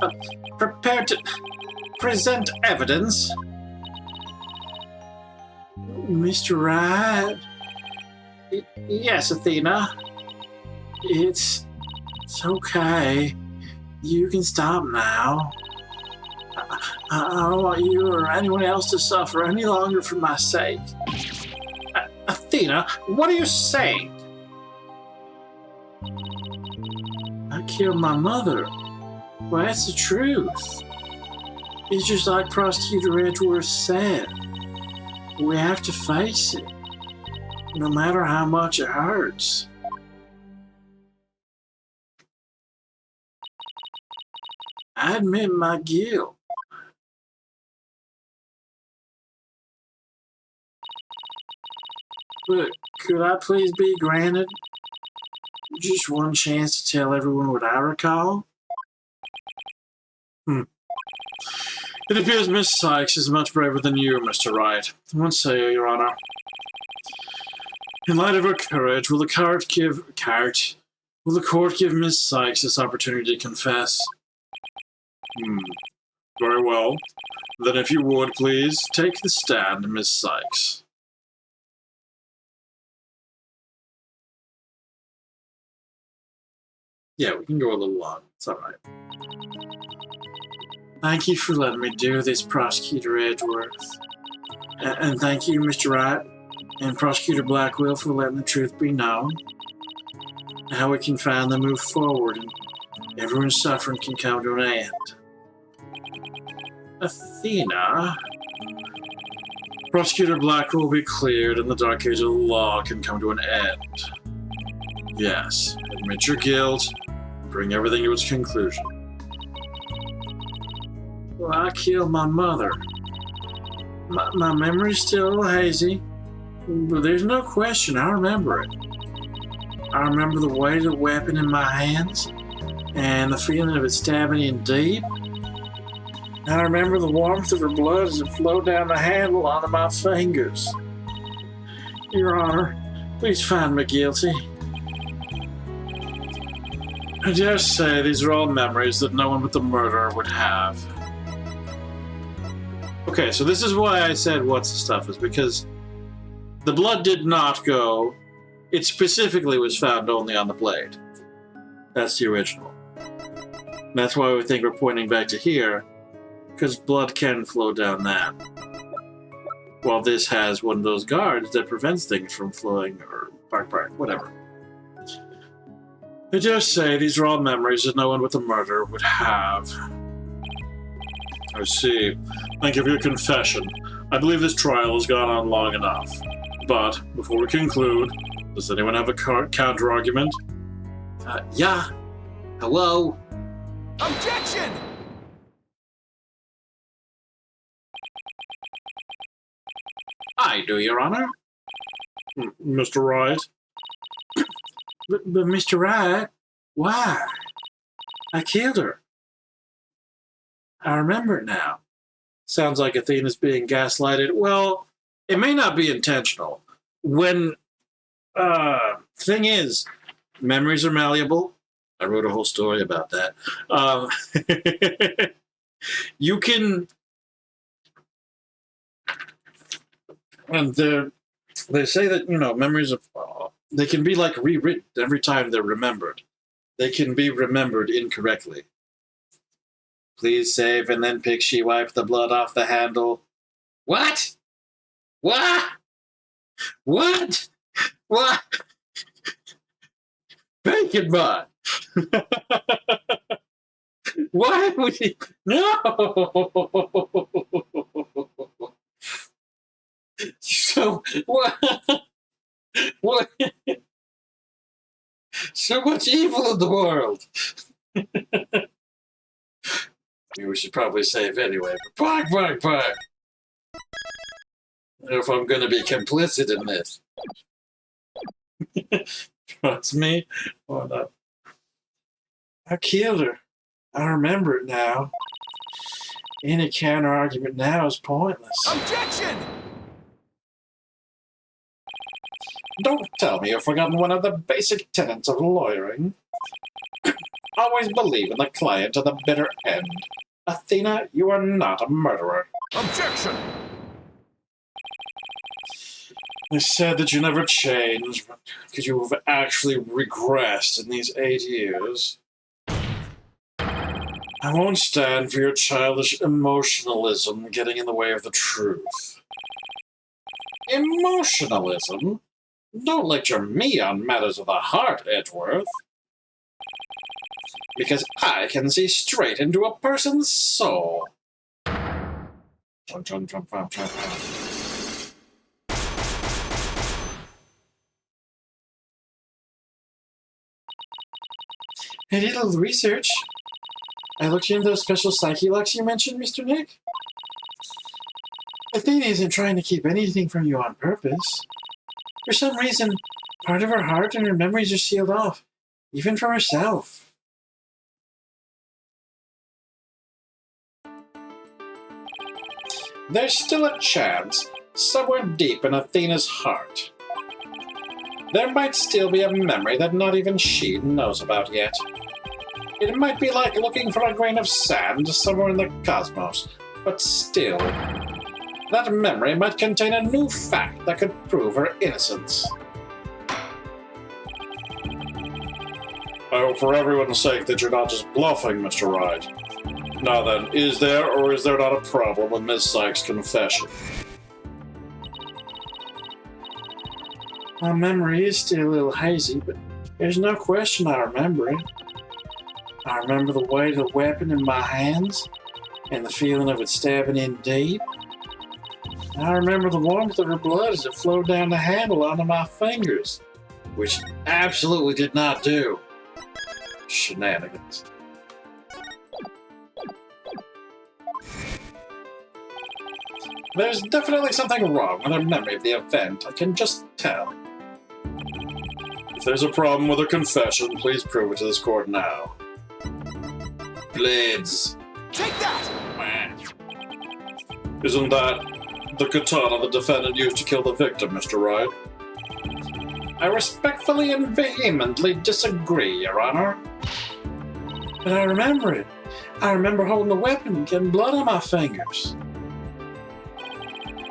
[SPEAKER 1] prepared to present evidence. Mr. Wright? Yes, Athena. It's okay. You can stop now.
[SPEAKER 2] I don't want you or anyone else to suffer any longer for my sake.
[SPEAKER 1] Athena, what are you saying?
[SPEAKER 2] I killed my mother. Well, that's the truth. It's just like Prosecutor Edgeworth said. We have to face it, no matter how much it hurts. I admit my guilt. But could I please be granted just one chance to tell everyone what I recall?
[SPEAKER 1] It appears Miss Sykes is much braver than you, Mr. Wright. What say you, Your Honor? In light of her courage, will the court give Miss Sykes this opportunity to confess? Very well. Then if you would, please, take the stand, Miss Sykes. Yeah, we can go a little long. It's all right.
[SPEAKER 2] Thank you for letting me do this, Prosecutor Edgeworth. And thank you, Mr. Wright and Prosecutor Blackwell, for letting the truth be known. How we can finally move forward and everyone's suffering can come to an end.
[SPEAKER 1] Athena? Prosecutor Blackwell will be cleared and the Dark Age of the Law can come to an end. Yes, admit your guilt, bring everything to its conclusion.
[SPEAKER 2] Well, I killed my mother. My memory's still a little hazy, but there's no question I remember it. I remember the weight of the weapon in my hands and the feeling of it stabbing in deep. I remember the warmth of her blood as it flowed down the handle onto my fingers. Your Honor, please find me guilty.
[SPEAKER 1] I dare say these are all memories that no one but the murderer would have. Okay, so this is why I said what's the stuff is because the blood did not go. It specifically was found only on the blade. That's the original. That's why we think we're pointing back to here, because blood can flow down that. While this has one of those guards that prevents things from flowing, or whatever. I dare say these are all memories that no one but the murderer would have. I see. Thank you for your confession. I believe this trial has gone on long enough. But, before we conclude, does anyone have a counter-argument?
[SPEAKER 2] Yeah. Hello?
[SPEAKER 5] Objection!
[SPEAKER 1] I do, Your Honor. Mr. Wright?
[SPEAKER 2] But Mr. Wright, why? I killed her. I remember it now.
[SPEAKER 1] Sounds like Athena's being gaslighted. Well, it may not be intentional. Thing is, memories are malleable. I wrote a whole story about that. You can... And they say that, memories of... they can be like rewritten every time they're remembered. They can be remembered incorrectly. Please save and then Pixie wipe the blood off the handle. What? What? What? What? Bacon bun. Why would he? No. So what? What? So much evil in the world. We should probably save anyway. But bark. I don't know if I'm going to be complicit in this. Trust me or not. I killed her. I remember it now. Any counter argument now is pointless.
[SPEAKER 5] Objection!
[SPEAKER 1] Don't tell me you've forgotten one of the basic tenets of lawyering. Always believe in the client to the bitter end. Athena, you are not a murderer.
[SPEAKER 5] Objection!
[SPEAKER 1] I said that you never changed, because you have actually regressed in these 8 years. I
[SPEAKER 2] I won't stand for your childish emotionalism getting in the way of the truth. Emotionalism? Don't lecture me on matters of the heart, Edgeworth. Because I can see straight into a person's soul. Chomp, chomp, chomp, chomp, chomp, chomp. I did a little research. I looked into those special psyche locks you mentioned, Mr. Nick. Athena isn't trying to keep anything from you on purpose. For some reason, part of her heart and her memories are sealed off, even from herself. There's still a chance, somewhere deep in Athena's heart. There might still be a memory that not even she knows about yet. It might be like looking for a grain of sand somewhere in the cosmos, but still, that memory might contain a new fact that could prove her innocence. I hope for everyone's sake that you're not just bluffing, Mr. Wright. Now then, is there or is there not a problem with Miss Sykes' confession? My memory is still a little hazy, but there's no question I remember it. I remember the weight of the weapon in my hands, and the feeling of it stabbing in deep. I remember the warmth of her blood as it flowed down the handle onto my fingers, which absolutely did not do. Shenanigans. There's definitely something wrong with her memory of the event, I can just tell. If there's a problem with her confession, please prove it to this court now. Blades.
[SPEAKER 5] Take that!
[SPEAKER 2] Isn't that the katana the defendant used to kill the victim, Mr. Wright? I respectfully and vehemently disagree, Your Honor. But I remember it. I remember holding the weapon and getting blood on my fingers.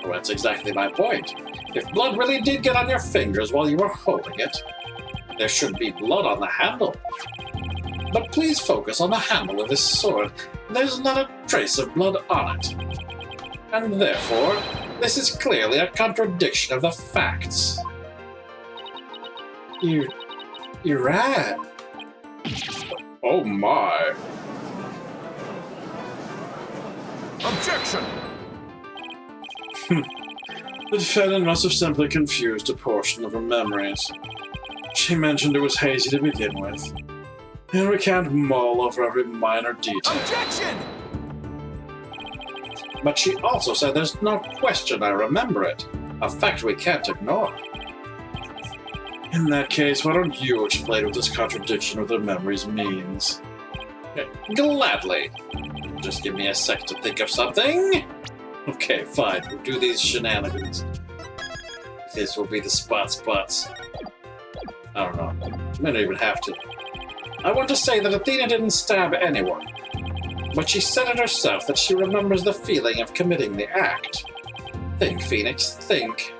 [SPEAKER 2] Well, that's exactly my point. If blood really did get on your fingers while you were holding it, there should be blood on the handle. But please focus on the handle of this sword. There's not a trace of blood on it. And therefore, this is clearly a contradiction of the facts. You're right. Oh my.
[SPEAKER 5] Objection!
[SPEAKER 2] The defendant must have simply confused a portion of her memories. She mentioned it was hazy to begin with, and we can't mull over every minor detail.
[SPEAKER 5] Objection!
[SPEAKER 2] But she also said there's no question I remember it, a fact we can't ignore. In that case, why don't you explain what this contradiction with her memories means? Gladly. Just give me a sec to think of something. Okay, fine, we'll do these shenanigans. This will be the spots. I don't know. I don't even have to. I want to say that Athena didn't stab anyone. But she said it herself that she remembers the feeling of committing the act. Think, Phoenix, think.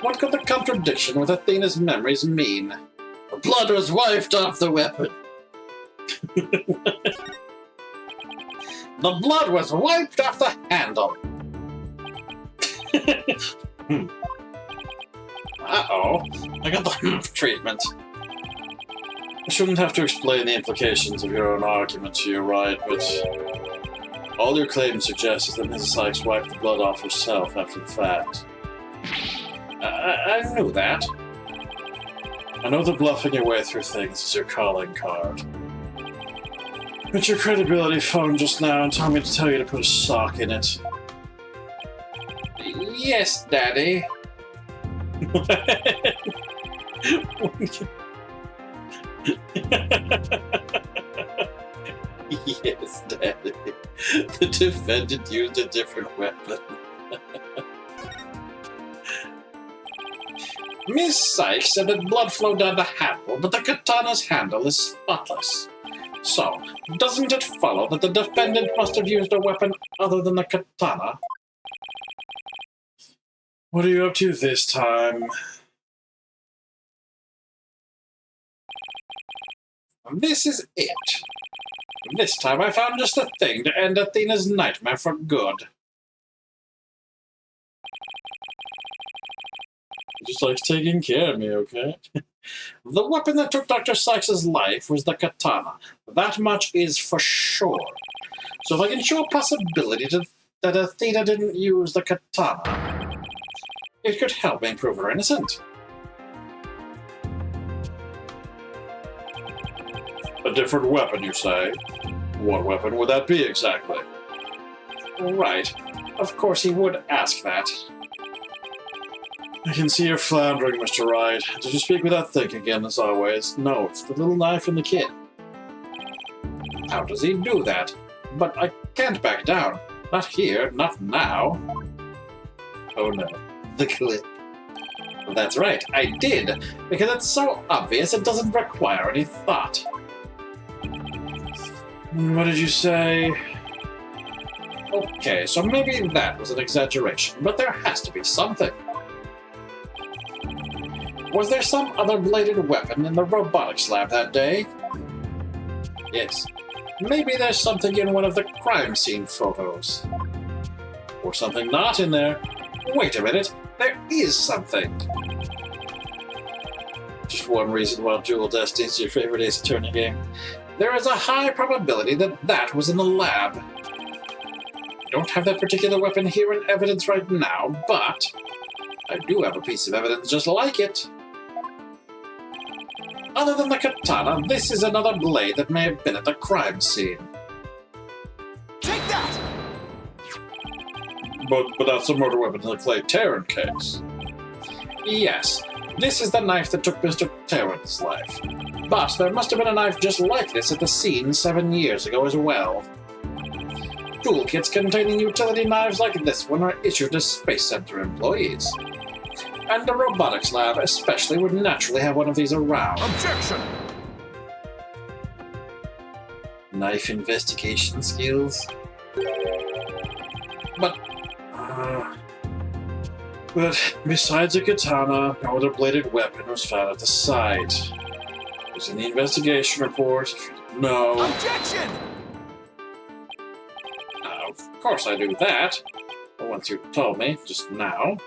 [SPEAKER 2] What could the contradiction with Athena's memories mean? The blood was wiped off the weapon. The blood was wiped off the handle. Uh-oh. I got the treatment. I shouldn't have to explain the implications of your own argument to you, right? But all your claims suggest is that Mrs. Sykes wiped the blood off herself after the fact. I knew that. I know that bluffing your way through things is your calling card. But your credibility phoned just now and told me to tell you to put a sock in it. Yes, Daddy. Yes, Daddy. The defendant used a different weapon. Miss Sykes said that blood flowed down the handle, but the katana's handle is spotless. So, doesn't it follow that the defendant must have used a weapon other than the katana? What are you up to this time? This is it. This time I found just the thing to end Athena's nightmare for good. Just likes taking care of me, okay? The weapon that took Dr. Sykes' life was the katana. That much is for sure. So if I can show a possibility that Athena didn't use the katana, it could help me prove her innocent. A different weapon, you say? What weapon would that be exactly? Right. Of course he would ask that. I can see you're floundering, Mr. Wright. Did you speak without thinking again, as always? No, it's the little knife in the kit. How does he do that? But I can't back down. Not here, not now. Oh no, the clip. That's right, I did, because it's so obvious it doesn't require any thought. What did you say? Okay, so maybe that was an exaggeration, but there has to be something. Was there some other bladed weapon in the robotics lab that day? Yes. Maybe there's something in one of the crime scene photos. Or something not in there. Wait a minute, there is something. Just one reason why Dual Destinies is your favorite Ace Attorney game. There is a high probability that that was in the lab. I don't have that particular weapon here in evidence right now, but I do have a piece of evidence just like it. Other than the katana, this is another blade that may have been at the crime scene.
[SPEAKER 5] Take that!
[SPEAKER 2] But that's a murder weapon in the Clay Terran case. Yes, this is the knife that took Mr. Terran's life. But there must have been a knife just like this at the scene 7 years ago as well. Toolkits containing utility knives like this one are issued to Space Center employees. And the robotics lab especially would naturally have one of these around.
[SPEAKER 5] Objection!
[SPEAKER 2] Knife investigation skills? But besides a katana, no other bladed weapon was found at the site. It was in the investigation report. No.
[SPEAKER 5] Objection!
[SPEAKER 2] Of course I do that. Once you told me, just now.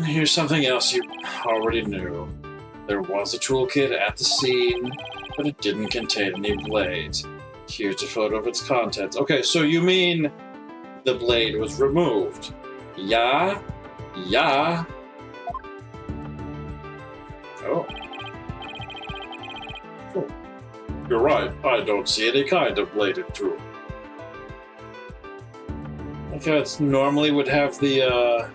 [SPEAKER 2] Here's something else you already knew. There was a toolkit at the scene, but it didn't contain any blades. Here's a photo of its contents. Okay, so you mean the blade was removed? Yeah? Yeah? Oh. Oh. You're right, I don't see any kind of bladed tool. Okay, it's normally would have the,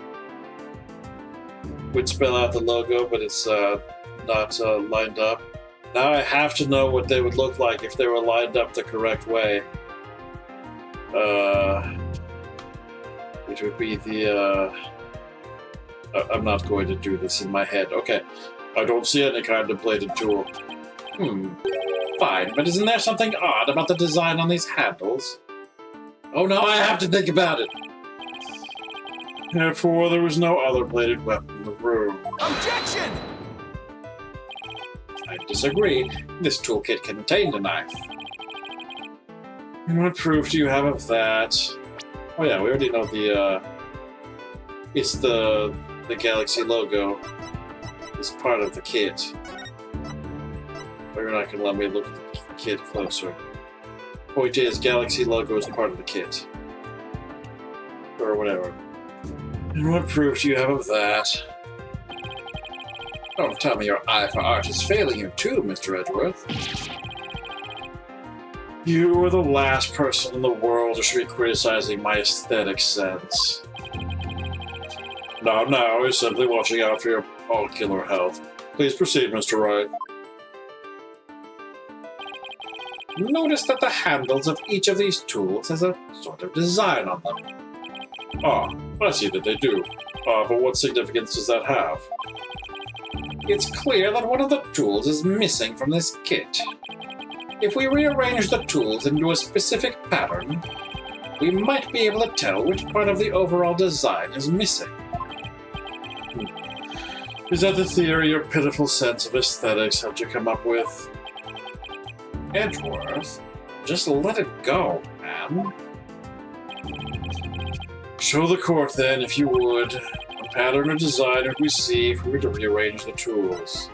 [SPEAKER 2] would spell out the logo, but it's not lined up. Now I have to know what they would look like if they were lined up the correct way. Which would be the, I'm not going to do this in my head. Okay, I don't see any kind of bladed tool. Fine, but isn't there something odd about the design on these handles? Oh no, I have to think about it! Therefore, there was no other bladed weapon in the room.
[SPEAKER 5] Objection!
[SPEAKER 2] I disagree. This toolkit contained a knife. What proof do you have of that? Oh yeah, we already know the, it's the Galaxy logo is part of the kit. But you're not going to let me look at the kit closer. Point is, Galaxy logo is part of the kit. Or whatever. And what proof do you have of that? Don't tell me your eye for art is failing you too, Mr. Edgeworth. You are the last person in the world who should be criticizing my aesthetic sense. No, you're simply watching out for your ocular health. Please proceed, Mr. Wright. Notice that the handles of each of these tools has a sort of design on them. Ah, I see that they do. But what significance does that have? It's clear that one of the tools is missing from this kit. If we rearrange the tools into a specific pattern, we might be able to tell which part of the overall design is missing. Is that the theory your pitiful sense of aesthetics helped you come up with? Edgeworth? Just let it go, man. Show the court, then, if you would, a pattern or design we see if we were to rearrange the tools.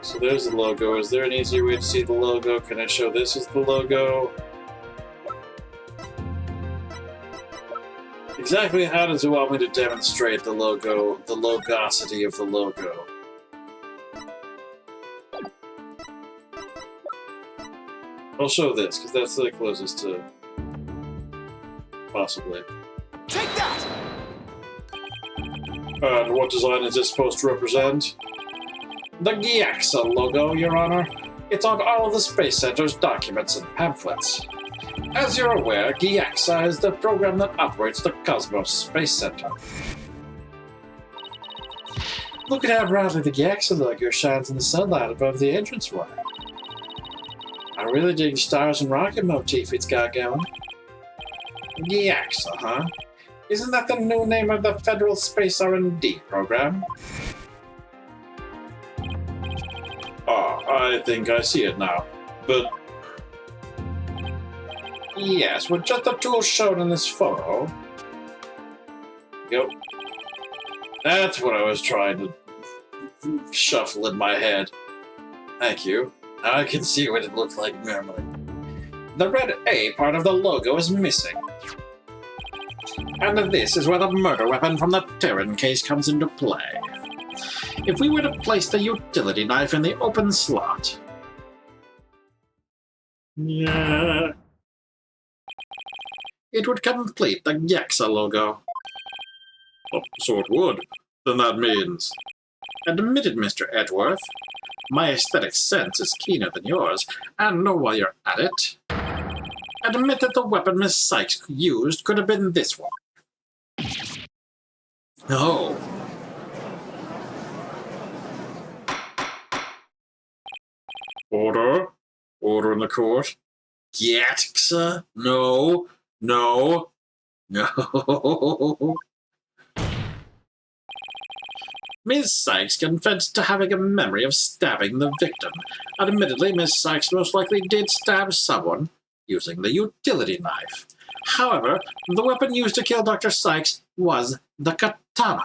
[SPEAKER 2] So there's the logo. Is there an easier way to see the logo? Can I show this as the logo? Exactly how does it want me to demonstrate the logo, the logosity of the logo? I'll show this, because that's the closest to... possibly.
[SPEAKER 5] Take that!
[SPEAKER 2] And what design is this supposed to represent? The GIAXA logo, Your Honor. It's on all of the Space Center's documents and pamphlets. As you're aware, GIAXA is the program that operates the Cosmos Space Center. Look at how brightly the GIAXA logo shines in the sunlight above the entranceway. I really dig the stars and rocket motif it's got going. GIAXA, huh? Isn't that the new name of the Federal Space R&D program? Ah, I think I see it now. But... yes, with just the tools shown in this photo. Yep. That's what I was trying to shuffle in my head. Thank you. Now I can see what it looked like normally. The red A part of the logo is missing. And this is where the murder weapon from the Terran case comes into play. If we were to place the utility knife in the open slot... yeah... it would complete the GIAXA logo. Oh, so it would. Then that means... admitted, Mr. Edgeworth. My aesthetic sense is keener than yours, and know while you're at it. Admit that the weapon Miss Sykes used could have been this one. No. Order? Order in the court? GIAXA? No. No. No. Ms. Sykes confessed to having a memory of stabbing the victim. Admittedly, Ms. Sykes most likely did stab someone using the utility knife. However, the weapon used to kill Dr. Sykes was the katana.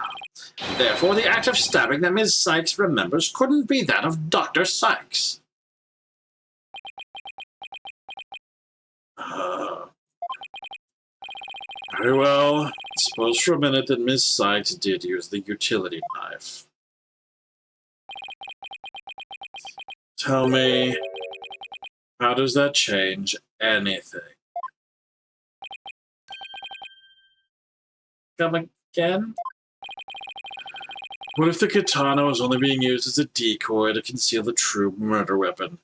[SPEAKER 2] Therefore, the act of stabbing that Ms. Sykes remembers couldn't be that of Dr. Sykes. Very well. Suppose for a minute that Ms. Sykes did use the utility knife. Tell me, how does that change anything? Come again? What if the katana was only being used as a decoy to conceal the true murder weapon?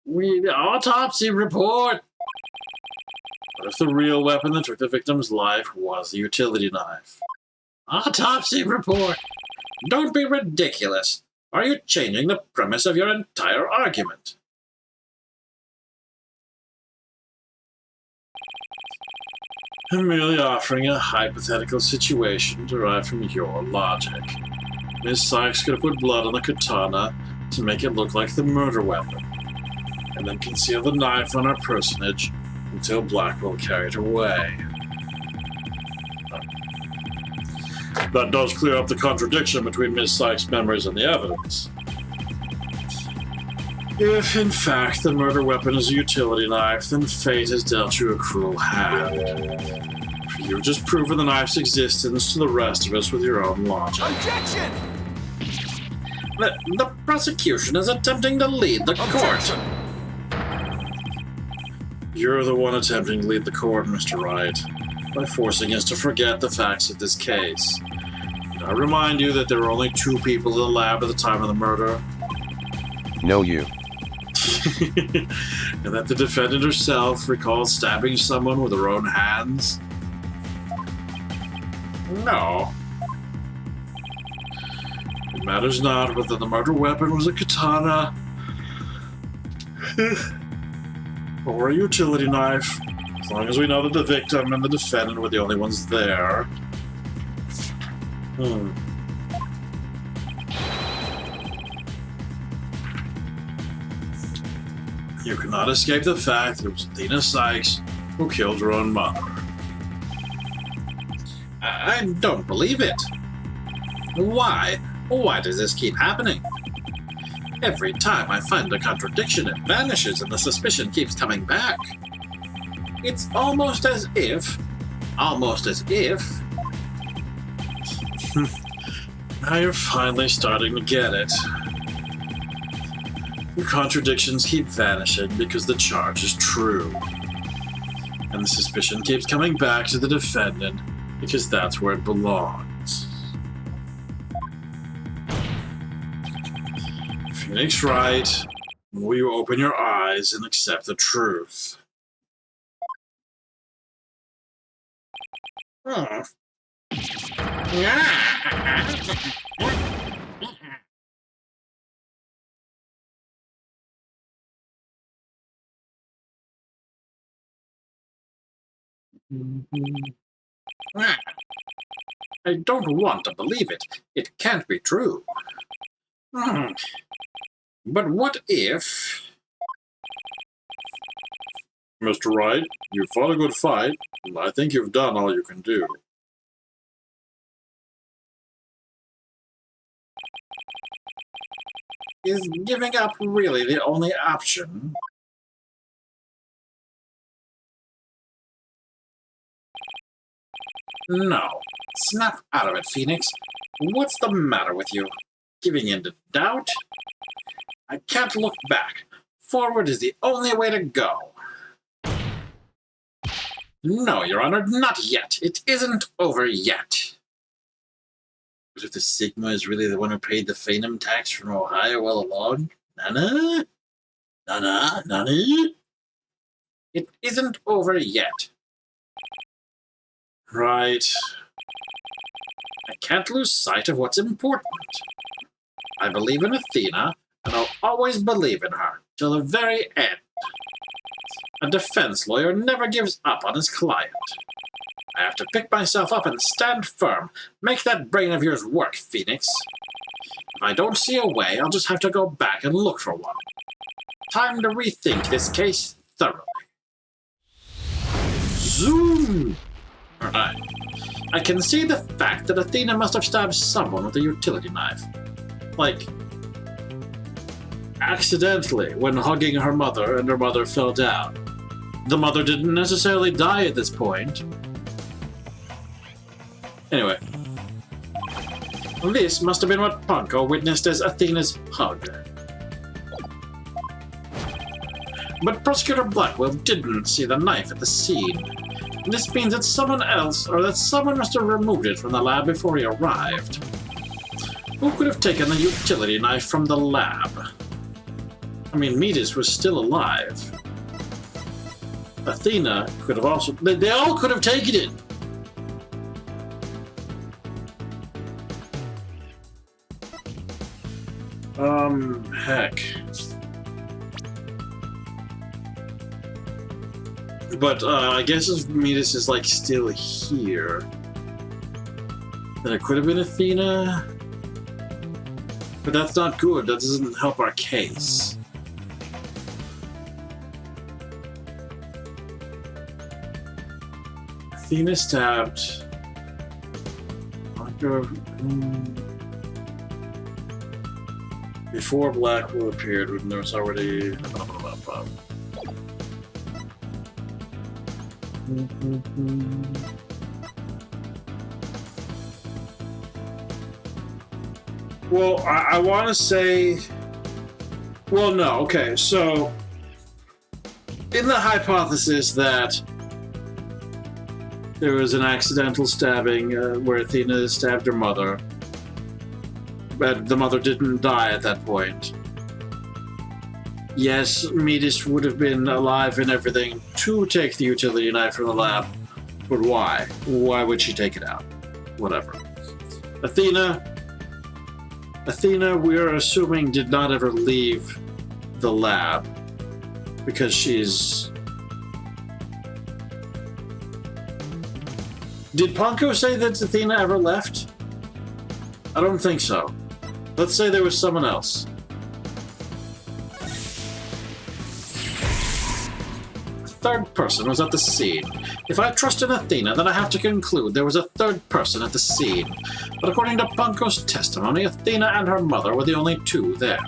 [SPEAKER 2] Read the autopsy report! What if the real weapon that took the victim's life was the utility knife? Autopsy report! Don't be ridiculous! Are you changing the premise of your entire argument? I'm merely offering a hypothetical situation derived from your logic. Miss Sykes could have put blood on the katana to make it look like the murder weapon, and then conceal the knife on her personage until Blackwell carried her away. That does clear up the contradiction between Miss Sykes' memories and the evidence. If, in fact, the murder weapon is a utility knife, then fate has dealt you a cruel hand. You've just proven the knife's existence to the rest of us with your own logic.
[SPEAKER 5] Objection!
[SPEAKER 2] The prosecution is attempting to lead the court. You're the one attempting to lead the court, Mr. Wright, by forcing us to forget the facts of this case. I remind you that there were only 2 people in the lab at the time of the murder.
[SPEAKER 4] No, you.
[SPEAKER 2] And that the defendant herself recalls stabbing someone with her own hands? No. It matters not whether the murder weapon was a katana or a utility knife, as long as we know that the victim and the defendant were the only ones there.
[SPEAKER 1] You cannot escape the fact that it was Athena Sykes who killed her own mother. I don't believe it. Why? Why does this keep happening? Every time I find a contradiction, it vanishes and the suspicion keeps coming back. It's almost as if... Now you're finally starting to get it. The contradictions keep vanishing because the charge is true. And the suspicion keeps coming back to the defendant because that's where it belongs. Phoenix Wright, will you open your eyes and accept the truth? Hmm. I don't want to believe it. It can't be true. But what if... Mr. Wright, you fought a good fight, and I think you've done all you can do. Is giving up really the only option? No. Snap out of it, Phoenix. What's the matter with you? Giving in to doubt? I can't look back. Forward is the only way to go. No, Your Honor, not yet. It isn't over yet. What if the Sigma is really the one who paid the Phantom tax from Ohio all along? Nana? Nana? Nani? It isn't over yet. Right. I can't lose sight of what's important. I believe in Athena, and I'll always believe in her, till the very end. A defense lawyer never gives up on his client. I have to pick myself up and stand firm. Make that brain of yours work, Phoenix. If I don't see a way, I'll just have to go back and look for one. Time to rethink this case thoroughly. Zoom! Alright. I can see the fact that Athena must have stabbed someone with a utility knife. Like, accidentally, when hugging her mother and her mother fell down. The mother didn't necessarily die at this point. Anyway. This must have been what Panko witnessed as Athena's hug. But Prosecutor Blackwell didn't see the knife at the scene. This means that someone else, or that someone must have removed it from the lab before he arrived. Who could have taken the utility knife from the lab? I mean, Metis was still alive. Athena could have also... They all could have taken it! Heck. But, I guess if Metis is, like, still here, then it could have been Athena. But that's not good. That doesn't help our case. Athena stabbed... Before Blackwell appeared, when there was already... Well, I want to say... Well, no, okay, so... In the hypothesis that there was an accidental stabbing where Athena stabbed her mother, but the mother didn't die at that point. Yes, Metis would have been alive and everything to take the utility knife from the lab, but why? Why would she take it out? Whatever. Athena, we're assuming, did not ever leave the lab because she's... Did Panko say that Athena ever left? I don't think so. Let's say there was someone else.
[SPEAKER 2] third person was at the scene. If I trust in Athena, then I have to conclude there was a third person at the scene. But according to Punko's testimony, Athena and her mother were the only two there.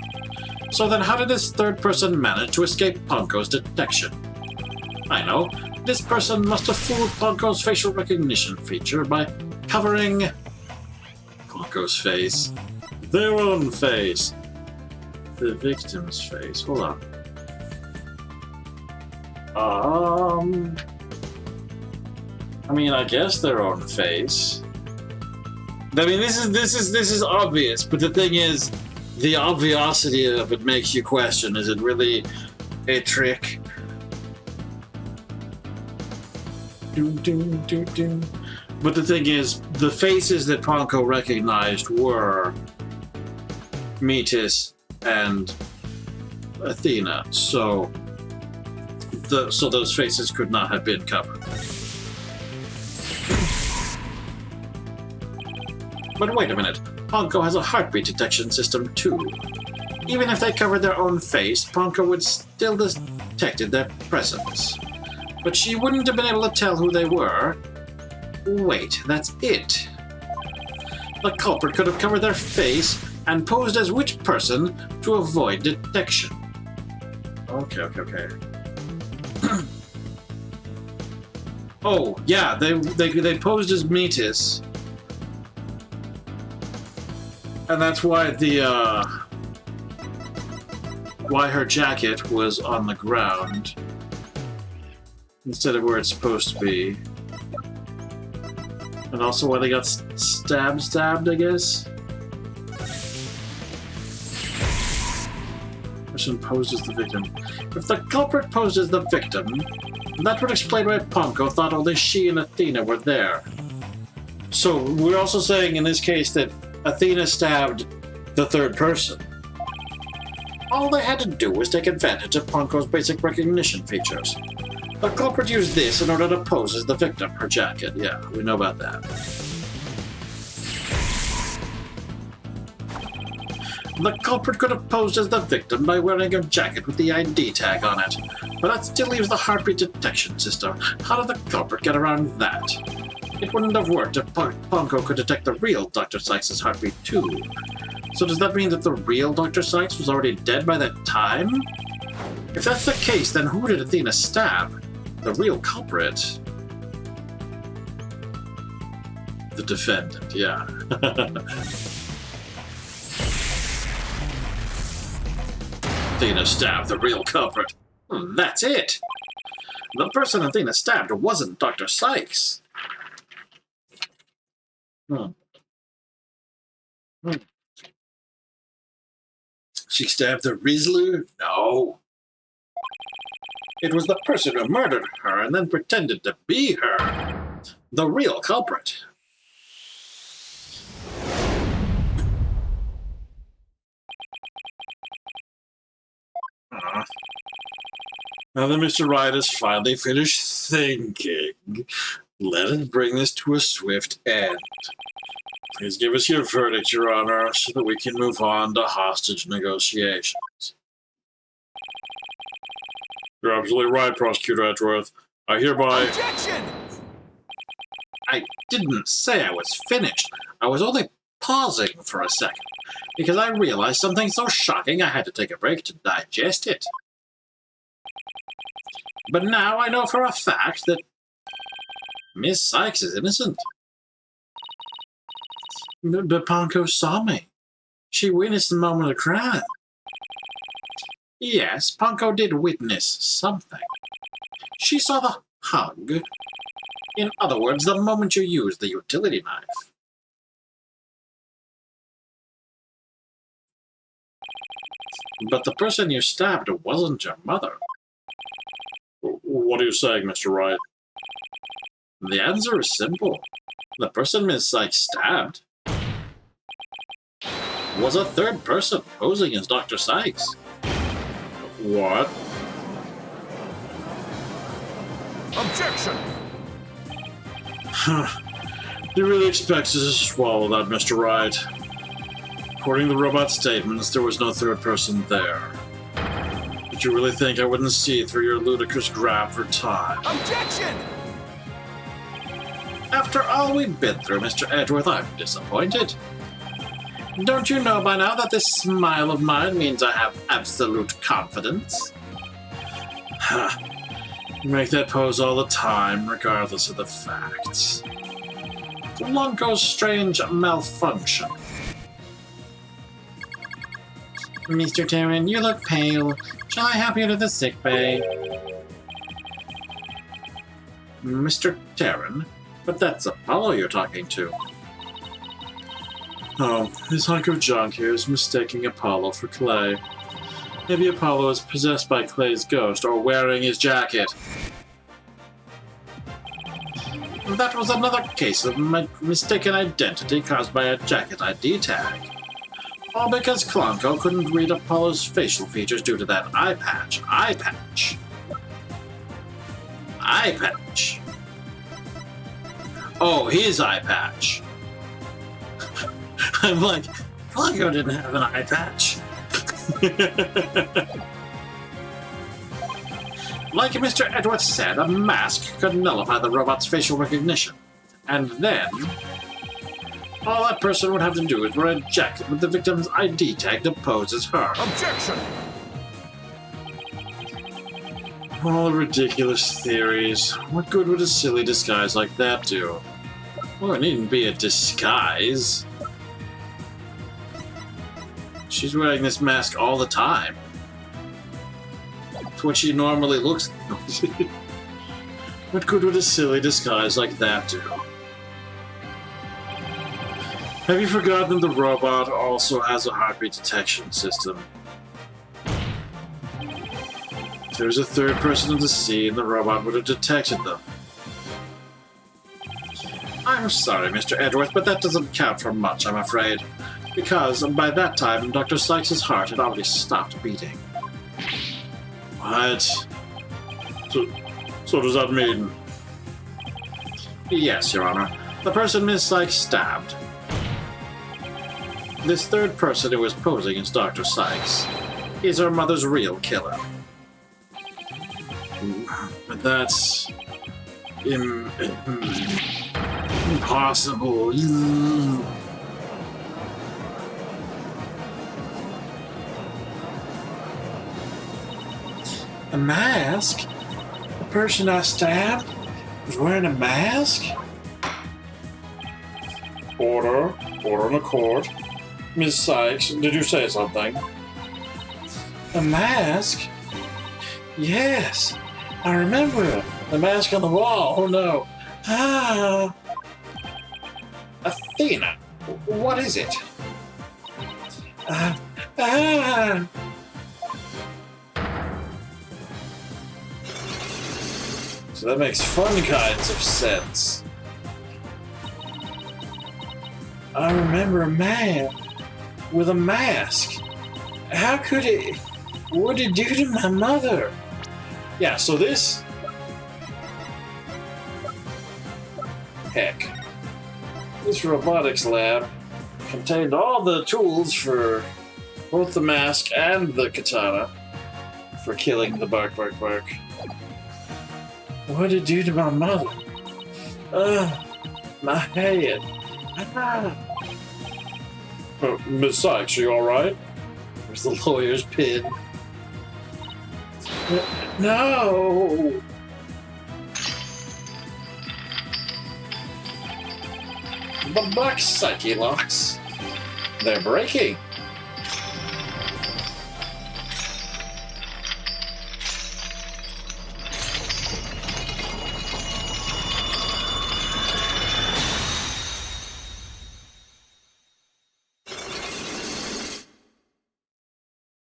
[SPEAKER 2] So then how did this third person manage to escape Punko's detection? I know. This person must have fooled Punko's facial recognition feature by covering Punko's face. Their own face. The victim's face. Hold on. I mean, I guess their own face. I mean, this is obvious, but the thing is, the obviosity of it makes you question: is it really a trick? But the thing is, the faces that Ponko recognized were Metis and Athena, so those faces could not have been covered. But wait a minute, Ponko has a heartbeat detection system too. Even if they covered their own face, Ponko would still detected their presence. But she wouldn't have been able to tell who they were. Wait, that's it. The culprit could have covered their face and posed as which person to avoid detection. Okay. Oh, yeah, they posed as Metis. And that's why why her jacket was on the ground instead of where it's supposed to be. And also why they got stabbed, I guess? Person posed as the victim. If the culprit posed as the victim, that would explain why Ponko thought only she and Athena were there. So we're also saying in this case that Athena stabbed the third person. All they had to do was take advantage of Ponko's basic recognition features. The culprit used this in order to pose as the victim, her jacket. Yeah, we know about that. The culprit could have posed as the victim by wearing a jacket with the ID tag on it, but that still leaves the heartbeat detection system. How did the culprit get around that? It wouldn't have worked if Ponko could detect the real Dr. Sykes' heartbeat too. So does that mean that the real Dr. Sykes was already dead by that time? If that's the case, then who did Athena stab? The real culprit? The defendant, yeah. Athena stabbed the real culprit. That's it! The person Athena stabbed wasn't Dr. Sykes. She stabbed the Rizzler? No. It was the person who murdered her and then pretended to be her. The real culprit. Now that Mr. Wright has finally finished thinking, let us bring this to a swift end. Please give us your verdict, Your Honor, so that we can move on to hostage negotiations. You're absolutely right, Prosecutor Edgeworth. I hereby...
[SPEAKER 5] Objection!
[SPEAKER 2] I didn't say I was finished. I was only pausing for a second, because I realized something so shocking I had to take a break to digest it. But now I know for a fact that Miss Sykes is innocent. But Ponko saw me. She witnessed the moment of the crime. Yes, Ponko did witness something. She saw the hug. In other words, the moment you used the utility knife. But the person you stabbed wasn't your mother. What are you saying, Mr. Wright? The answer is simple. The person Miss Sykes stabbed was a third person posing as Dr. Sykes. What?
[SPEAKER 5] Objection!
[SPEAKER 2] You really expect us to swallow that, Mr. Wright? According to the robot's statements, there was no third person there. But
[SPEAKER 1] Do you really think I wouldn't see through your ludicrous grab for time?
[SPEAKER 5] Objection!
[SPEAKER 1] After all we've been through, Mr. Edgeworth, I'm disappointed. Don't you know by now that this smile of mine means I have absolute confidence? You make that pose all the time, regardless of the facts. Flunko's strange malfunction. Mr. Terran, you look pale. Shall I help you to the sick bay? Mr. Terran? But that's Apollo you're talking to. Oh, this hunk of junk here is mistaking Apollo for Clay. Maybe Apollo is possessed by Clay's ghost or wearing his jacket. That was another case of mistaken identity caused by a jacket ID tag. All because Klonko couldn't read Apollo's facial features due to that eye patch. Eye patch. Eye patch. Oh, his eye patch. I'm like, Klonko didn't have an eye patch. Like Mr. Edwards said, a mask could nullify the robot's facial recognition. And then, all that person would have to do is wear a jacket with the victim's ID tag that poses her.
[SPEAKER 5] Objection!
[SPEAKER 1] All the ridiculous theories. What good would a silly disguise like that do? Well, it needn't be a disguise. She's wearing this mask all the time. It's what she normally looks like. What good would a silly disguise like that do? Have you forgotten the robot also has a heartbeat detection system? If there was a third person in the scene, the robot would have detected them. I'm sorry, Mr. Edgeworth, but that doesn't count for much, I'm afraid. Because by that time, Dr. Sykes' heart had already stopped beating. What? So does that mean? Yes, Your Honor. The person Miss Sykes stabbed. This third person who was posing as Dr. Sykes is her mother's real killer. But that's... impossible. A mask? The person I stabbed was wearing a mask? Order. Order in the court. Miss Sykes, did you say something? A mask? Yes, I remember it. The mask on the wall. Oh no. Ah. Athena, what is it? So that makes fun kinds of sense. I remember a man with a mask. How could it... What did it do to my mother? Yeah, so this... Heck. This robotics lab contained all the tools for both the mask and the katana for killing the bark. What did it do to my mother? My head. Miss Sykes, are you alright? Where's the lawyer's pin? No! The black psyche locks. They're breaking.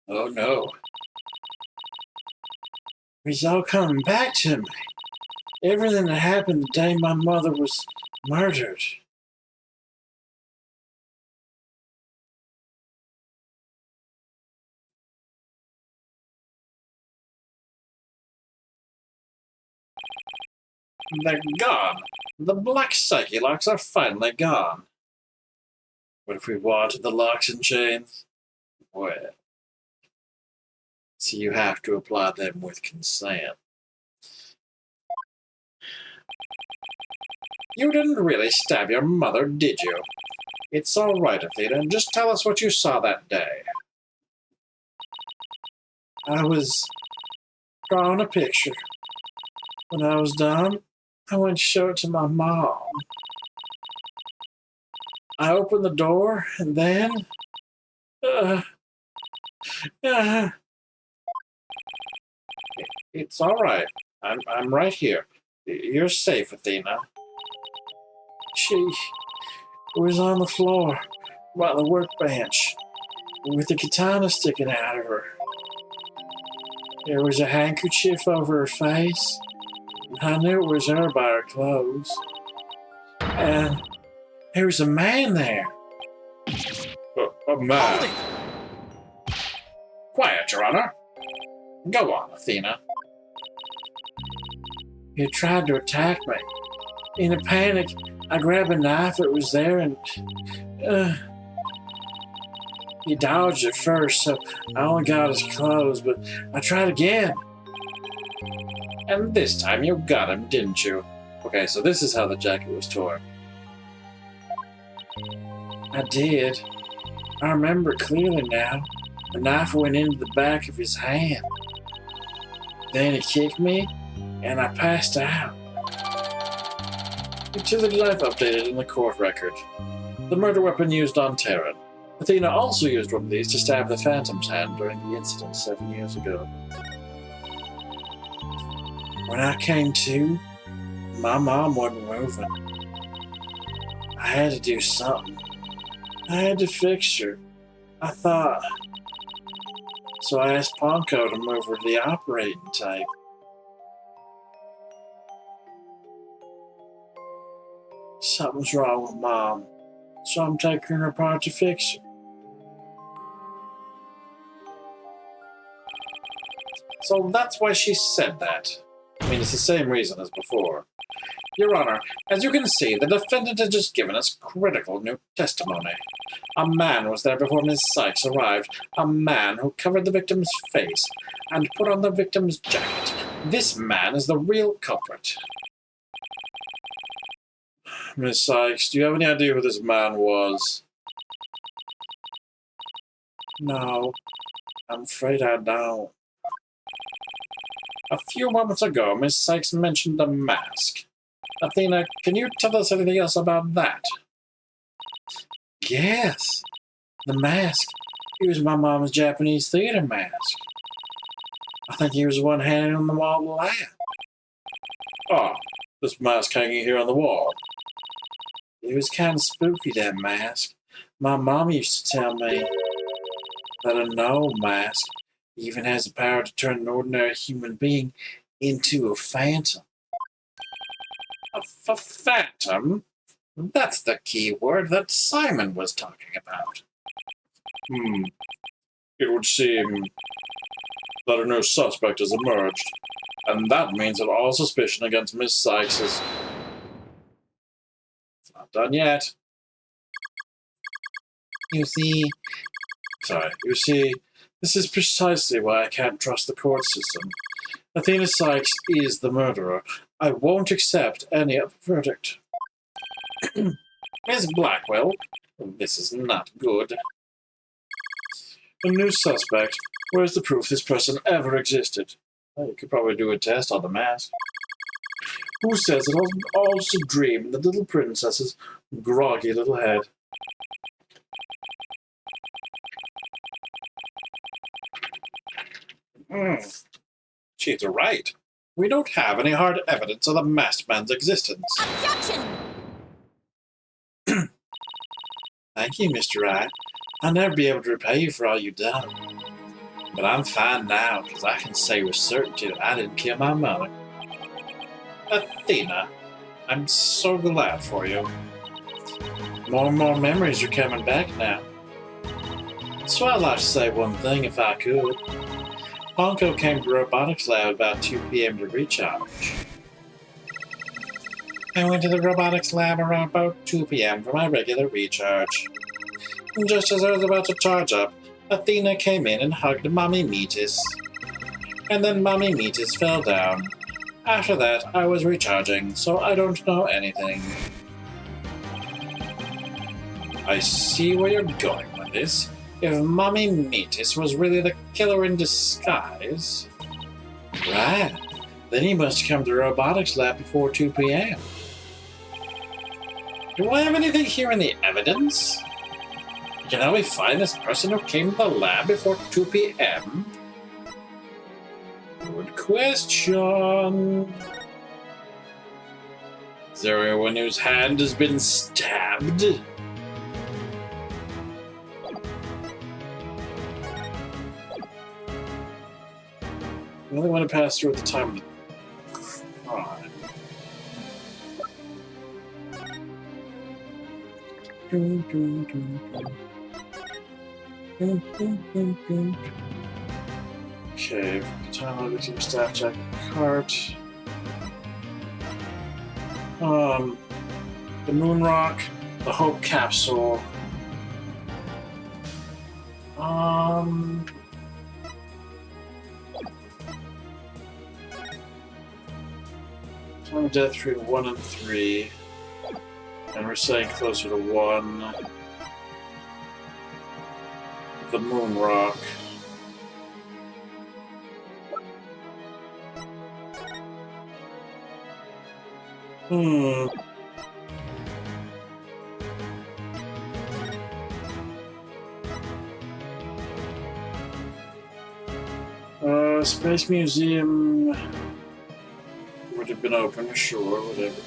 [SPEAKER 1] Oh no. It's all coming back to me. Everything that happened the day my mother was murdered. They're gone. The black psyche locks are finally gone. What if we wanted the locks and chains? Well,
[SPEAKER 2] So you have to apply them with consent. You didn't really stab your mother, did you? It's all right, Athena. Just tell us what you saw that day. I was drawing a picture. When I was done, I went to show it to my mom. I opened the door, and then... It's all right. I'm right here. You're safe, Athena. She was on the floor by the workbench with the katana sticking out of her. There was a handkerchief over her face. I knew it was her by her clothes. And there was a man there. A man? Quiet, Your Honor. Go on, Athena. He tried to attack me. In a panic, I grabbed a knife that was there and... he dodged at first, so I only got his clothes, but I tried again. And this time you got him, didn't you? Okay, so this is how the jacket was torn. I did. I remember clearly now. The knife went into the back of his hand. Then he kicked me, and I passed out. Utility life updated in the court record. The murder weapon used on Terran. Athena also used one of these to stab the Phantom's hand during the incident 7 years ago. When I came to, my mom wasn't moving. I had to do something. I had to fix her. I thought. So I asked Ponko to move her to the operating table. Something's wrong with Mom, so I'm taking her apart to fix her. So that's why she said that. I mean, it's the same reason as before. Your Honor, as you can see, the defendant has just given us critical new testimony. A man was there before Miss Sykes arrived. A man who covered the victim's face and put on the victim's jacket. This man is the real culprit. Miss Sykes, do you have any idea who this man was? No, I'm afraid I don't. A few moments ago, Miss Sykes mentioned a mask. Athena, can you tell us anything else about that? Yes, the mask. He was my mom's Japanese theater mask. I think he was the one hanging on the wall of the lab. Oh, this mask hanging here on the wall. It was kind of spooky, that mask. My mom used to tell me that a gnome mask even has the power to turn an ordinary human being into a phantom. A phantom? That's the key word that Simon was talking about. It would seem that a new suspect has emerged, and that means that all suspicion against Miss Sykes is... It's not done yet. You see, this is precisely why I can't trust the court system. Athena Sykes is the murderer. I won't accept any other verdict. Miss Blackwell, this is not good. A new suspect. Where's the proof this person ever existed? Well, you could probably do a test on the mask. Who says it was all just a dream in the little princess's groggy little head? She's right. We don't have any hard evidence of the masked man's existence.
[SPEAKER 6] Objection!
[SPEAKER 2] Thank you, Mr. Wright. I'll never be able to repay you for all you've done. But I'm fine now, because I can say with certainty that I didn't kill my mother. Athena, I'm so glad for you. More and more memories are coming back now. So I'd like to say one thing if I could. Ponko came to robotics lab about 2 p.m. to recharge. I went to the robotics lab around about 2 p.m. for my regular recharge. And just as I was about to charge up, Athena came in and hugged Mommy Metis. and then Mommy Meatus fell down. After that, I was recharging, so I don't know anything. I see where you're going with this. If Mommy Meatus was really the killer in disguise... Right. Then he must have come to the robotics lab before 2 p.m. Do I have anything here in the evidence? Can we find this person who came to the lab before 2 p.m.? Good question. Is there anyone whose hand has been stabbed? I only want to pass through at the time of the crime. Okay, time of the staff jacket cart. The moon rock, the hope capsule. Time of death between 1 and 3. And we're saying closer to 1. The moon rock. Space Museum would have been open, sure, whatever.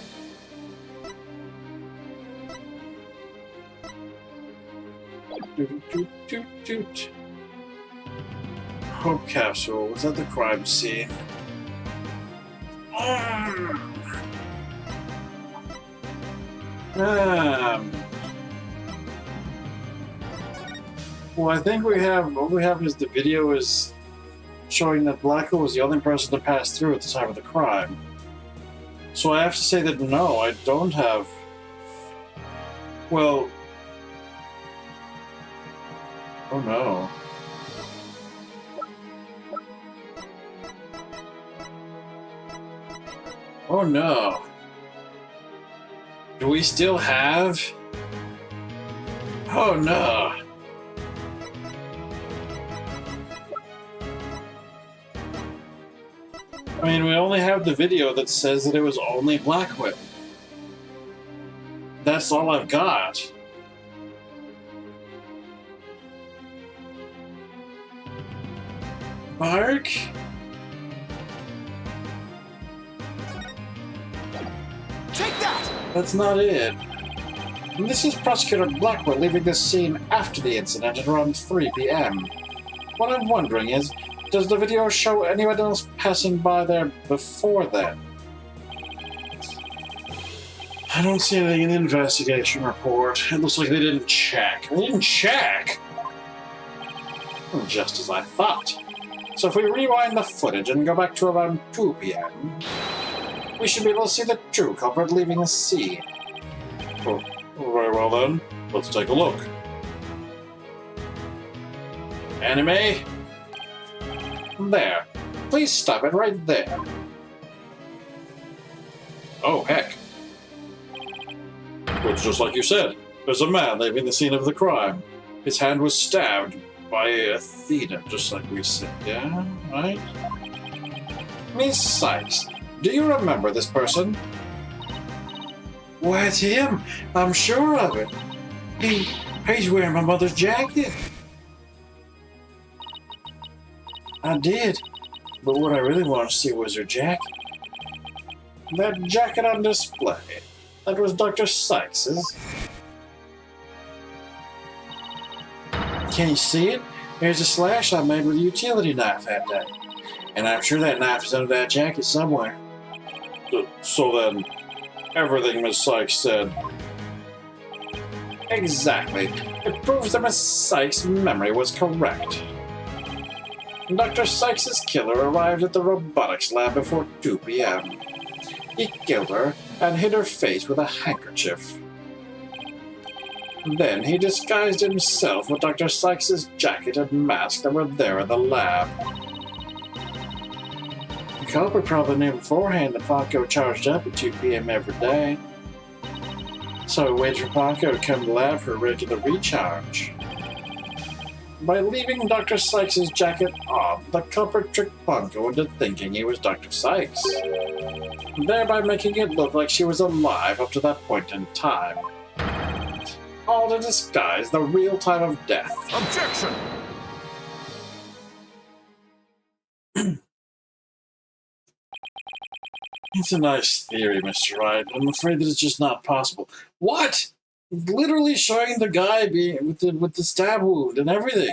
[SPEAKER 2] Hope capsule, was that the crime scene? Well, I think what we have is the video is showing that Blacko was the only person to pass through at the time of the crime. So I have to say that no, I don't have... Well... Oh no. Oh no. Do we still have... Oh no. I mean, we only have the video that says that it was only Blackwhip. That's all I've got. Mark?
[SPEAKER 3] Take that!
[SPEAKER 2] That's not it. And this is Prosecutor Blackwell leaving this scene after the incident at around 3 p.m. What I'm wondering is, does the video show anyone else passing by there before then? I don't see anything in the investigation report. It looks like they didn't check. They didn't check? Well, just as I thought. So if we rewind the footage and go back to around 2 p.m., we should be able to see the true culprit leaving the scene. Oh, very well then. Let's take a look. Anime? There. Please stop it right there. Oh, heck. Well, it's just like you said. There's a man leaving the scene of the crime. His hand was stabbed by Athena, just like we said. Yeah, right? Miss Sykes, do you remember this person? Why, it's him. I'm sure of it. He's wearing my mother's jacket. I did, but what I really wanted to see was her jacket. That jacket on display. That was Dr. Sykes's. Can you see it? Here's a slash I made with a utility knife that day. And I'm sure that knife is under that jacket somewhere. So then, everything Miss Sykes said. Exactly. It proves that Miss Sykes' memory was correct. Dr. Sykes' killer arrived at the robotics lab before 2 p.m. He killed her and hid her face with a handkerchief. Then he disguised himself with Dr. Sykes' jacket and mask that were there in the lab. culprit probably knew beforehand that Ponko charged up at 2 p.m. every day. So he waited for Ponko to come to the lab for a regular recharge. By leaving Dr. Sykes' jacket on, the culprit tricked Ponko into thinking he was Dr. Sykes, thereby making it look like she was alive up to that point in time. All to disguise the real time of death.
[SPEAKER 5] Objection!
[SPEAKER 2] It's a nice theory, Mr. Wright, but I'm afraid that it's just not possible. What? Literally showing the guy being with the stab wound and everything.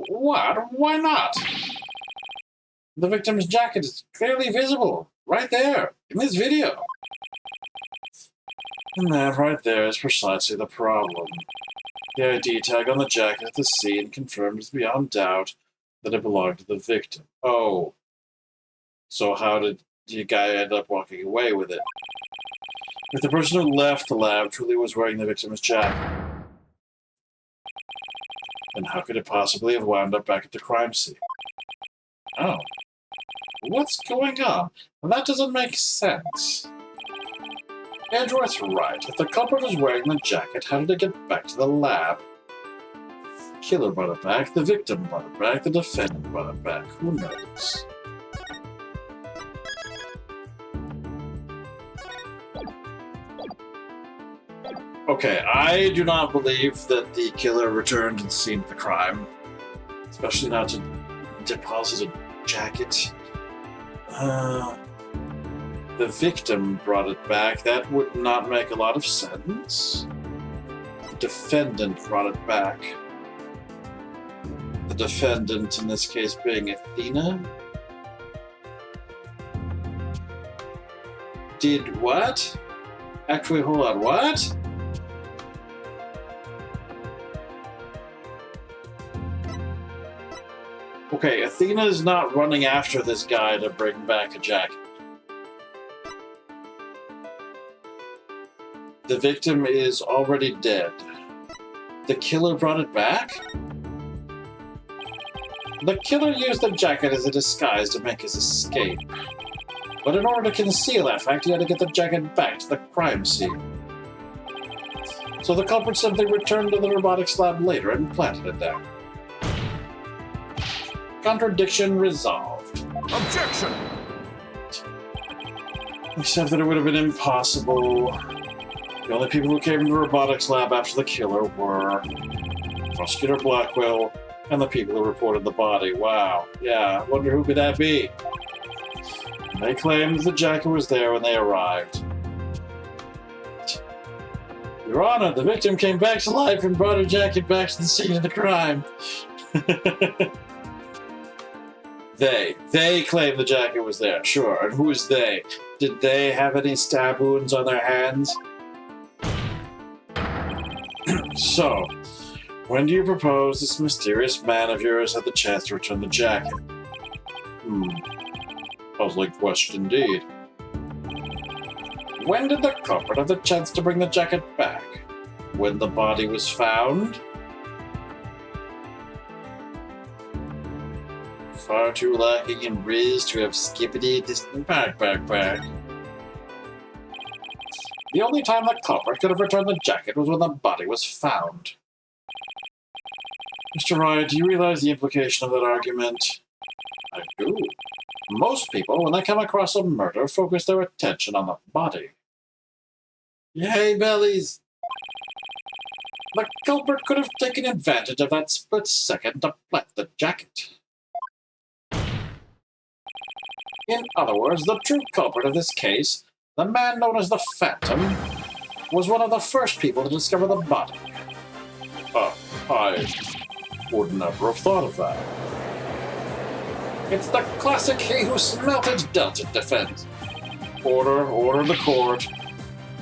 [SPEAKER 2] What? Why not? The victim's jacket is clearly visible, right there, in this video. And that right there is precisely the problem. The ID tag on the jacket at the scene confirms beyond doubt that it belonged to the victim. Oh. So how did the guy end up walking away with it? If the person who left the lab truly was wearing the victim's jacket, then how could it possibly have wound up back at the crime scene? Oh. What's going on? That doesn't make sense. Edgeworth's right. If the culprit was wearing the jacket, how did it get back to the lab? The killer brought it back, the victim brought it back, the defendant brought it back. Who knows? Okay, I do not believe that the killer returned to the scene of the crime, especially not to deposit a jacket. The victim brought it back. That would not make a lot of sense. The defendant brought it back. The defendant, in this case, being Athena. Did what? Actually, hold on, what? Okay, Athena is not running after this guy to bring back a jacket. The victim is already dead. The killer brought it back? The killer used the jacket as a disguise to make his escape. But in order to conceal that fact, he had to get the jacket back to the crime scene. So the culprit simply returned to the robotics lab later and planted it there. Contradiction resolved.
[SPEAKER 5] Objection!
[SPEAKER 2] Except that it would have been impossible. The only people who came to the robotics lab after the killer were Prosecutor Blackwell and the people who reported the body. Wow. Yeah, I wonder who could that be? They claimed the jacket was there when they arrived. Your Honor, the victim came back to life and brought her jacket back to the scene of the crime. They claim the jacket was there, sure. And who is they? Did they have any stab wounds on their hands? So, when do you propose this mysterious man of yours had the chance to return the jacket? Puzzling question indeed. When did the culprit have the chance to bring the jacket back? When the body was found? Far too lacking in riz to have skippity distant back. The only time the culprit could have returned the jacket was when the body was found. Mr. Wright, do you realize the implication of that argument? I do. Most people, when they come across a murder, focus their attention on the body. Yay, bellies! The culprit could have taken advantage of that split second to plant the jacket. In other words, the true culprit of this case, the man known as the Phantom, was one of the first people to discover the body. I would never have thought of that. It's the classic he who smelt it dealt it defense. Order in the court.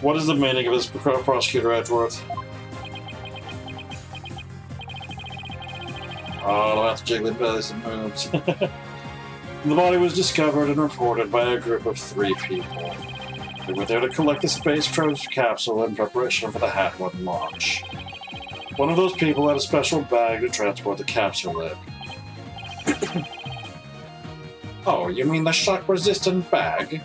[SPEAKER 2] What is the meaning of this, Prosecutor Edgeworth? Oh, that's jiggling bellies and moves. The body was discovered and reported by a group of 3 people. They were there to collect the space capsule in preparation for the Hat One launch. One of those people had a special bag to transport the capsule in. Oh, you mean the shock-resistant bag?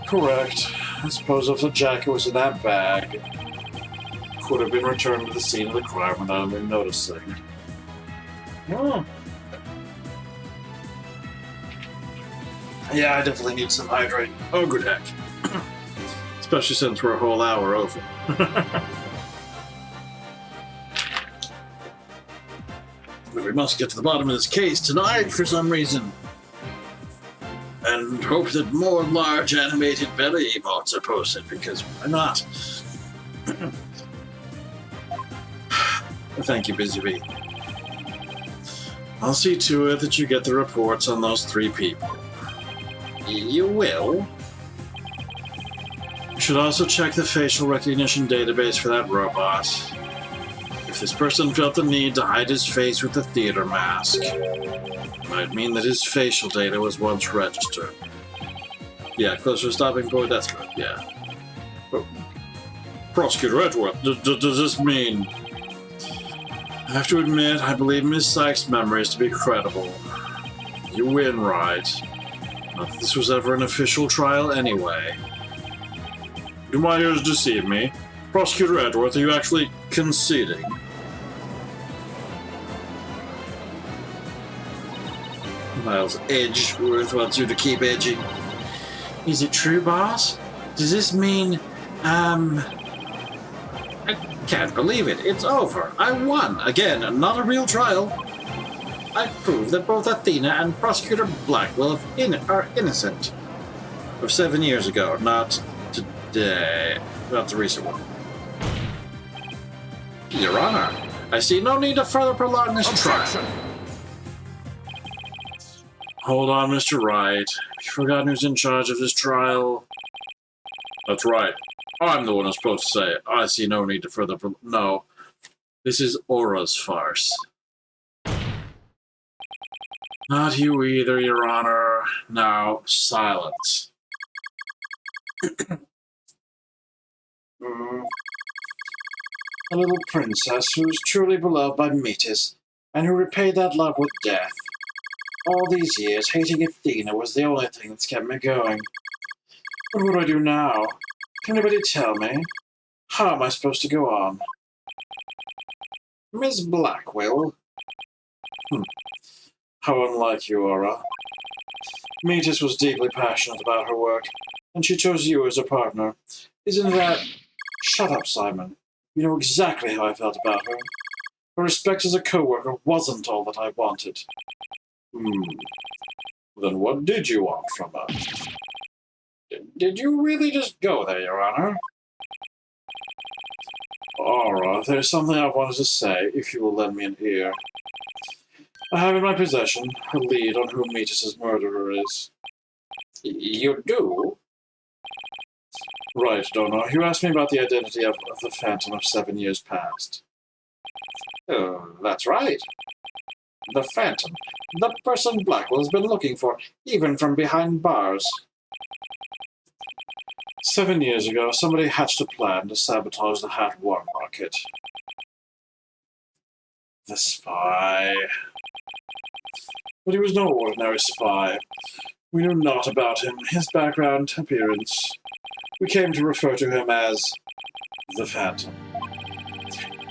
[SPEAKER 2] Correct. I suppose if the jacket was in that bag, could have been returned to the scene of the crime without even noticing. Oh. Yeah, I definitely need some hydrate. Oh, good heck. Especially since we're a whole hour over. But we must get to the bottom of this case tonight for some reason. And hope that more large animated belly emotes are posted, because why not? Thank you, Busy Bee. I'll see to it that you get the reports on those 3 people. You will? You should also check the facial recognition database for that robot. If this person felt the need to hide his face with a theater mask, it might mean that his facial data was once registered. Yeah, closer to stopping point, that's good, yeah. Oh. Prosecutor Edgeworth, does this mean... I have to admit, I believe Miss Sykes' memories to be credible. You win, right? Not that this was ever an official trial anyway. Do my ears deceive me? Prosecutor Edgeworth, are you actually conceding? Miles Edgeworth wants you to keep edging. Is it true, boss? Does this mean, I can't believe it. It's over. I won. Again, not a real trial. I proved that both Athena and Prosecutor Blackwell are innocent. Of 7 years ago, not today. Not the recent one. Your Honor, I see no need to further prolong this trial. Hold on, Mr. Wright. Have you forgotten who's in charge of this trial? That's right. I'm the one who's supposed to say it. I see no need to further... No. This is Aura's farce. Not you either, Your Honor. Now, silence. A little princess who was truly beloved by Metis, and who repaid that love with death. All these years, hating Athena was the only thing that's kept me going. But what do I do now? Can anybody tell me? How am I supposed to go on? Miss Blackwell? How unlike you, Aura. Metis was deeply passionate about her work, and she chose you as a partner. Isn't that... Shut up, Simon. You know exactly how I felt about her. Her respect as a co-worker wasn't all that I wanted. Then what did you want from her? Did you really just go there, Your Honor? Aura, there's something I wanted to say, if you will lend me an ear. I have in my possession a lead on who Metis' murderer is. You do? Right, Donna. You asked me about the identity of the Phantom of 7 years past. Oh, that's right. The Phantom. The person Blackwell has been looking for, even from behind bars. 7 years ago, somebody hatched a plan to sabotage the Hat 1 rocket. The spy. But he was no ordinary spy. We knew naught about him, his background, appearance. We came to refer to him as the Phantom.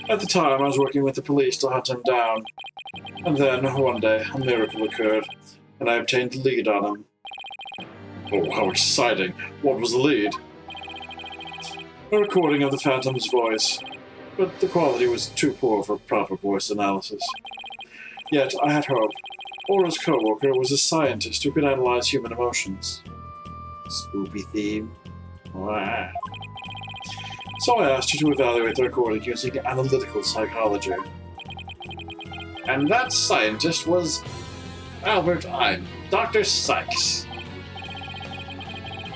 [SPEAKER 2] At the time, I was working with the police to hunt him down. And then, one day, a miracle occurred, and I obtained the lead on him. Oh, how exciting. What was the lead? A recording of the Phantom's voice, but the quality was too poor for proper voice analysis. Yet, I had hope. Aura's co-worker was a scientist who could analyze human emotions. Spoopy theme. Wow. So I asked her to evaluate the recording using analytical psychology. And that scientist was Albert Einstein, Dr. Sykes.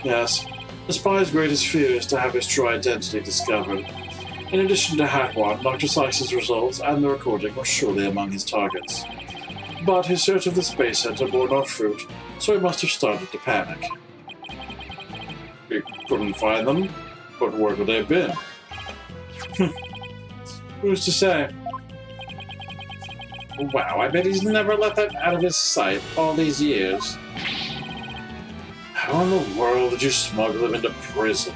[SPEAKER 2] Yes, the spy's greatest fear is to have his true identity discovered. In addition to Hat 1, Dr. Sykes' results and the recording were surely among his targets. But his search of the Space Center bore no fruit, so he must have started to panic. He couldn't find them, but where could they have been? Who's to say?
[SPEAKER 1] Wow, I bet he's never let that out of his sight all these years. How in the world did you smuggle him into prison?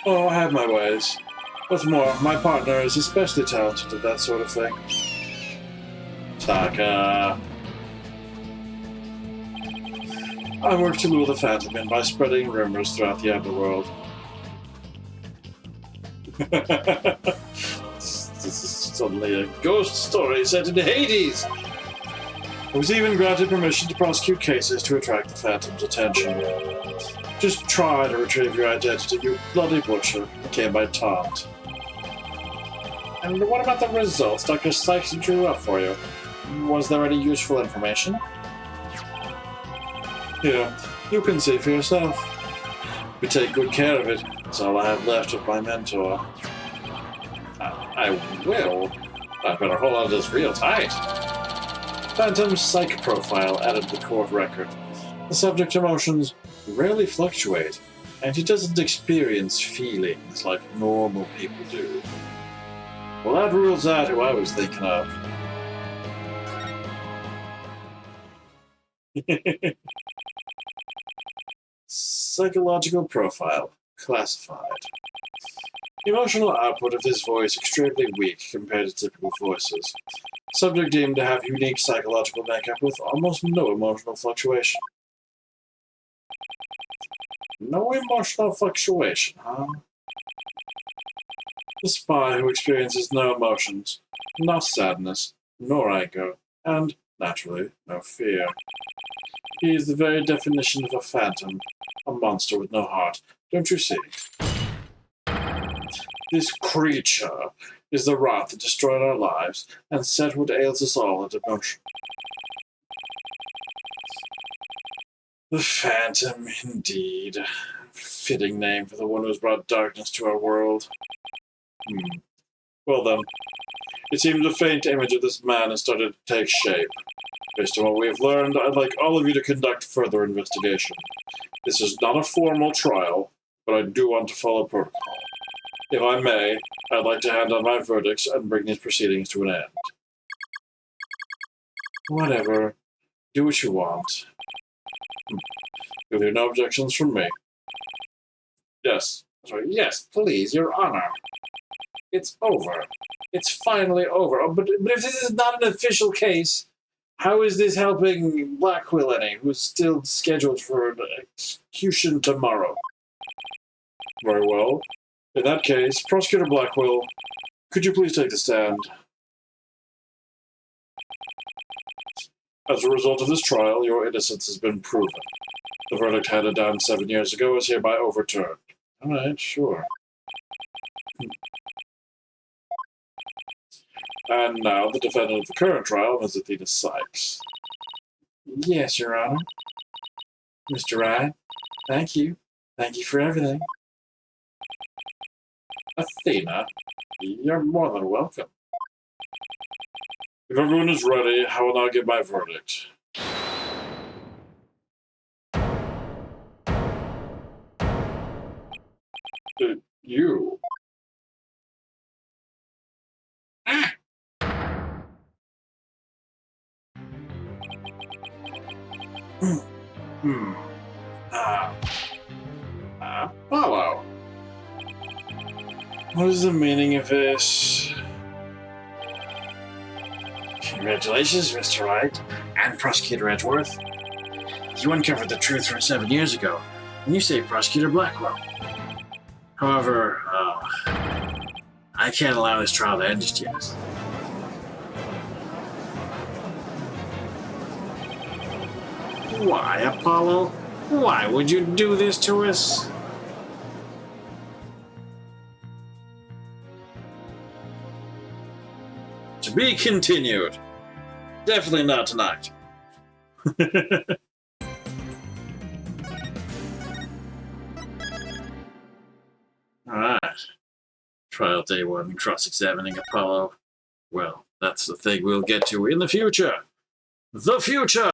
[SPEAKER 1] Oh, I have my ways. What's more, my partner is especially talented at that sort of thing. Taka. I work to lure the Phantom in by spreading rumors throughout the underworld. This is suddenly a ghost story set in Hades! I was even granted permission to prosecute cases to attract the Phantom's attention. Just try to retrieve your identity, you bloody butcher, became my taunt. And what about the results Dr. Sykes drew up for you? Was there any useful information? Here, you can see for yourself. We take good care of it. That's all I have left of my mentor. I will. I better hold on to this real tight. Phantom's psych profile added to the court record. The subject's emotions rarely fluctuate, and he doesn't experience feelings like normal people do. Well, that rules out who I was thinking of. Psychological profile. Classified. Emotional output of this voice extremely weak compared to typical voices. Subject deemed to have unique psychological makeup with almost no emotional fluctuation. No emotional fluctuation, huh? The spy who experiences no emotions, not sadness, nor anger, and, naturally, no fear. He is the very definition of a phantom, a monster with no heart, don't you see? This creature is the rot that destroyed our lives and set what ails us all into motion. The Phantom, indeed. Fitting name for the one who has brought darkness to our world. Well then, it seems a faint image of this man has started to take shape. Based on what we have learned, I'd like all of you to conduct further investigation. This is not a formal trial, but I do want to follow protocol. If I may, I'd like to hand on my verdicts and bring these proceedings to an end. Whatever. Do what you want. You'll hear no objections from me. Yes. Sorry. Yes, please, Your Honor. It's over. It's finally over. Oh, but if this is not an official case, how is this helping Blackwell any, who's still scheduled for an execution tomorrow? Very well. In that case, Prosecutor Blackwell, could you please take the stand? As a result of this trial, your innocence has been proven. The verdict handed down 7 years ago is hereby overturned. All right, sure. And now the defendant of the current trial, Ms. Athena Sykes. Yes, Your Honor. Mr. Wright, thank you. Thank you for everything. Athena, you're more than welcome. If everyone is ready, I will now give my verdict. You. Apollo. What is the meaning of this? Congratulations, Mr. Wright, and Prosecutor Edgeworth. You uncovered the truth from 7 years ago, and you saved Prosecutor Blackwell. However, I can't allow this trial to end just yet. Why, Apollo? Why would you do this to us? To be continued. Definitely not tonight. Alright. Trial day 1, cross-examining Apollo. Well, that's the thing we'll get to in the future. The future!